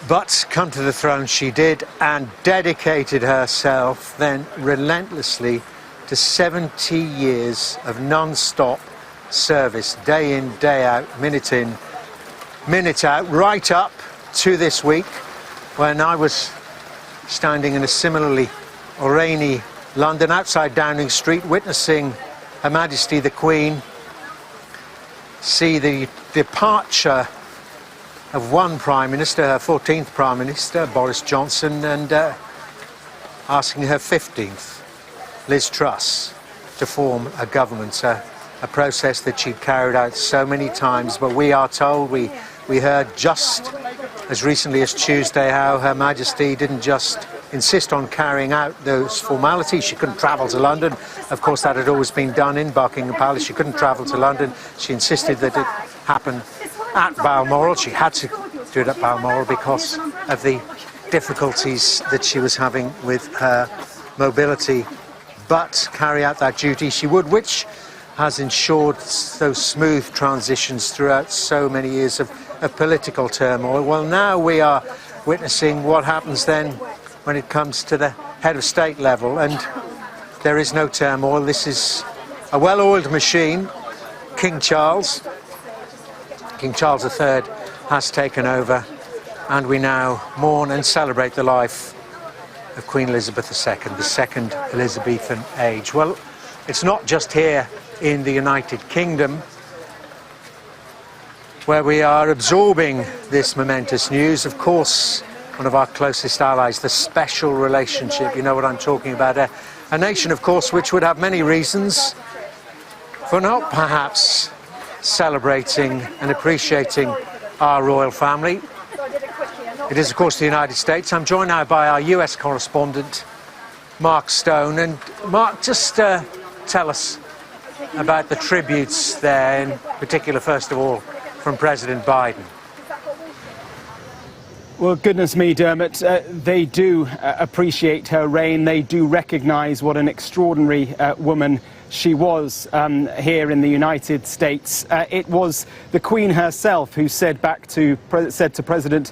Speaker 6: But come to the throne she did, and dedicated herself then relentlessly to 70 years of non-stop service, day in, day out, minute in, minute out, right up to this week when I was standing in a similarly rainy London outside Downing Street, witnessing Her Majesty the Queen see the departure of one Prime Minister, her 14th Prime Minister, Boris Johnson, and asking her 15th, Liz Truss, to form a government, a process that she'd carried out so many times. But we are told, we heard just as recently as Tuesday how Her Majesty didn't just insist on carrying out those formalities. She couldn't travel to London. Of course, that had always been done in Buckingham Palace. She couldn't travel to London. She insisted that it happen at Balmoral. She had to do it at Balmoral because of the difficulties that she was having with her mobility. But carry out that duty she would, which has ensured those smooth transitions throughout so many years of political turmoil. Well, now we are witnessing what happens then when it comes to the head of state level, and there is no turmoil. This is a well-oiled machine. King Charles III has taken over, and we now mourn and celebrate the life of Queen Elizabeth II, the second Elizabethan age. Well, it's not just here in the United Kingdom where we are absorbing this momentous news. Of course, one of our closest allies, the special relationship, you know what I'm talking about, a nation, of course, which would have many reasons for not perhaps celebrating and appreciating our royal family. It is, of course, the United States. I'm joined now by our US correspondent, Mark Stone. And Mark, just tell us about the tributes there, in particular, first of all, from President Biden.
Speaker 10: Well, goodness me, Dermot, they do appreciate her reign. They do recognise what an extraordinary woman she was here in the United States. It was the Queen herself who said to President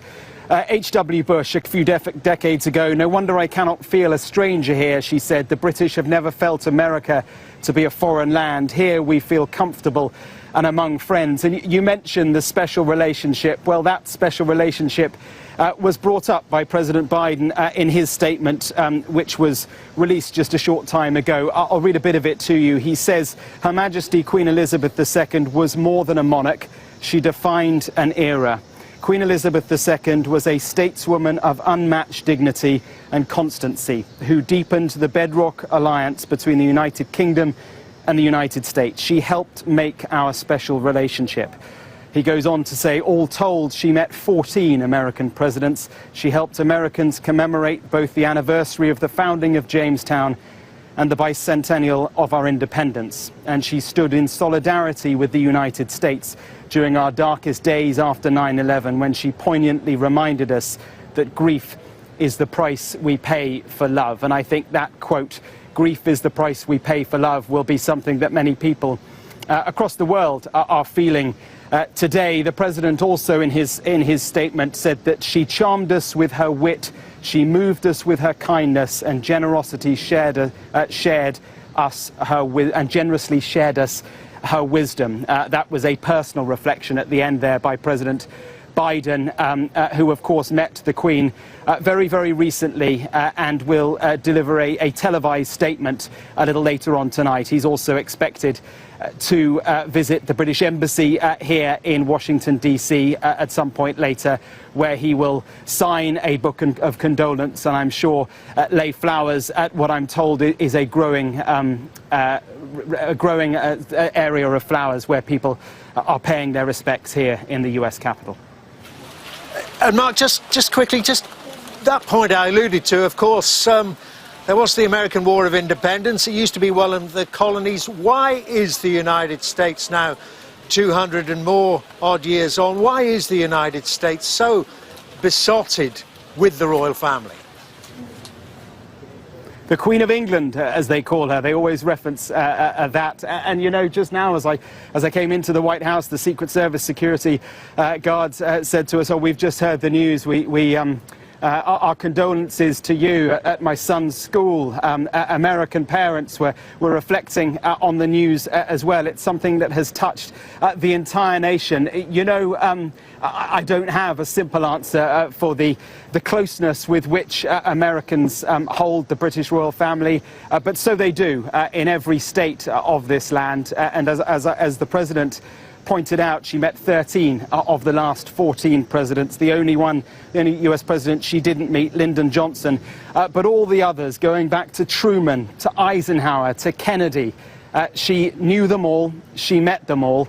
Speaker 10: H.W. Bush a few decades ago, "No wonder I cannot feel a stranger here," she said. "The British have never felt America to be a foreign land. Here we feel comfortable and among friends." And you mentioned the special relationship. Well, that special relationship was brought up by President Biden in his statement, which was released just a short time ago. I'll read a bit of it to you. He says, "Her Majesty Queen Elizabeth II was more than a monarch. She defined an era. Queen Elizabeth II was a stateswoman of unmatched dignity and constancy, who deepened the bedrock alliance between the United Kingdom and the United States. She helped make our special relationship." He goes on to say, all told, she met 14 American presidents. She helped Americans commemorate both the anniversary of the founding of Jamestown and the bicentennial of our independence. And she stood in solidarity with the United States during our darkest days after 9/11, when she poignantly reminded us that grief is the price we pay for love. And I think that quote, "Grief is the price we pay for love," will be something that many people across the world are feeling today. The President also in his statement said that she charmed us with her wit, she moved us with her kindness, and generously shared us her wisdom. That was a personal reflection at the end there by President Biden, who of course met the Queen very, very recently and will deliver a televised statement a little later on tonight. He's also expected to visit the British Embassy here in Washington, D.C. At some point later, where he will sign a book of condolence and I'm sure lay flowers at what I'm told is a growing area of flowers where people are paying their respects here in the US Capitol.
Speaker 6: And Mark, just quickly, just that point I alluded to, of course, there was the American War of Independence. It used to be one of the colonies. Why is the United States now 200 and more odd years on? Why is the United States so besotted with the royal family?
Speaker 10: the Queen of England, as they call her. They always reference that. And you know, just now as I came into the White House, the Secret Service security guards said to us, "Oh, we've just heard the news. Our condolences to you at my son's school." American parents were reflecting on the news as well. It's something that has touched the entire nation. You know, I don't have a simple answer for the closeness with which Americans hold the British royal family, but so they do in every state of this land. And as the President pointed out, she met 13 of the last 14 presidents. The only US president she didn't meet, Lyndon Johnson. But all the others, going back to Truman, to Eisenhower, to Kennedy, she knew them all, she met them all.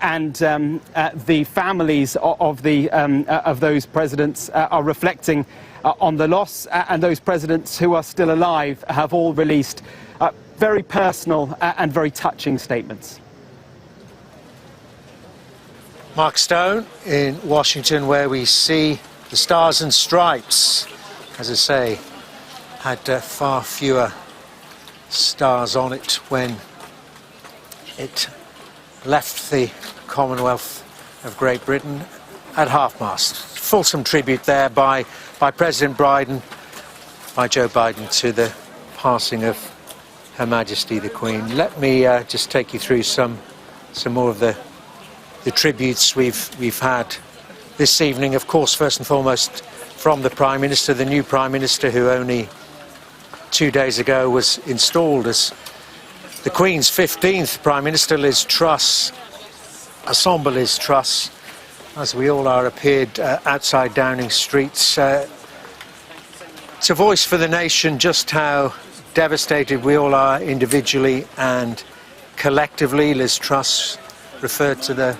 Speaker 10: And the families of those presidents are reflecting on the loss, and those presidents who are still alive have all released very personal and very touching statements.
Speaker 6: Mark Stone in Washington, where we see the Stars and Stripes, as I say, had far fewer stars on it when it left the Commonwealth of Great Britain at half-mast. Fulsome tribute there by President Biden, by Joe Biden, to the passing of Her Majesty the Queen. Let me just take you through some more of the tributes we've had this evening. Of course, first and foremost from the Prime Minister, the new Prime Minister, who only 2 days ago was installed as the Queen's 15th Prime Minister. Liz Truss, a sombre Liz Truss, as we all are, appeared outside Downing Street to voice for the nation just how devastated we all are individually and collectively. Liz Truss referred to the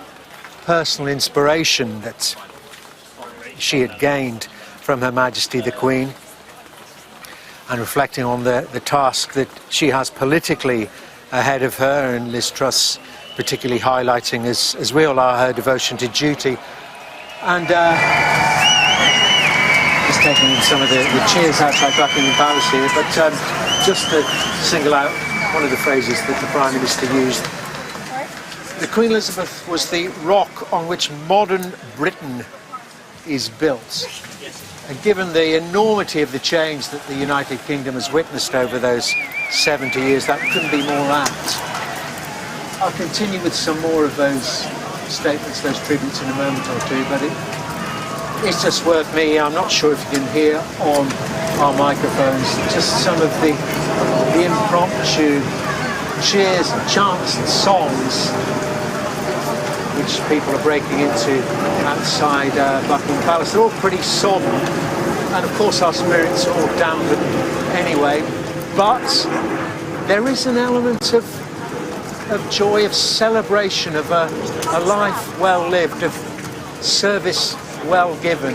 Speaker 6: personal inspiration that she had gained from Her Majesty the Queen, and reflecting on the task that she has politically ahead of her, and Liz Truss particularly highlighting, as we all are, her devotion to duty. And just taking in some of the cheers outside Buckingham Palace here, but just to single out one of the phrases that the Prime Minister used. The Queen Elizabeth was the rock on which modern Britain is built. And given the enormity of the change that the United Kingdom has witnessed over those 70 years, that couldn't be more apt. I'll continue with some more of those statements, those tributes, in a moment or two, but it's just worth me, I'm not sure if you can hear on our microphones, just some of the impromptu cheers and chants and songs which people are breaking into outside Buckingham Palace. They're all pretty solemn, and of course our spirits are all dampened anyway, but there is an element of joy, of celebration, of a life well lived, of service well given.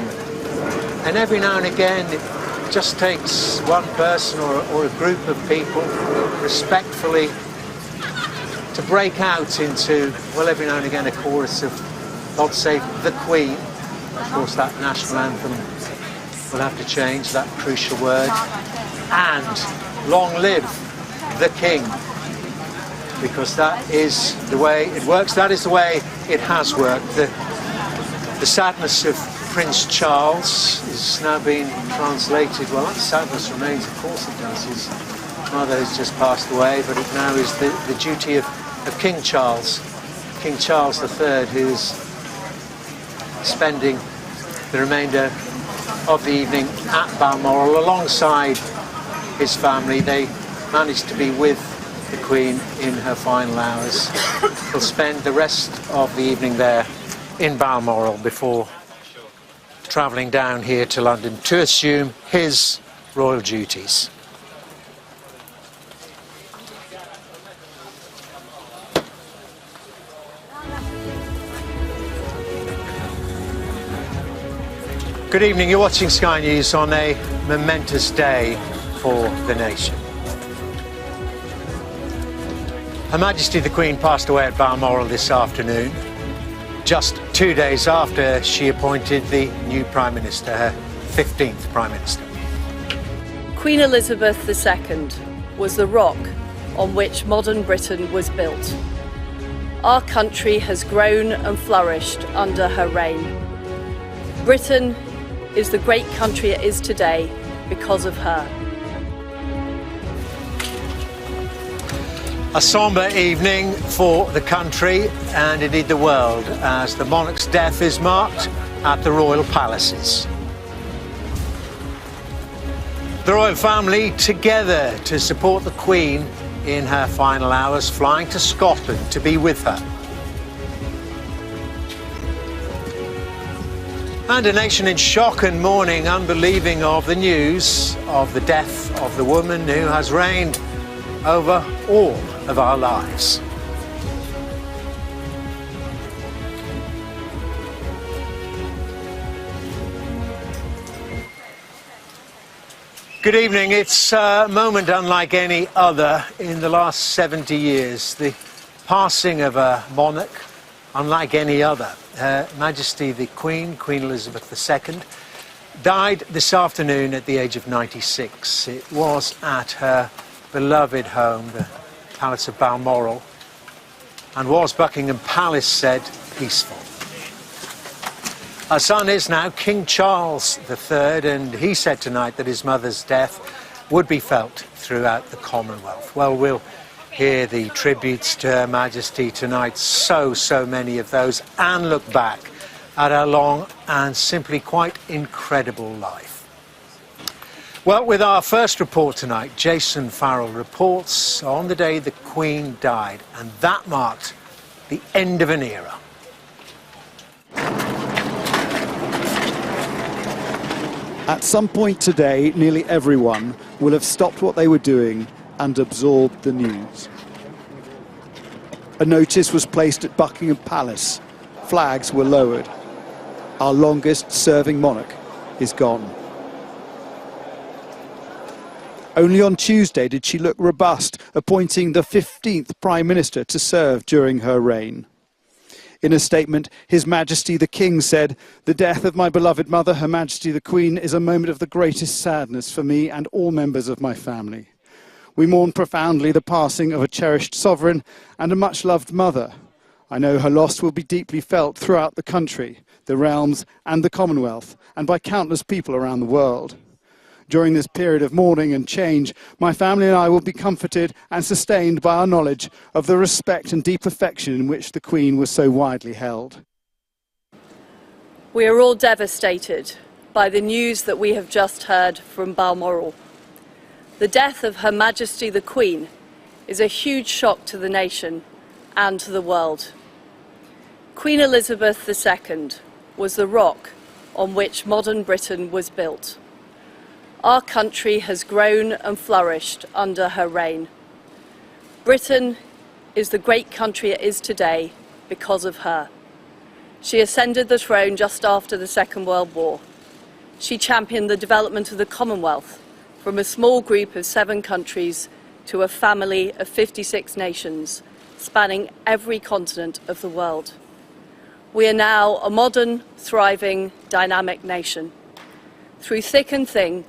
Speaker 6: And every now and again it just takes one person or a group of people respectfully to break out into, well, every now and again, a chorus of God Save the Queen. Of course, that national anthem will have to change, that crucial word. And long live the King, because that is the way it works, that is the way it has worked. The sadness of Prince Charles is now being translated, well, that sadness remains, of course it does. His mother has just passed away, but it now is the duty of King Charles III, who's spending the remainder of the evening at Balmoral alongside his family. They managed to be with the Queen in her final hours. He'll spend the rest of the evening there in Balmoral before travelling down here to London to assume his royal duties. Good evening, you're watching Sky News on a momentous day for the nation. Her Majesty the Queen passed away at Balmoral this afternoon, just 2 days after she appointed the new Prime Minister, her 15th Prime Minister.
Speaker 11: Queen Elizabeth II was the rock on which modern Britain was built. Our country has grown and flourished under her reign. Britain is the great country it is today because of her.
Speaker 6: A sombre evening for the country and indeed the world as the monarch's death is marked at the royal palaces. The royal family together to support the Queen in her final hours, flying to Scotland to be with her. And a nation in shock and mourning, unbelieving of the news of the death of the woman who has reigned over all of our lives. Good evening. It's a moment unlike any other in the last 70 years. The passing of a monarch unlike any other. Her Majesty the Queen, Queen Elizabeth II, died this afternoon at the age of 96. It was at her beloved home, the Palace of Balmoral, and was, Buckingham Palace said, peaceful. Her son is now King Charles III, and he said tonight that his mother's death would be felt throughout the Commonwealth. Well, we'll hear the tributes to Her Majesty tonight, so many of those, and look back at her long and simply quite incredible life. Well, with our first report tonight, Jason Farrell reports on the day the Queen died, and that marked the end of an era.
Speaker 12: At some point today, nearly everyone will have stopped what they were doing and absorbed the news. A notice was placed at Buckingham Palace. Flags were lowered. Our longest-serving monarch is gone. Only on Tuesday did she look robust, appointing the 15th Prime Minister to serve during her reign. In a statement, His Majesty the King said, "The death of my beloved mother, Her Majesty the Queen, is a moment of the greatest sadness for me and all members of my family. We mourn profoundly the passing of a cherished sovereign and a much-loved mother. I know her loss will be deeply felt throughout the country, the realms and the Commonwealth, and by countless people around the world. During this period of mourning and change, my family and I will be comforted and sustained by our knowledge of the respect and deep affection in which the Queen was so widely held."
Speaker 11: We are all devastated by the news that we have just heard from Balmoral. The death of Her Majesty the Queen is a huge shock to the nation and to the world. Queen Elizabeth II was the rock on which modern Britain was built. Our country has grown and flourished under her reign. Britain is the great country it is today because of her. She ascended the throne just after the Second World War. She championed the development of the Commonwealth from a small group of 7 countries to a family of 56 nations, spanning every continent of the world. We are now a modern, thriving, dynamic nation. Through thick and thin,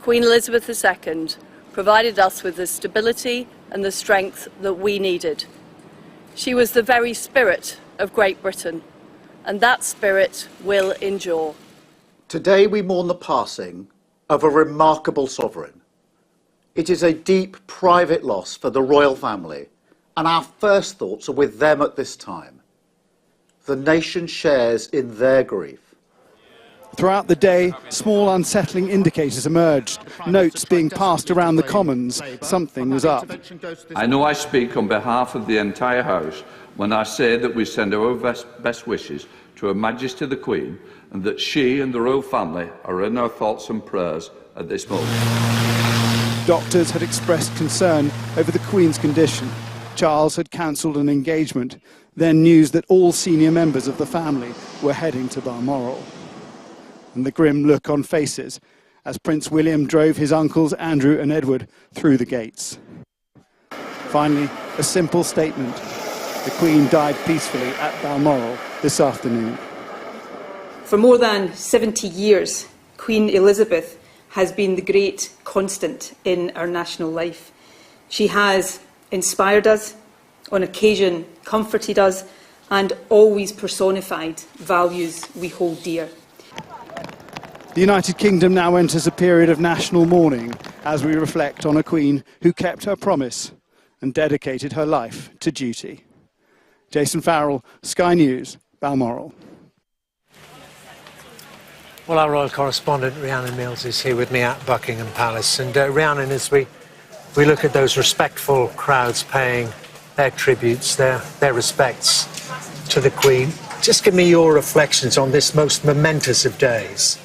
Speaker 11: Queen Elizabeth II provided us with the stability and the strength that we needed. She was the very spirit of Great Britain, and that spirit will endure.
Speaker 14: Today we mourn the passing of a remarkable sovereign. It is a deep private loss for the royal family, and our first thoughts are with them at this time. The nation shares in their grief.
Speaker 12: Throughout the day, small unsettling indicators emerged, notes being passed around the Commons. Something was up.
Speaker 19: I know I speak on behalf of the entire House when I say that we send our best wishes to Her Majesty the Queen and that she and the royal family are in our thoughts and prayers at this moment.
Speaker 12: Doctors had expressed concern over the Queen's condition. Charles had cancelled an engagement. Then news that all senior members of the family were heading to Balmoral. And the grim look on faces as Prince William drove his uncles Andrew and Edward through the gates. Finally, a simple statement. The Queen died peacefully at Balmoral this afternoon.
Speaker 20: For more than 70 years, Queen Elizabeth
Speaker 16: has been the great constant in our national life. She has inspired us, on occasion comforted us, and always personified values we hold dear.
Speaker 12: The United Kingdom now enters a period of national mourning as we reflect on a Queen who kept her promise and dedicated her life to duty. Jason Farrell, Sky News, Balmoral.
Speaker 6: Well, our royal correspondent Rhiannon Mills is here with me at Buckingham Palace. And Rhiannon, as we look at those respectful crowds paying their tributes, their respects to the Queen, just give me your reflections on this most momentous of days.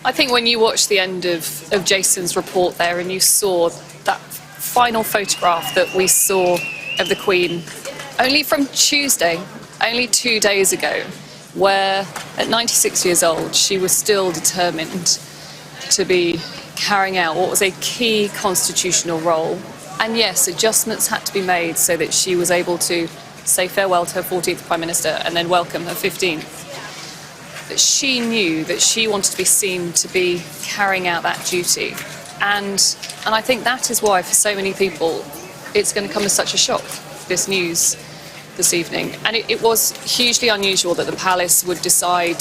Speaker 1: I think when you watched the end of Jason's report there and you saw that final photograph that we saw of the Queen only from Tuesday, only 2 days ago, where at 96 years old she was still determined to be carrying out what was a key constitutional role. And yes, adjustments had to be made so that she was able to say farewell to her 14th Prime Minister and then welcome her 15th. But she knew that she wanted to be seen to be carrying out that duty. And I think that is why for so many people it's going to come as such a shock, this news this evening. And it was hugely unusual that the palace would decide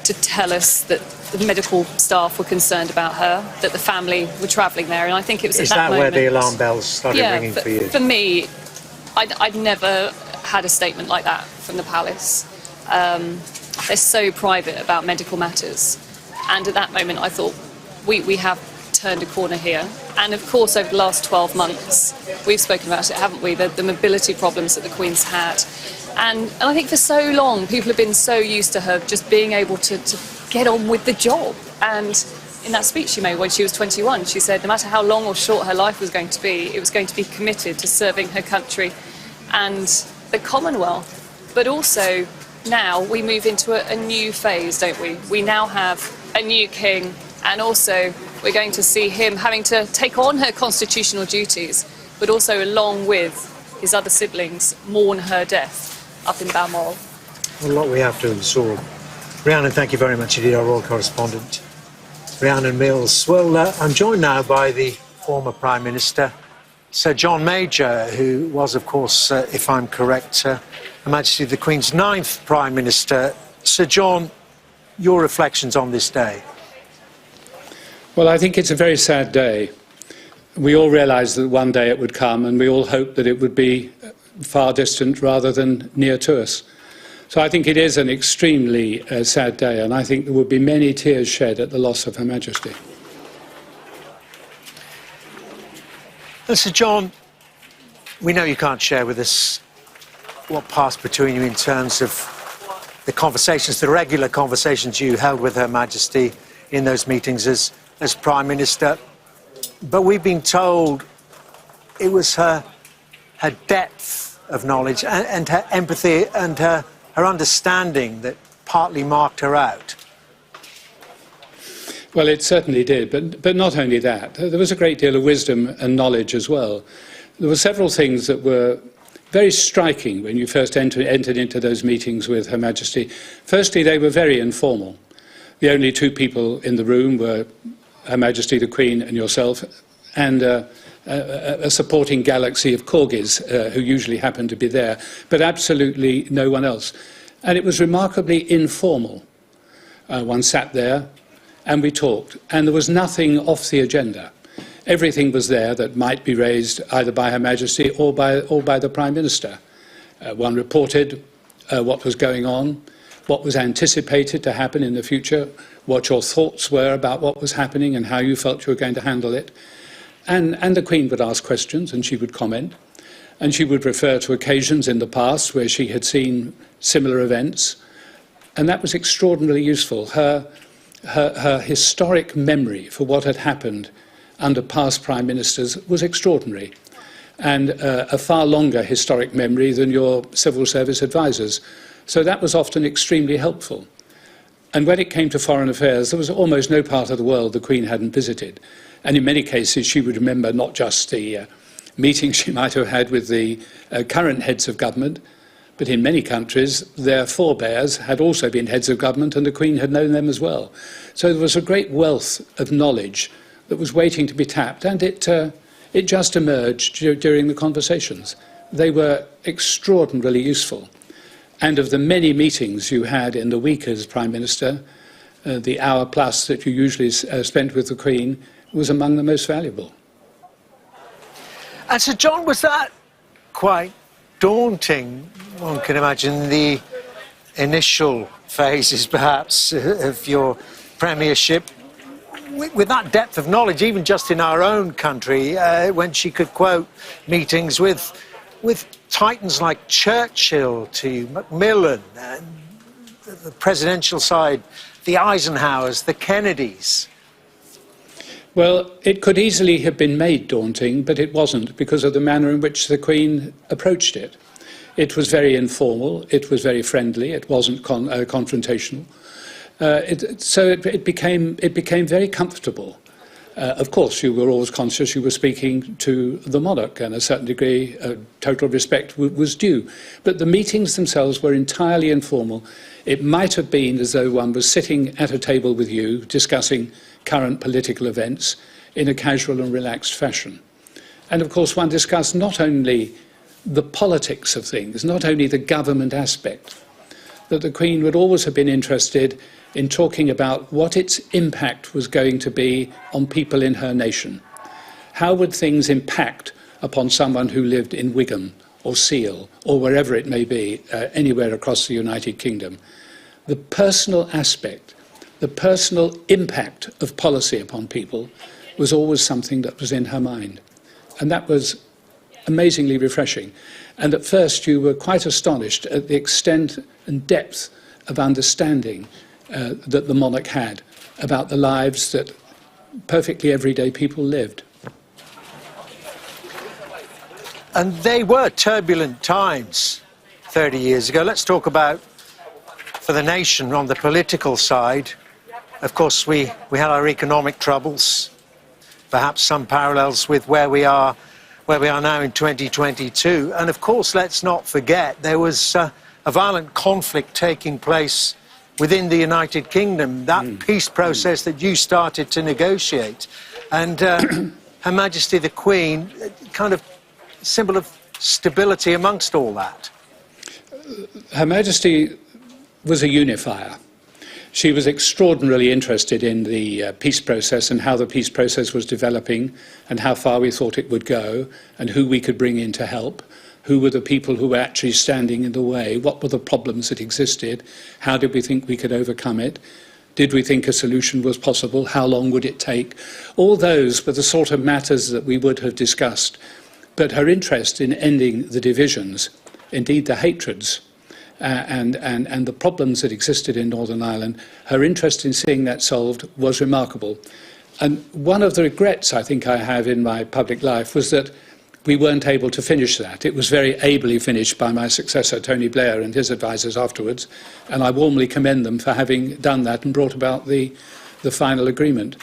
Speaker 1: to tell us that the medical staff were concerned about her, that the family were travelling there, and I think it was at that moment...
Speaker 6: Is that where the alarm bells started ringing for you?
Speaker 1: For me, I'd never had a statement like that from the palace. They're so private about medical matters, and at that moment I thought we have turned a corner here. And of course over the last 12 months we've spoken about it, haven't we, the mobility problems that the Queen's had, and I think for so long people have been so used to her just being able to get on with the job. And in that speech she made when she was 21, she said no matter how long or short her life was going to be, it was going to be committed to serving her country and the Commonwealth. But also now we move into a new phase, don't we? We now have a new king, and also we're going to see him having to take on her constitutional duties, but also along with his other siblings mourn her death up in Balmoral.
Speaker 6: A lot we have to absorb. Rhiannon, thank you very much indeed, our royal correspondent Rhiannon Mills. Well, I'm joined now by the former Prime Minister, Sir John Major, who was, of course, if I'm correct, Her Majesty the Queen's 9th Prime Minister. Sir John, your reflections on this day?
Speaker 7: Well, I think it's a very sad day. We all realised that one day it would come, and we all hoped that it would be far distant rather than near to us. So I think it is an extremely sad day, and I think there will be many tears shed at the loss of Her Majesty.
Speaker 6: Well, Sir John, we know you can't share with us what passed between you in terms of the conversations, the regular conversations you held with Her Majesty in those meetings as Prime Minister, but we've been told it was her depth of knowledge and her empathy and her understanding that partly marked her out.
Speaker 7: Well, it certainly did, but not only that. There was a great deal of wisdom and knowledge as well. There were several things that were very striking when you first entered into those meetings with Her Majesty. Firstly, they were very informal. The only two people in the room were Her Majesty the Queen and yourself, and a supporting galaxy of corgis who usually happened to be there, but absolutely no one else. And it was remarkably informal. One sat there and we talked, and there was nothing off the agenda. Everything was there that might be raised either by Her Majesty or by the Prime Minister. One reported what was going on, what was anticipated to happen in the future, what your thoughts were about what was happening and how you felt you were going to handle it. And the Queen would ask questions and she would comment. And she would refer to occasions in the past where she had seen similar events. And that was extraordinarily useful. Her historic memory for what had happened under past Prime Ministers was extraordinary. And a far longer historic memory than your civil service advisors. So that was often extremely helpful. And when it came to foreign affairs, there was almost no part of the world the Queen hadn't visited. And in many cases, she would remember not just the meetings she might have had with the current heads of government, But in many countries, their forebears had also been heads of government, and the Queen had known them as well. So there was a great wealth of knowledge that was waiting to be tapped, and it just emerged during the conversations. They were extraordinarily useful. And of the many meetings you had in the week as Prime Minister, the hour plus that you usually spent with the Queen was among the most valuable.
Speaker 6: And Sir John, was that quite daunting? One can imagine the initial phases, perhaps, of your premiership. With that depth of knowledge, even just in our own country, when she could quote meetings with titans like Churchill to Macmillan, and the presidential side, the Eisenhowers, the Kennedys.
Speaker 7: Well, it could easily have been made daunting, but it wasn't, because of the manner in which the Queen approached it. It was very informal, it was very friendly, it wasn't confrontational. So it became very comfortable. Of course, you were always conscious you were speaking to the monarch, and a certain degree of total respect was due. But the meetings themselves were entirely informal. It might have been as though one was sitting at a table with you, discussing current political events in a casual and relaxed fashion. And of course, one discussed not only the politics of things, not only the government aspect, that the Queen would always have been interested in talking about what its impact was going to be on people in her nation. How would things impact upon someone who lived in Wigan or Seal or wherever it may be, anywhere across the United Kingdom? The personal aspect, the personal impact of policy upon people was always something that was in her mind. And that was amazingly refreshing. And at first you were quite astonished at the extent and depth of understanding that the monarch had about the lives that perfectly everyday people lived.
Speaker 6: And they were turbulent times 30 years ago. Let's talk about, for the nation, on the political side. Of course, we had our economic troubles, perhaps some parallels with where we are now in 2022. And of course, let's not forget, there was a violent conflict taking place within the United Kingdom, that peace process that you started to negotiate. And Her Majesty the Queen, kind of symbol of stability amongst all that.
Speaker 7: Her Majesty was a unifier. She was extraordinarily interested in the peace process and how the peace process was developing and how far we thought it would go and who we could bring in to help. Who were the people who were actually standing in the way? What were the problems that existed? How did we think we could overcome it? Did we think a solution was possible? How long would it take? All those were the sort of matters that we would have discussed. But her interest in ending the divisions, indeed the hatreds, and the problems that existed in Northern Ireland, her interest in seeing that solved was remarkable. And one of the regrets I think I have in my public life was that we weren't able to finish that. It was very ably finished by my successor, Tony Blair, and his advisers afterwards, and I warmly commend them for having done that and brought about the final agreement.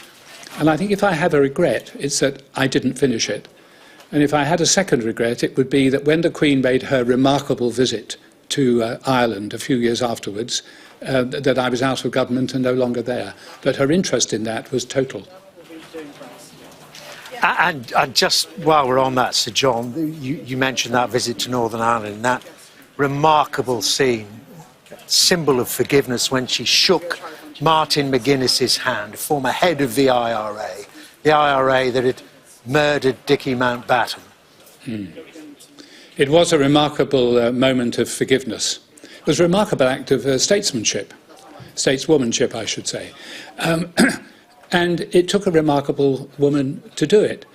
Speaker 7: And I think if I have a regret, it's that I didn't finish it. And if I had a second regret, it would be that when the Queen made her remarkable visit to Ireland a few years afterwards, that I was out of government and no longer there. But her interest in that was total.
Speaker 6: And just while we're on that, Sir John, you mentioned that visit to Northern Ireland, that remarkable scene, symbol of forgiveness when she shook Martin McGuinness's hand, former head of the IRA that had murdered Dickie Mountbatten.
Speaker 7: It was a remarkable moment of forgiveness. It was a remarkable act of stateswomanship, I should say. And it took a remarkable woman to do it.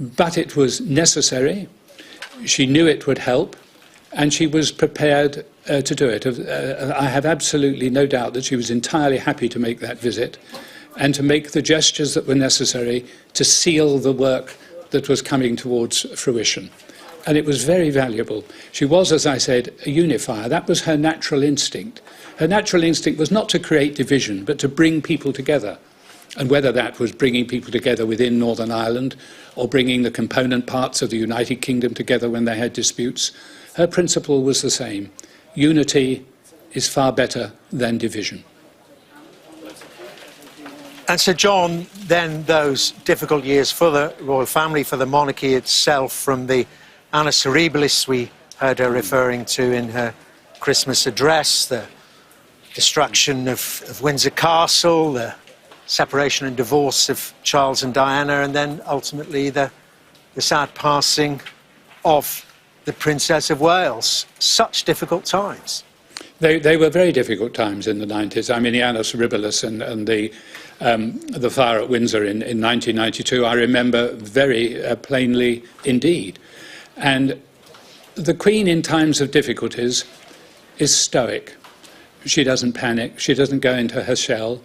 Speaker 7: But it was necessary. She knew it would help, and she was prepared to do it. I have absolutely no doubt that she was entirely happy to make that visit and to make the gestures that were necessary to seal the work that was coming towards fruition. And it was very valuable. She was, as I said, a unifier. That was her natural instinct. Her natural instinct was not to create division, but to bring people together. And whether that was bringing people together within Northern Ireland or bringing the component parts of the United Kingdom together when they had disputes, her principle was the same. unity is far better than division.
Speaker 6: And so, John, then those difficult years for the royal family, for the monarchy itself, from the annus horribilis we heard her referring to in her Christmas address, the destruction of Windsor Castle, the separation and divorce of Charles and Diana, and then ultimately the sad passing of the Princess of Wales. Such difficult times.
Speaker 7: They were very difficult times in the 90s. I mean, the annus horribilis and the fire at Windsor in 1992, I remember very plainly indeed. And the Queen in times of difficulties is stoic. She doesn't panic. She doesn't go into her shell.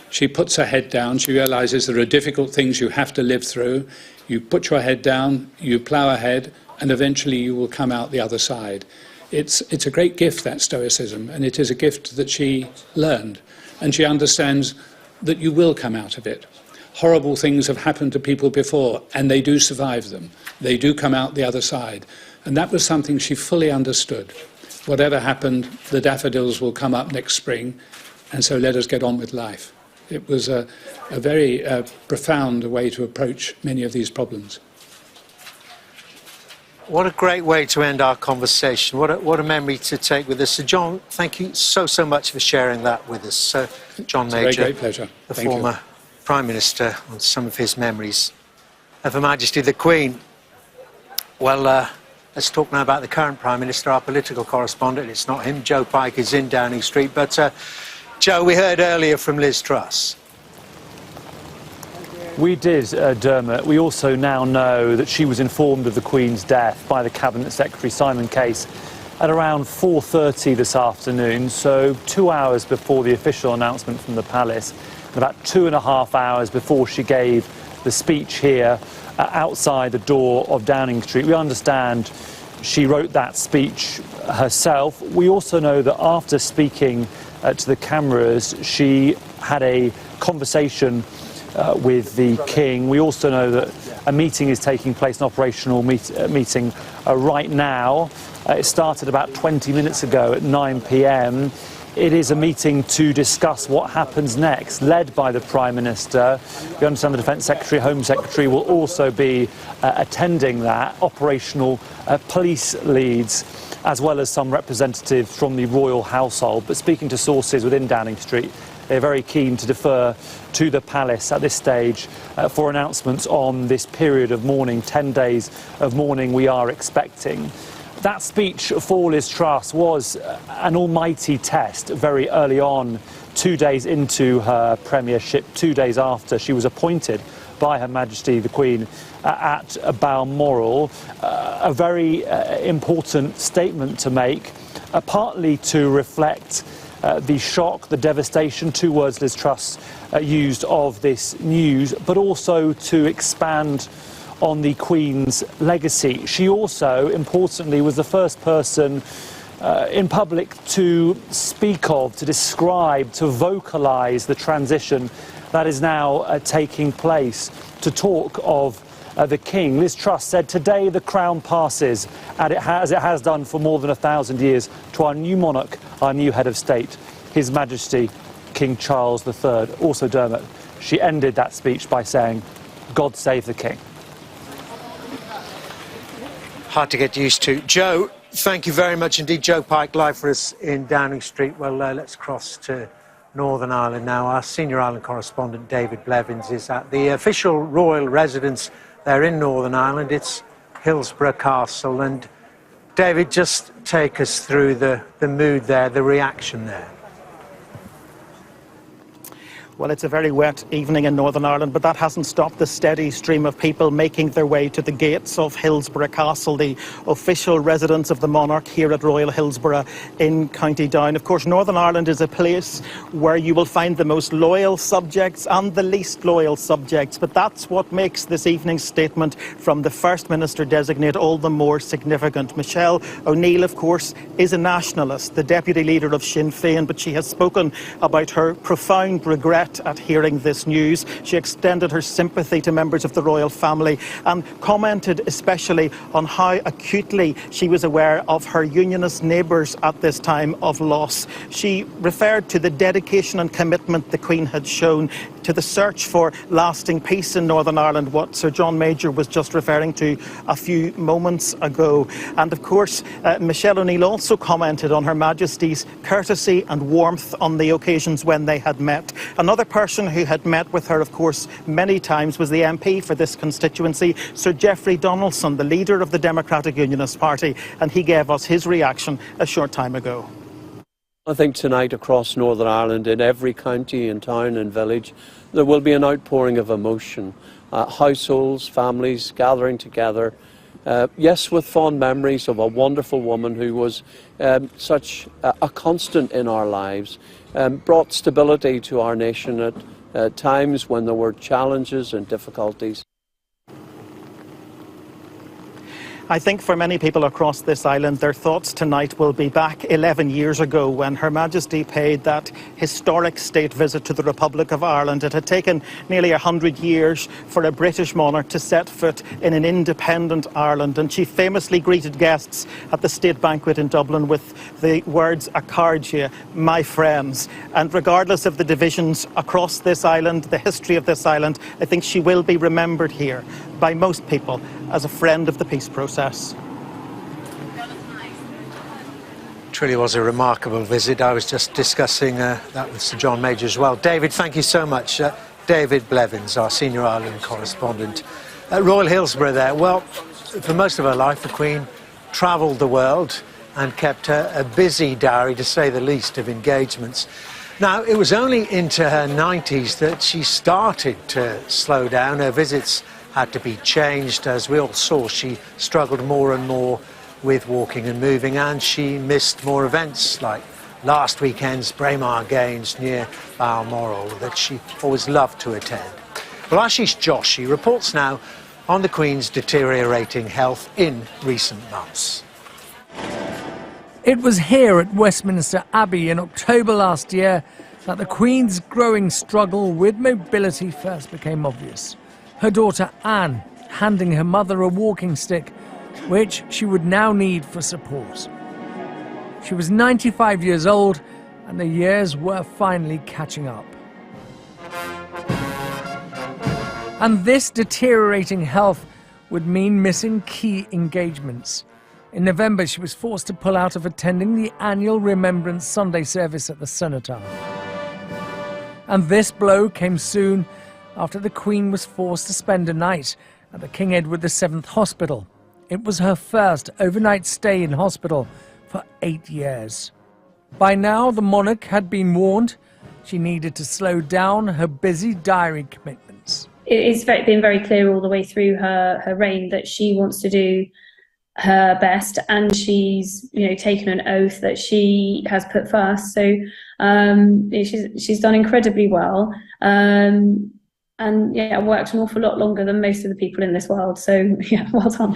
Speaker 7: She puts her head down. She realises there are difficult things you have to live through. You put your head down, you plough ahead, and eventually you will come out the other side. It's a great gift, that stoicism, and it is a gift that she learned. And she understands that you will come out of it. Horrible things have happened to people before, and they do survive them. They do come out the other side. And that was something she fully understood. Whatever happened, the daffodils will come up next spring, and so let us get on with life. It was a very profound way to approach many of these problems.
Speaker 6: What a great way to end our conversation. What a memory to take with us. So, John, thank you so much for sharing that with us. So, John Major,
Speaker 7: it's a great pleasure.
Speaker 6: the
Speaker 7: Thank
Speaker 6: former
Speaker 7: you.
Speaker 6: Prime Minister, on some of his memories of Her Majesty the Queen. Well, let's talk now about the current Prime Minister, our political correspondent. It's not him. Joe Pike is in Downing Street. But, Joe, we heard earlier from Liz Truss.
Speaker 4: We did, Dermot. We also now know that she was informed of the Queen's death by the Cabinet Secretary, Simon Case, at around 4:30 this afternoon, so 2 hours before the official announcement from the Palace, and about 2.5 hours before she gave the speech here outside the door of Downing Street. We understand she wrote that speech herself. We also know that after speaking to the cameras, she had a conversation with the King. We also know that a meeting is taking place, an operational meeting right now. It started about 20 minutes ago at 9 p.m. It is a meeting to discuss what happens next, led by the Prime Minister. We understand the Defence Secretary, Home Secretary will also be attending that, operational police leads, as well as some representatives from the royal household. But speaking to sources within Downing Street, they're very keen to defer to the Palace at this stage for announcements on this period of mourning, 10 days of mourning we are expecting. That speech for Liz Truss was an almighty test very early on, 2 days into her premiership, 2 days after she was appointed by Her Majesty the Queen at Balmoral. A very important statement to make, partly to reflect the shock, the devastation, 2 words Liz Truss used of this news, but also to expand on the Queen's legacy. She also, importantly, was the first person in public to speak of, to describe, to vocalise the transition that is now taking place, to talk of the King. Liz Truss said, "Today the crown passes, as it has done for more than 1,000 years, to our new monarch, our new head of state, His Majesty King Charles III." Also, Dermot, she ended that speech by saying, "God save the King."
Speaker 6: Hard to get used to. Joe, thank you very much indeed. Joe Pike, live for us in Downing Street. Well, let's cross to Northern Ireland now. Our senior Ireland correspondent, David Blevins, is at the official royal residence there in Northern Ireland. It's Hillsborough Castle. And David, just take us through the mood there, the reaction there.
Speaker 20: Well, it's a very wet evening in Northern Ireland, but that hasn't stopped the steady stream of people making their way to the gates of Hillsborough Castle, the official residence of the monarch here at Royal Hillsborough in County Down. Of course, Northern Ireland is a place where you will find the most loyal subjects and the least loyal subjects, but that's what makes this evening's statement from the First Minister-designate all the more significant. Michelle O'Neill, of course, is a nationalist, the deputy leader of Sinn Féin, but she has spoken about her profound regret upset at hearing this news. She extended her sympathy to members of the royal family and commented especially on how acutely she was aware of her Unionist neighbours at this time of loss. She referred to the dedication and commitment the Queen had shown to the search for lasting peace in Northern Ireland, what Sir John Major was just referring to a few moments ago. And of course, Michelle O'Neill also commented on Her Majesty's courtesy and warmth on the occasions when they had met. Another person who had met with her, of course, many times was the MP for this constituency, Sir Geoffrey Donaldson, the leader of the Democratic Unionist Party, and he gave us his reaction a short time ago.
Speaker 3: I think tonight across Northern Ireland, in every county and town and village, there will be an outpouring of emotion. Households, families gathering together, yes, with fond memories of a wonderful woman who was such a constant in our lives, brought stability to our nation at times when there were challenges and difficulties.
Speaker 20: I think for many people across this island, their thoughts tonight will be back 11 years ago when Her Majesty paid that historic state visit to the Republic of Ireland. It had taken nearly 100 years for a British monarch to set foot in an independent Ireland, and she famously greeted guests at the state banquet in Dublin with the words "A Cardia, my friends." And regardless of the divisions across this island, the history of this island, I think she will be remembered here by most people as a friend of the peace process.
Speaker 6: It really was a remarkable visit. I was just discussing that with Sir John Major as well. David, thank you so much. David Blevins, our senior Ireland correspondent. At Royal Hillsborough there, well, for most of her life, the Queen travelled the world and kept a busy diary, to say the least, of engagements. Now, it was only into her 90s that she started to slow down. Her visits had to be changed. As we all saw, she struggled more and more with walking and moving, and she missed more events like last weekend's Braemar Games near Balmoral that she always loved to attend. Well, Ashish Joshi reports now on the Queen's deteriorating health in recent months.
Speaker 5: It was here at Westminster Abbey in October last year that the Queen's growing struggle with mobility first became obvious. Her daughter Anne handing her mother a walking stick, which she would now need for support. She was 95 years old, and the years were finally catching up. And this deteriorating health would mean missing key engagements. In November, she was forced to pull out of attending the annual Remembrance Sunday service at the Cenotaph. And this blow came soon after the Queen was forced to spend a night at the King Edward VII Hospital. It was her first overnight stay in hospital for 8 years. By now, the monarch had been warned she needed to slow down her busy diary commitments.
Speaker 22: It's been very clear all the way through her reign that she wants to do her best, and she's taken an oath that she has put first. So she's done incredibly well. And yeah, worked an awful lot longer than most of the people in this world. So yeah, well done.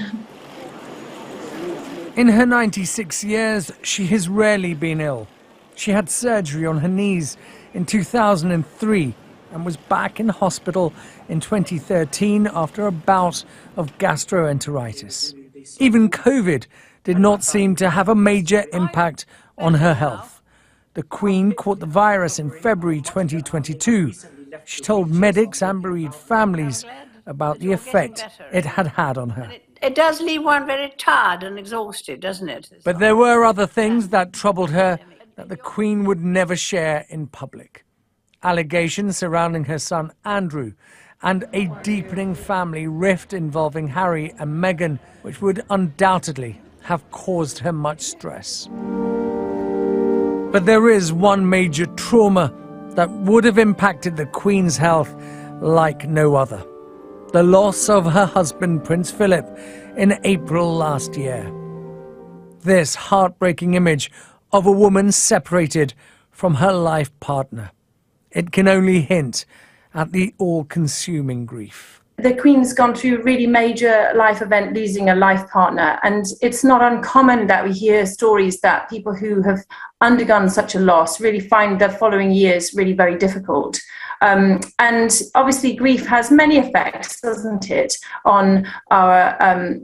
Speaker 5: In her 96 years, she has rarely been ill. She had surgery on her knees in 2003 and was back in hospital in 2013 after a bout of gastroenteritis. Even COVID did not seem to have a major impact on her health. The Queen caught the virus in February 2022. She told medics and bereaved families about the effect it had had on her.
Speaker 24: It does leave one very tired and exhausted, doesn't it?
Speaker 5: But there were other things that troubled her that the Queen would never share in public. Allegations surrounding her son Andrew and a deepening family rift involving Harry and Meghan, which would undoubtedly have caused her much stress. But there is one major trauma that would have impacted the Queen's health like no other. The loss of her husband, Prince Philip, in April last year. This heartbreaking image of a woman separated from her life partner. It can only hint at the all-consuming grief.
Speaker 25: The Queen's gone through a really major life event, losing a life partner, and it's not uncommon that we hear stories that people who have undergone such a loss really find the following years really very difficult. And obviously grief has many effects, doesn't it, on our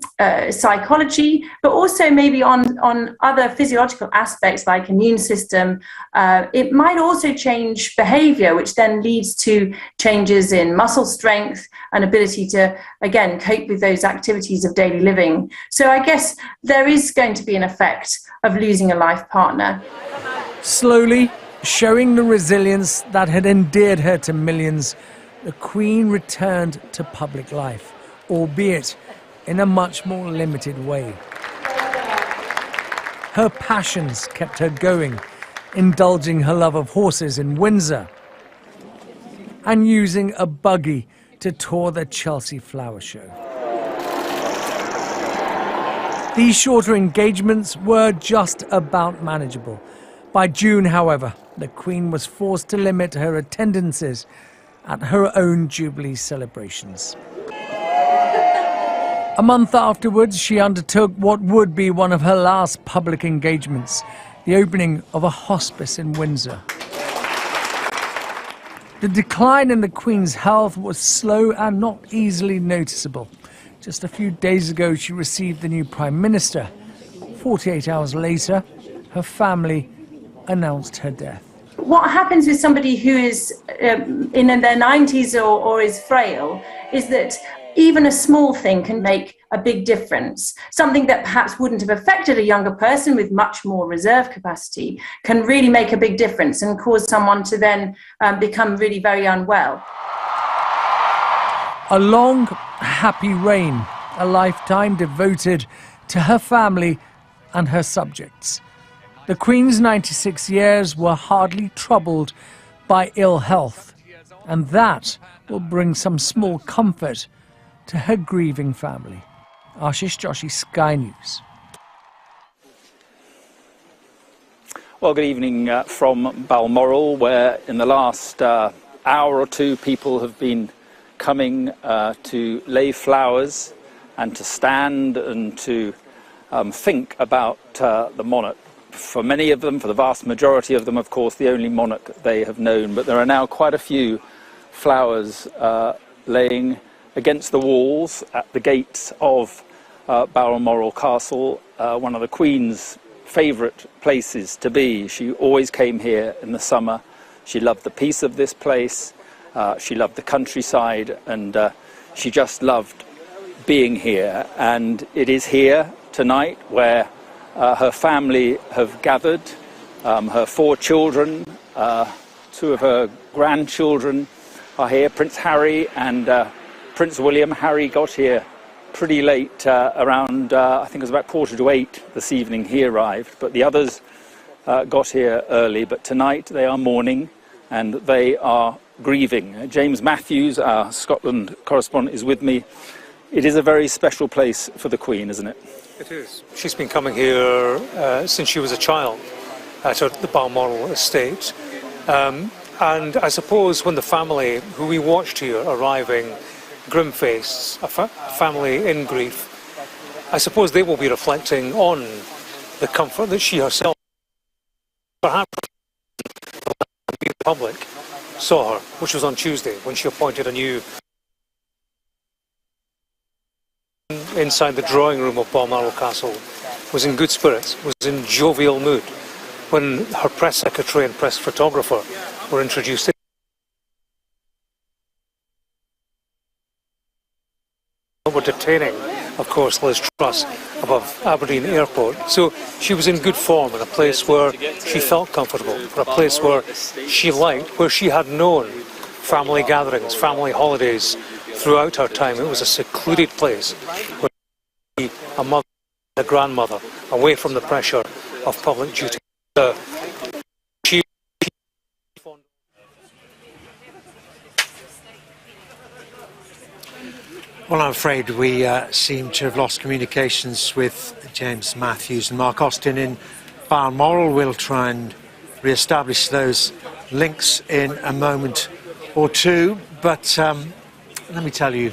Speaker 25: psychology, but also maybe on other physiological aspects like immune system. It might also change behaviour, which then leads to changes in muscle strength and ability to, again, cope with those activities of daily living. So I guess there is going to be an effect of losing a life partner.
Speaker 5: Slowly, showing the resilience that had endeared her to millions, the Queen returned to public life, albeit in a much more limited way. Her passions kept her going, indulging her love of horses in Windsor and using a buggy to tour the Chelsea Flower Show. These shorter engagements were just about manageable. By June, however, the Queen was forced to limit her attendances at her own Jubilee celebrations. A month afterwards, she undertook what would be one of her last public engagements, the opening of a hospice in Windsor. The decline in the Queen's health was slow and not easily noticeable. Just a few days ago, she received the new Prime Minister. 48 hours later, her family announced her death.
Speaker 25: What happens with somebody who is in their 90s or is frail is that even a small thing can make a big difference. Something that perhaps wouldn't have affected a younger person with much more reserve capacity can really make a big difference and cause someone to then become really very unwell.
Speaker 5: A long, happy reign, a lifetime devoted to her family and her subjects. The Queen's 96 years were hardly troubled by ill health, and that will bring some small comfort to her grieving family. Ashish Joshi, Sky News.
Speaker 8: Well, good evening from Balmoral, where in the last hour or two people have been coming to lay flowers and to stand and to think about the monarch. For many of them, for the vast majority of them, of course, the only monarch they have known. But there are now quite a few flowers laying against the walls at the gates of Balmoral Castle, one of the Queen's favourite places to be. She always came here in the summer. She loved the peace of this place. She loved the countryside, and she just loved being here. And it is here tonight where her family have gathered. Her 4 children, 2 of her grandchildren are here, Prince Harry and Prince William. Harry got here pretty late, around, I think it was about 7:45 this evening he arrived, but the others got here early. But tonight they are mourning and they are grieving. James Matthews, our Scotland correspondent, is with me. It is a very special place for the Queen, isn't it?
Speaker 9: It is. She's been coming here since she was a child at the Balmoral estate. And I suppose when the family, who we watched here arriving, grim-faced, a family in grief, I suppose they will be reflecting on the comfort that she herself, perhaps the public, saw her, which was on Tuesday, when she appointed a new inside the drawing room of Balmoral Castle, was in good spirits, was in jovial mood. When her press secretary and press photographer were introduced, were detaining, of course, Liz Truss above Aberdeen Airport. So she was in good form, in a place where she felt comfortable, a place where she liked, where she had known family gatherings, family holidays throughout her time. It was a secluded place where she, a mother, a grandmother, away from the pressure of public duty.
Speaker 6: Well, I'm afraid we seem to have lost communications with James Matthews and Mark Austin in Balmoral. We'll try and re-establish those links in a moment or two. But let me tell you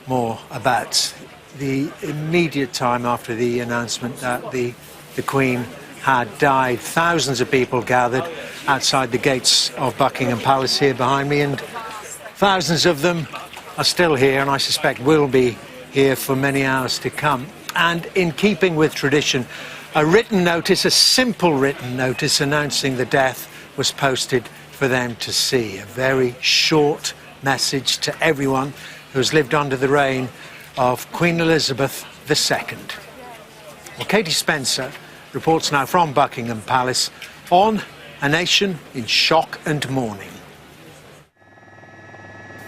Speaker 6: more about the immediate time after the announcement that the Queen had died. Thousands of people gathered outside the gates of Buckingham Palace here behind me, and thousands of them are still here, and I suspect will be here for many hours to come. And in keeping with tradition, a written notice, a simple written notice announcing the death was posted for them to see. A very short message to everyone who has lived under the reign of Queen Elizabeth II. Well, Katie Spencer reports now from Buckingham Palace on a nation in shock and mourning.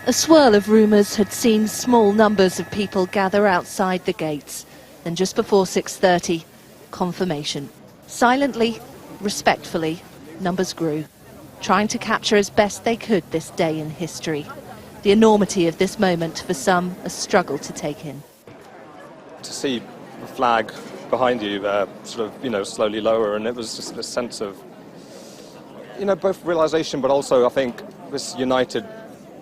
Speaker 2: A swirl of rumours had seen small numbers of people gather outside the gates. Then just before 6:30, confirmation. Silently, respectfully, numbers grew, trying to capture as best they could this day in history. The enormity of this moment, for some, a struggle to take in.
Speaker 13: To see the flag behind you sort of, slowly lower, and it was just a sense of, both realisation, but also, I think, this united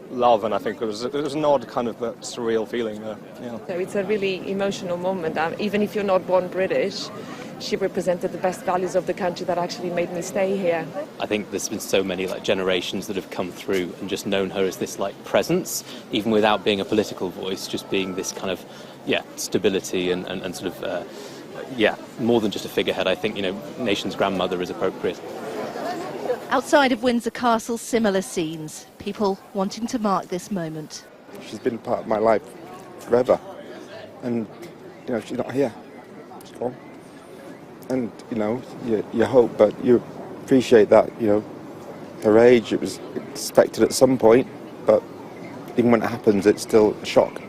Speaker 13: love, and I think it was an odd kind of surreal feeling there. Yeah.
Speaker 18: So it's a really emotional moment. Even if you're not born British, she represented the best values of the country that actually made me stay here.
Speaker 21: I think there's been so many generations that have come through and just known her as this presence, even without being a political voice, just being this kind of stability and sort of more than just a figurehead. I think nation's grandmother is appropriate.
Speaker 2: Outside of Windsor Castle, similar scenes. People wanting to mark this moment.
Speaker 23: She's been part of my life forever, and she's not here. She's gone. And you hope, but you appreciate that. Her age, it was expected at some point, but even when it happens, it's still a shock.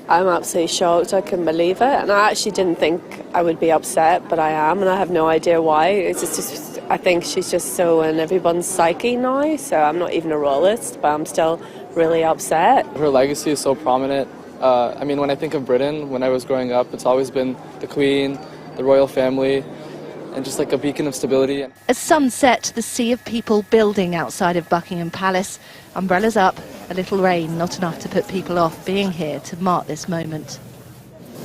Speaker 26: I'm absolutely shocked. I couldn't believe it, and I actually didn't think I would be upset, but I am, and I have no idea why. It's just I think she's just so in everyone's psyche now, so I'm not even a royalist, but I'm still really upset.
Speaker 27: Her legacy is so prominent. When I think of Britain, when I was growing up, it's always been the Queen, the royal family, and just a beacon of stability.
Speaker 2: As sunset, the sea of people building outside of Buckingham Palace. Umbrellas up, a little rain, not enough to put people off being here to mark this moment.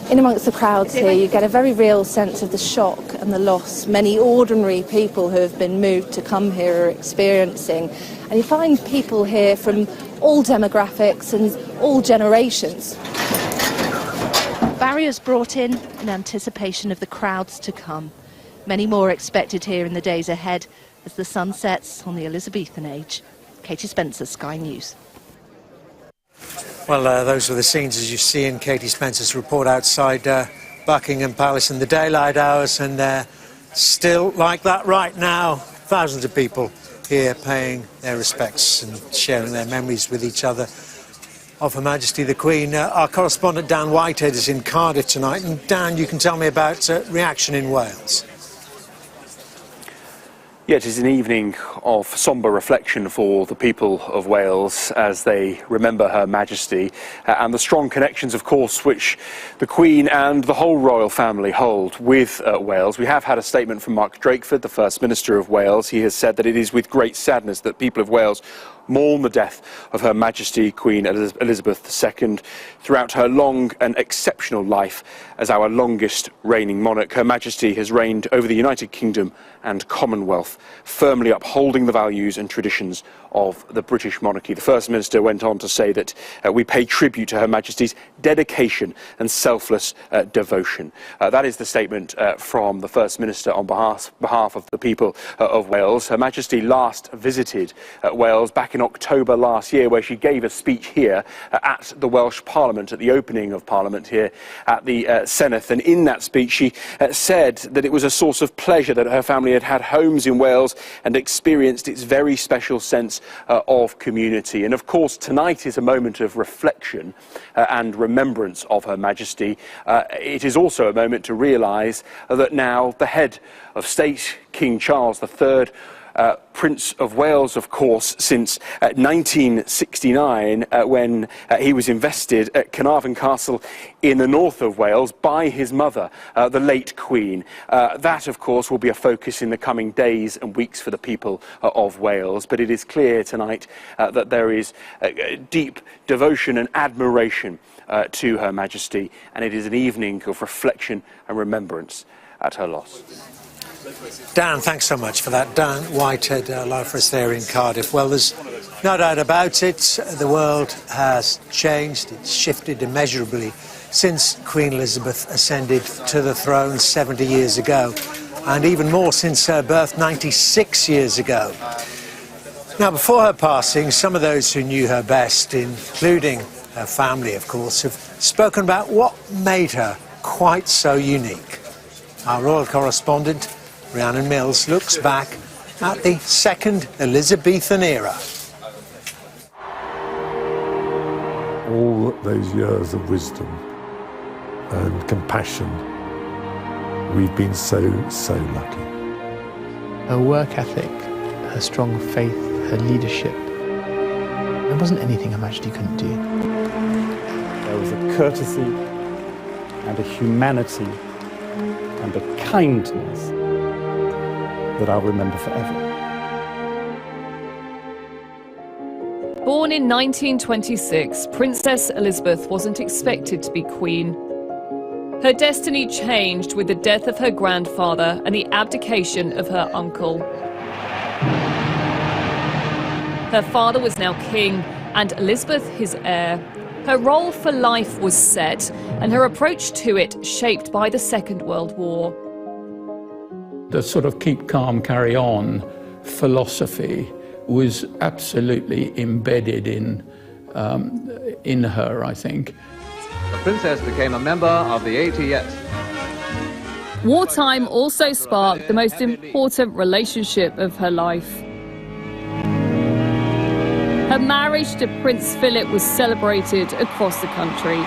Speaker 28: In amongst the crowds here, you get a very real sense of the shock and the loss many ordinary people who have been moved to come here are experiencing. And you find people here from all demographics and all generations.
Speaker 2: Barriers brought in anticipation of the crowds to come. Many more expected here in the days ahead as the sun sets on the Elizabethan age. Katie Spencer, Sky News.
Speaker 6: Well, those were the scenes as you see in Katie Spencer's report outside Buckingham Palace in the daylight hours, and still like that right now. Thousands of people here paying their respects and sharing their memories with each other of Her Majesty the Queen. Our correspondent Dan Whitehead is in Cardiff tonight, and Dan, you can tell me about reaction in Wales.
Speaker 29: Yeah, it is an evening of sombre reflection for the people of Wales as they remember Her Majesty and the strong connections, of course, which the Queen and the whole royal family hold with Wales. We have had a statement from Mark Drakeford, the First Minister of Wales. He has said that it is with great sadness that people of Wales mourn the death of Her Majesty Queen Elizabeth II throughout her long and exceptional life as our longest reigning monarch. Her Majesty has reigned over the United Kingdom and Commonwealth, firmly upholding the values and traditions of the British monarchy. The First Minister went on to say that we pay tribute to Her Majesty's dedication and selfless devotion. That is the statement from the First Minister on behalf of the people of Wales. Her Majesty last visited Wales back in October last year, where she gave a speech here at the Welsh Parliament, at the opening of Parliament here at the Senedd. And in that speech she said that it was a source of pleasure that her family had had homes in Wales and experienced its very special sense of community. And of course tonight is a moment of reflection and remembrance of Her Majesty. It is also a moment to realise that now the head of state, King Charles III, Prince of Wales, of course, since 1969, when he was invested at Carnarvon Castle in the north of Wales by his mother, the late Queen. That, of course, will be a focus in the coming days and weeks for the people of Wales. But it is clear tonight that there is deep devotion and admiration to Her Majesty, and it is an evening of reflection and remembrance at her loss.
Speaker 6: Dan, thanks so much for that. Dan Whitehead, live for us there in Cardiff. Well, there's no doubt about it. The world has changed. It's shifted immeasurably since Queen Elizabeth ascended to the throne 70 years ago, and even more since her birth 96 years ago. Now, before her passing, some of those who knew her best, including her family, of course, have spoken about what made her quite so unique. Our royal correspondent, Rhiannon Mills, looks back at the second Elizabethan era.
Speaker 1: All those years of wisdom and compassion, we've been so lucky.
Speaker 10: Her work ethic, her strong faith, her leadership, there wasn't anything Her Majesty couldn't do.
Speaker 11: There was a courtesy and a humanity and a kindness that I'll remember forever.
Speaker 12: Born in 1926, Princess Elizabeth wasn't expected to be queen. Her destiny changed with the death of her grandfather and the abdication of her uncle. Her father was now king, and Elizabeth his heir. Her role for life was set, and her approach to it shaped by the Second World War.
Speaker 14: The sort of keep calm, carry on philosophy was absolutely embedded in her, I think.
Speaker 15: The princess became a member of the ADVERTISE.
Speaker 12: Wartime also sparked the most important relationship of her life. Her marriage to Prince Philip was celebrated across the country.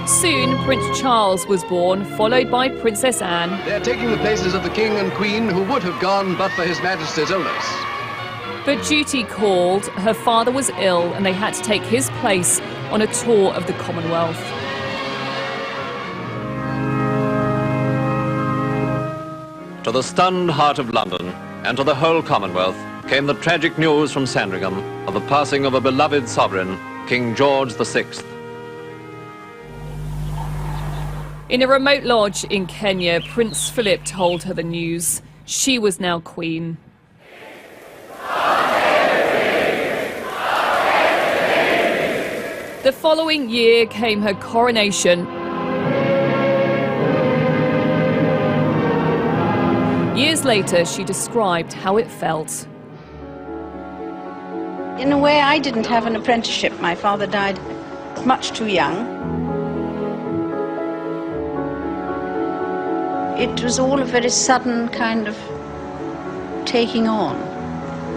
Speaker 12: Soon, Prince Charles was born, followed by Princess Anne.
Speaker 15: They're taking the places of the king and queen who would have gone but for His Majesty's illness.
Speaker 12: But duty called, her father was ill, and they had to take his place on a tour of the Commonwealth.
Speaker 15: To the stunned heart of London and to the whole Commonwealth came the tragic news from Sandringham of the passing of a beloved sovereign, King George VI.
Speaker 12: In a remote lodge in Kenya, Prince Philip told her the news. She was now queen. The following year came her coronation. Years later, she described how it felt.
Speaker 24: In a way, I didn't have an apprenticeship. My father died much too young. It was all a very sudden kind of taking on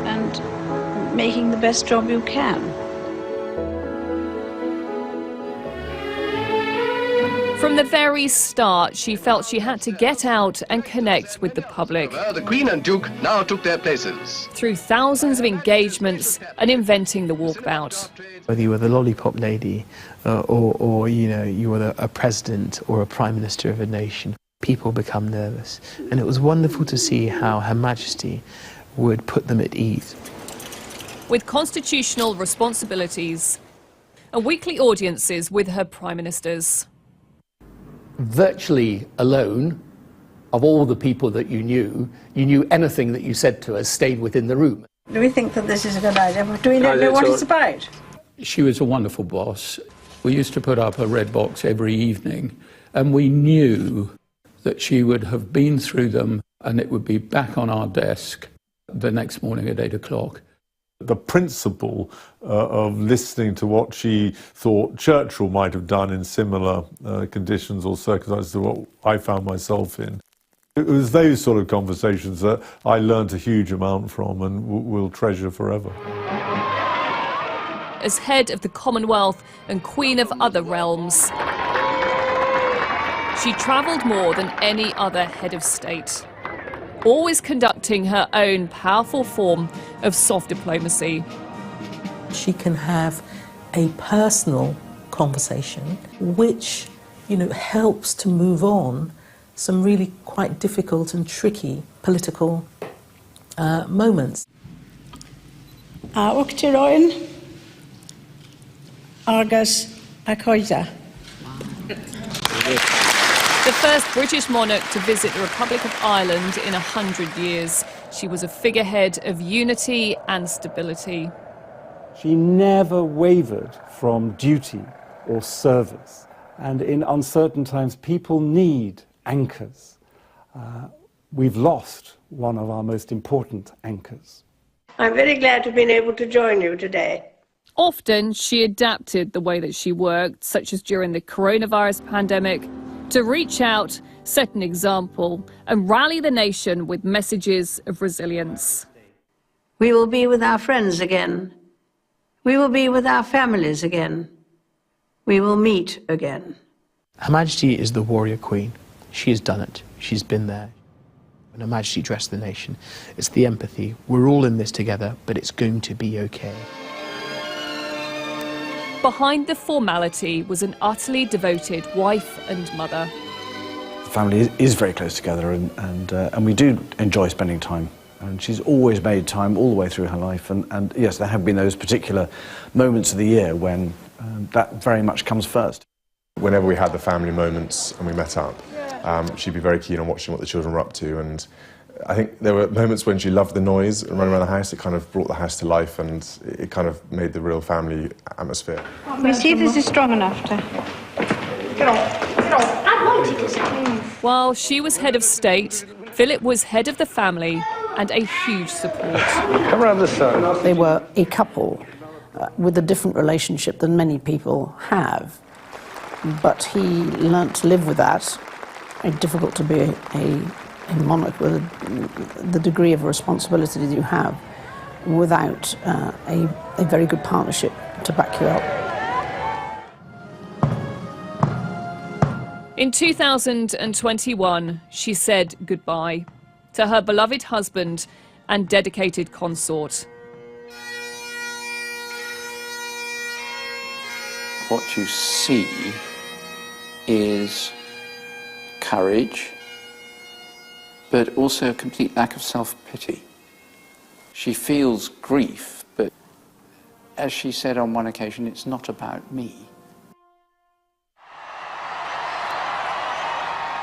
Speaker 24: and making the best job you can.
Speaker 12: From the very start, she felt she had to get out and connect with the public.
Speaker 15: The Queen and Duke now took their places.
Speaker 12: Through thousands of engagements and inventing the walkabout.
Speaker 10: Whether you were the lollipop lady or you know, you were a president or a prime minister of a nation, people become nervous. And it was wonderful to see how Her Majesty would put them at ease.
Speaker 12: With constitutional responsibilities and weekly audiences with her prime ministers.
Speaker 16: Virtually alone, of all the people that you knew anything that you said to us stayed within the room.
Speaker 24: Do we think that this is a good idea? Do we know what it's about?
Speaker 14: She was a wonderful boss. We used to put up a red box every evening, and we knew that she would have been through them and it would be back on our desk the next morning at 8 o'clock.
Speaker 1: The principle of listening to what she thought Churchill might have done in similar conditions or circumstances to what I found myself in. It was those sort of conversations that I learned a huge amount from and will treasure forever.
Speaker 12: As head of the Commonwealth and queen of other realms, she travelled more than any other head of state, always conducting her own powerful form of soft diplomacy.
Speaker 17: She can have a personal conversation which, you know, helps to move on some really quite difficult and tricky political moments.
Speaker 24: Uachtaráin agus a coide.
Speaker 12: The first British monarch to visit the Republic of Ireland in 100 years. She was a figurehead of unity and stability.
Speaker 11: She never wavered from duty or service. And in uncertain times, people need anchors. We've lost one of our most important anchors.
Speaker 3: I'm very glad to have been able to join you today.
Speaker 12: Often she adapted the way that she worked, such as during the coronavirus pandemic, to reach out, set an example, and rally the nation with messages of resilience.
Speaker 24: We will be with our friends again. We will be with our families again. We will meet again.
Speaker 10: Her Majesty is the warrior queen. She has done it. She's been there. When Her Majesty addressed the nation, it's the empathy. We're all in this together, but it's going to be okay.
Speaker 12: Behind the formality was an utterly devoted wife and mother.
Speaker 4: The family is very close together, and we do enjoy spending time. And she's always made time all the way through her life. And yes, there have been those particular moments of the year when that very much comes first.
Speaker 5: Whenever we had the family moments and we met up, she'd be very keen on watching what the children were up to. And I think there were moments when she loved the noise and running around the house. It kind of brought the house to life, and it kind of made the real family atmosphere.
Speaker 24: We see if this is strong enough to...
Speaker 3: Get off, get off. I wanted this.
Speaker 12: While she was head of state, Philip was head of the family and a huge support.
Speaker 3: Come around this side.
Speaker 7: They were a couple with a different relationship than many people have. But he learnt to live with that. It's difficult to be a monarch with the degree of responsibility that you have without a very good partnership to back you up.
Speaker 12: In 2021, she said goodbye to her beloved husband and dedicated consort.
Speaker 14: What you see is courage, but also a complete lack of self-pity. She feels grief, but as she said on one occasion, it's not about me.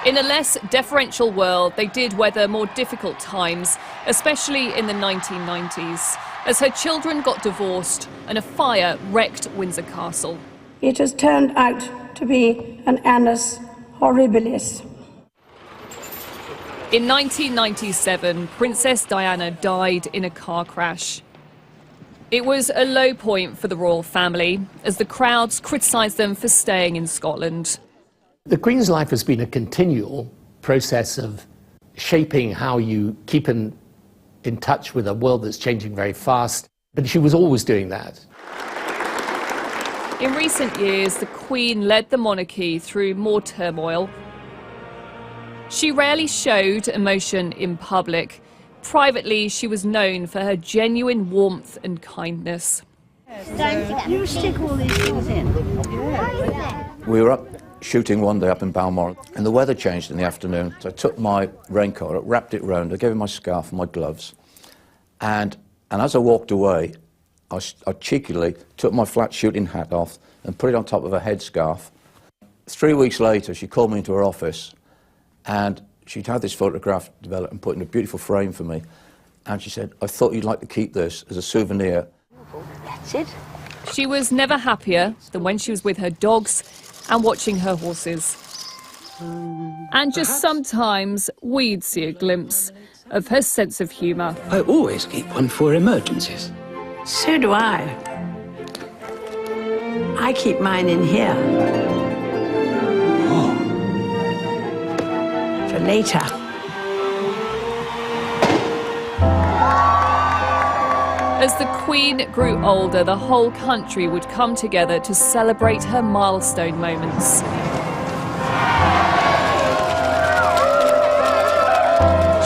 Speaker 12: In a less deferential world, they did weather more difficult times, especially in the 1990s, as her children got divorced and a fire wrecked Windsor Castle.
Speaker 24: It has turned out to be an annus horribilis.
Speaker 12: In 1997, Princess Diana died in a car crash. It was a low point for the royal family, as the crowds criticised them for staying in Scotland.
Speaker 16: The Queen's life has been a continual process of shaping how you keep in touch with a world that's changing very fast, but she was always doing that.
Speaker 12: In recent years, the Queen led the monarchy through more turmoil. She rarely showed emotion in public. Privately, she was known for her genuine warmth and kindness.
Speaker 24: You stick all these things in.
Speaker 8: We were up shooting one day up in Balmoral, and the weather changed in the afternoon. So I took my raincoat, wrapped it round, I gave him my scarf and my gloves, and as I walked away, I cheekily took my flat shooting hat off and put it on top of her headscarf. 3 weeks later, she called me into her office, and she'd had this photograph developed and put in a beautiful frame for me, and she said, "I thought you'd like to keep this as a souvenir."
Speaker 24: That's it.
Speaker 12: She was never happier than when she was with her dogs and watching her horses. And just sometimes we'd see a glimpse of her sense of humour.
Speaker 19: I always keep one for emergencies.
Speaker 24: So do I. I keep mine in here.
Speaker 19: Oh.
Speaker 24: For later.
Speaker 12: As the Queen grew older, the whole country would come together to celebrate her milestone moments.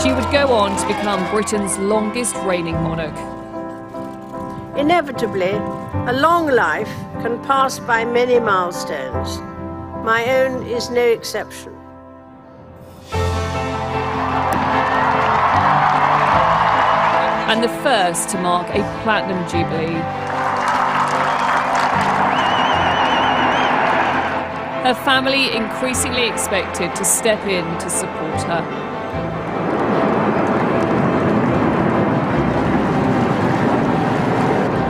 Speaker 12: She would go on to become Britain's longest reigning monarch.
Speaker 3: Inevitably, a long life can pass by many milestones. My own is no exception.
Speaker 12: And the first to mark a platinum jubilee. her family increasingly expected to step in to support her.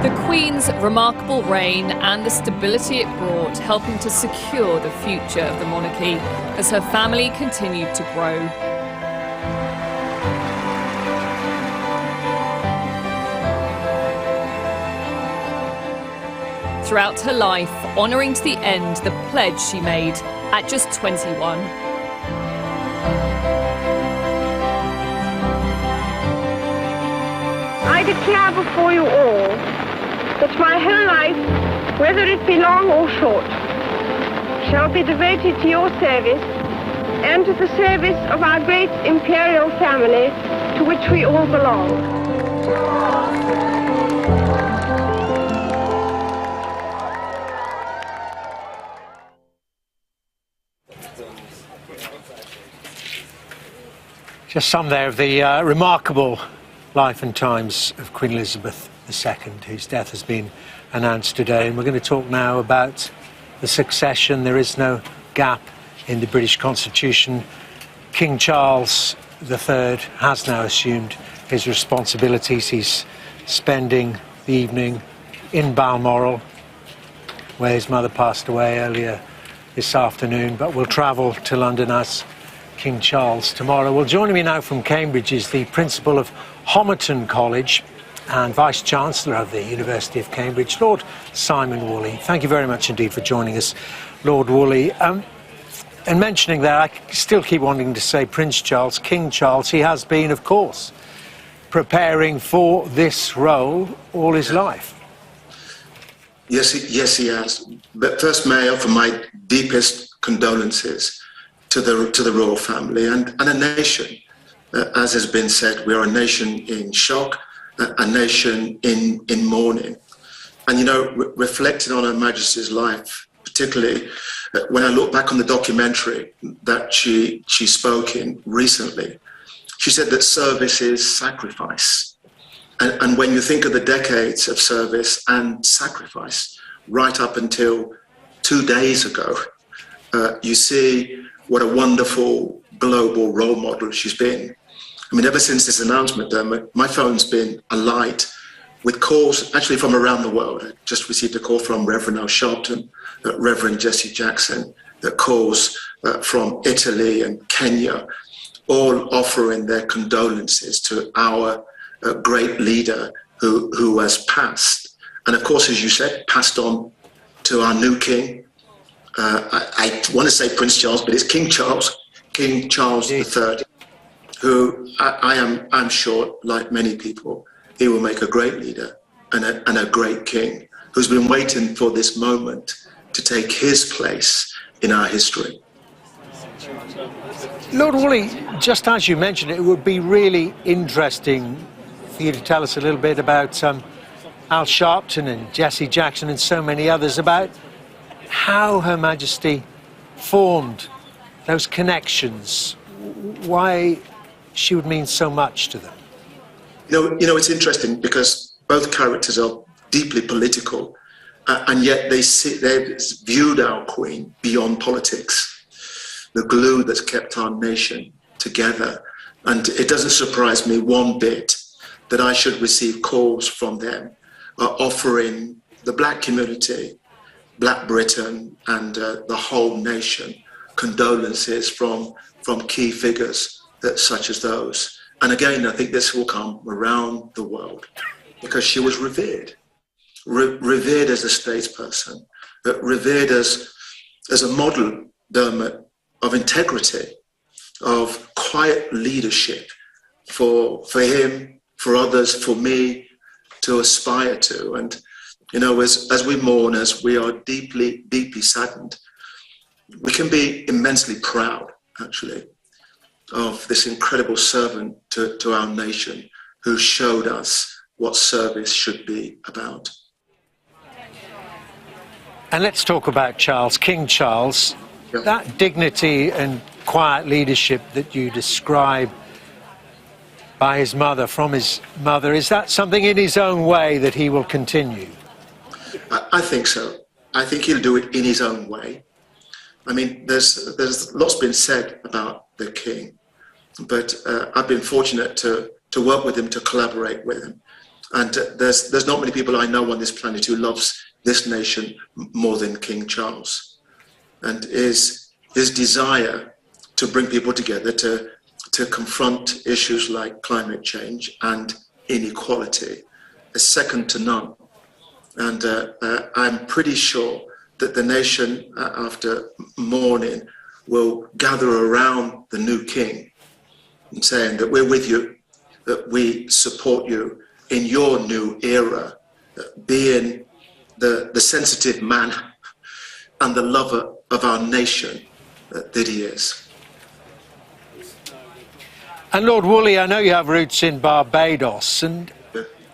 Speaker 12: The Queen's remarkable reign and the stability it brought helping to secure the future of the monarchy as her family continued to grow. Throughout her life, honouring to the end the pledge she made at just 21.
Speaker 9: I declare before you all that my whole life, whether it be long or short, shall be devoted to your service and to the service of our great imperial family to which we all belong.
Speaker 6: Just some there of the remarkable life and times of Queen Elizabeth II, whose death has been announced today. And we're going to talk now about the succession. There is no gap in the British Constitution. King Charles III has now assumed his responsibilities. He's spending the evening in Balmoral, where his mother passed away earlier this afternoon, but will travel to London as King Charles tomorrow. Well, joining me now from Cambridge is the principal of Homerton College and Vice-Chancellor of the University of Cambridge, Lord Simon Woolley. Thank you very much indeed for joining us, Lord Woolley. And mentioning that, I still keep wanting to say Prince Charles, King Charles. He has been, of course, preparing for this role all his life.
Speaker 13: Yes, he has. But first, may I offer my deepest condolences to the royal family and a nation. As has been said, we are a nation in shock, a nation in mourning. And, you know, reflecting on Her Majesty's life, particularly when I look back on the documentary that she spoke in recently, she said that service is sacrifice. And when you think of the decades of service and sacrifice, right up until 2 days ago, you see what a wonderful global role model she's been. I mean, ever since this announcement, my phone's been alight with calls actually from around the world. I just received a call from Reverend Al Sharpton, Reverend Jesse Jackson, calls from Italy and Kenya, all offering their condolences to our great leader who has passed. And of course, as you said, passed on to our new king. I want to say Prince Charles, but it's King Charles III, who I'm sure, like many people, he will make a great leader and a great king who's been waiting for this moment to take his place in our history.
Speaker 6: Lord Woolley, just as you mentioned, it would be really interesting for you to tell us a little bit about Al Sharpton and Jesse Jackson and so many others, about how Her Majesty formed those connections, why she would mean so much to them.
Speaker 13: You know, it's interesting because both characters are deeply political, and yet they've viewed our Queen beyond politics, the glue that's kept our nation together. And it doesn't surprise me one bit that I should receive calls from them offering the black community, Black Britain, and the whole nation condolences from key figures such as those. And again, I think this will come around the world because she was revered, revered as a statesperson, revered as a model, Dermot, of integrity, of quiet leadership for him, for others, for me to aspire to. And, you know, as we mourn, as we are deeply, deeply saddened, we can be immensely proud, actually, of this incredible servant to our nation who showed us what service should be about.
Speaker 6: And let's talk about Charles, King Charles. Yeah. That dignity and quiet leadership that you describe by his mother, from his mother, is that something in his own way that he will continue?
Speaker 13: I think so. I think he'll do it in his own way. I mean, there's lots been said about the King, but I've been fortunate to work with him, to collaborate with him. And there's not many people I know on this planet who loves this nation more than King Charles. And his desire to bring people together, to confront issues like climate change and inequality is second to none. And I'm pretty sure that the nation, after mourning, will gather around the new king and saying that we're with you, that we support you in your new era, being the sensitive man and the lover of our nation that he is.
Speaker 6: And Lord Woolley, I know you have roots in Barbados, and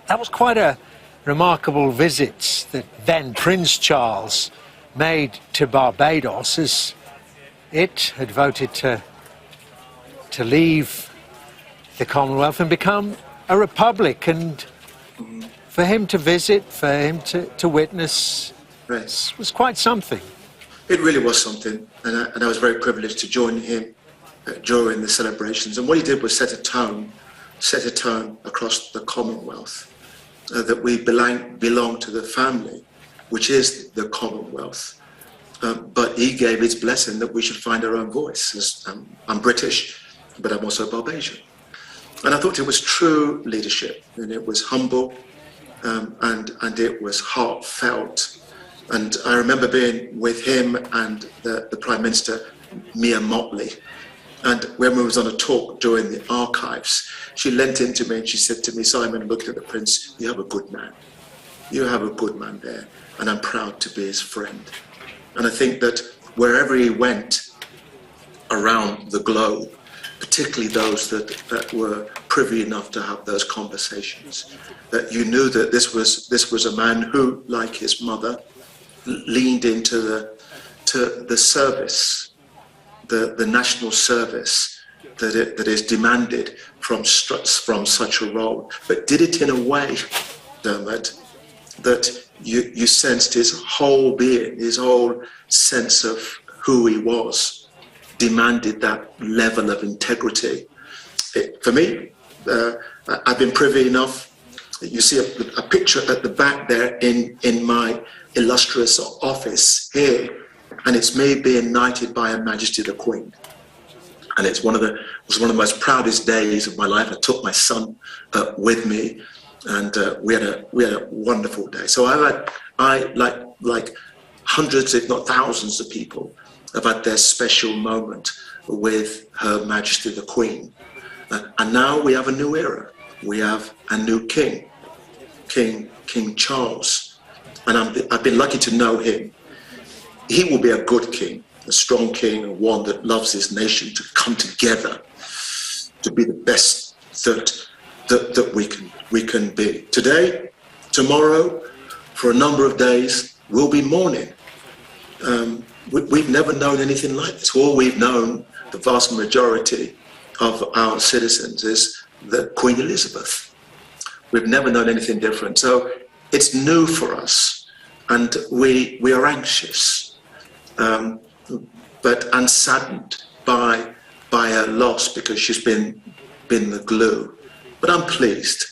Speaker 6: that was quite a remarkable visit that then Prince Charles made to Barbados, as it had voted to leave the Commonwealth and become a republic. And for him to visit, for him to witness, was quite something.
Speaker 13: It really was something, and I was very privileged to join him during the celebrations. And what he did was set a tone across the Commonwealth, that we belong to the family, which is the Commonwealth. But he gave his blessing that we should find our own voice. I'm British, but I'm also Barbadian. And I thought it was true leadership, and it was humble, and it was heartfelt. And I remember being with him and the Prime Minister, Mia Motley. And when we was on a talk during the archives, she leant into me and she said to me, "Simon, looking at the Prince, you have a good man. You have a good man there, and I'm proud to be his friend." And I think that wherever he went around the globe, particularly those that were privy enough to have those conversations, that you knew that this was a man who, like his mother, leaned into the service, the national service that is demanded from such a role, but did it in a way, Dermot, that you sensed his whole being, his whole sense of who he was, demanded that level of integrity. For me, I've been privy enough. You see a picture at the back there in my illustrious office here, and it's me being knighted by Her Majesty the Queen. And it was one of the most proudest days of my life. I took my son with me, and we had a wonderful day. So I like hundreds, if not thousands, of people have had their special moment with Her Majesty the Queen. And now we have a new era. We have a new king, King Charles. And I've been lucky to know him. He will be a good king, a strong king, and one that loves his nation to come together to be the best that we can be. Today, tomorrow, for a number of days, we'll be mourning. We've never known anything like this. All we've known, the vast majority of our citizens, is the Queen Elizabeth. We've never known anything different. So it's new for us, and we are anxious, but unsaddened by her loss, because she's been the glue. But I'm pleased.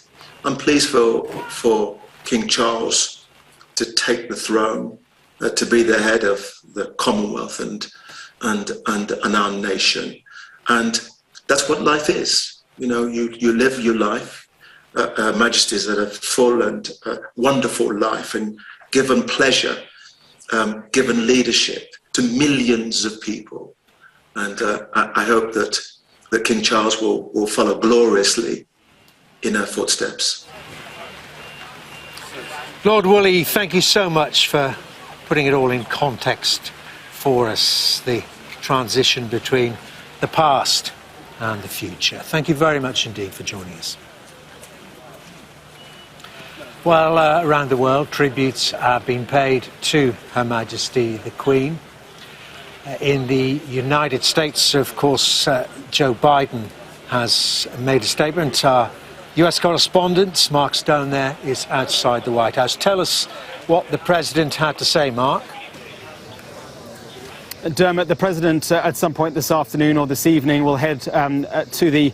Speaker 13: I'm pleased for King Charles to take the throne, to be the head of the Commonwealth and our nation. And that's what life is. You know, you live your life. Her Majesty's had a full and wonderful life, and given pleasure, given leadership to millions of people. And I hope that King Charles will follow gloriously in her footsteps.
Speaker 6: Lord Woolley, thank you so much for putting it all in context for us, the transition between the past and the future. Thank you very much indeed for joining us. Well, around the world, tributes are being paid to Her Majesty the Queen. In the United States, of course, Joe Biden has made a statement. Our US correspondent, Mark Stone, there is outside the White House. Tell us what the President had to say, Mark.
Speaker 18: Dermot, the President at some point this afternoon or this evening will head to the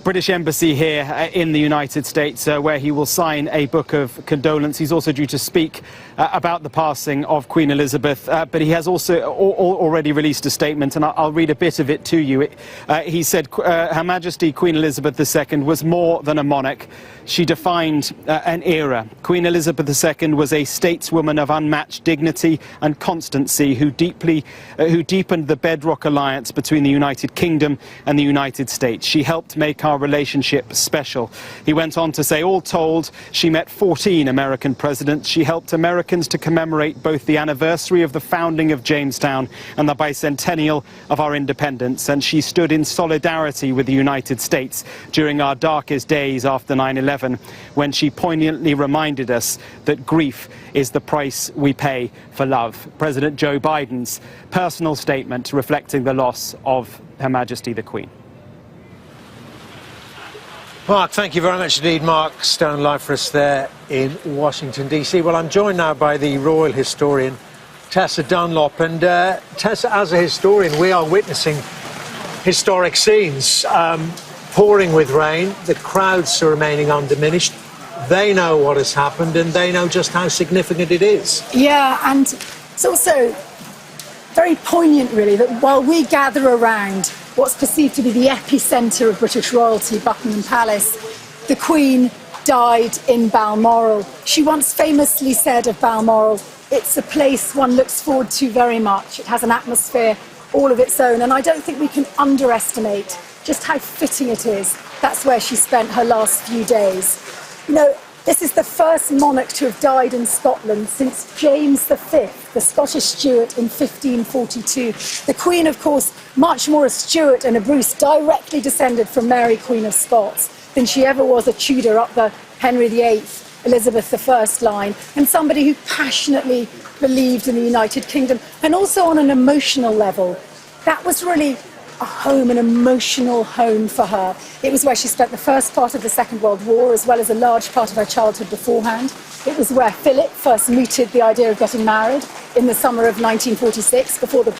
Speaker 18: British Embassy here in the United States, where he will sign a book of condolence. He's also due to speak about the passing of Queen Elizabeth, but he has also already released a statement, and I'll read a bit of it to you. He said, Her Majesty Queen Elizabeth II was more than a monarch. She defined an era. Queen Elizabeth II was a stateswoman of unmatched dignity and constancy who deepened the bedrock alliance between the United Kingdom and the United States. She helped make our relationship special. He went on to say, all told, she met 14 American presidents. She helped Americans to commemorate both the anniversary of the founding of Jamestown and the bicentennial of our independence. And she stood in solidarity with the United States during our darkest days after 9/11. When she poignantly reminded us that grief is the price we pay for love. President Joe Biden's personal statement reflecting the loss of Her Majesty the Queen.
Speaker 6: Mark, thank you very much indeed. Mark Stone live for us there in Washington, D.C. Well, I'm joined now by the royal historian, Tessa Dunlop. And Tessa, as a historian, we are witnessing historic scenes. Pouring with rain, the crowds are remaining undiminished. They know what has happened and they know just how significant it is.
Speaker 20: Yeah, and it's also very poignant, really, that while we gather around what's perceived to be the epicentre of British royalty, Buckingham Palace, the Queen died in Balmoral. She once famously said of Balmoral, it's a place one looks forward to very much. It has an atmosphere all of its own, and I don't think we can underestimate just how fitting it is. That's where she spent her last few days. You know, this is the first monarch to have died in Scotland since James V, the Scottish Stuart, in 1542. The Queen, of course, much more a Stuart and a Bruce, directly descended from Mary, Queen of Scots, than she ever was a Tudor up the Henry VIII, Elizabeth I line, and somebody who passionately believed in the United Kingdom, and also on an emotional level. That was really a home, an emotional home for her. It was where she spent the first part of the Second World War, as well as a large part of her childhood beforehand. It was where Philip first mooted the idea of getting married in the summer of 1946, before the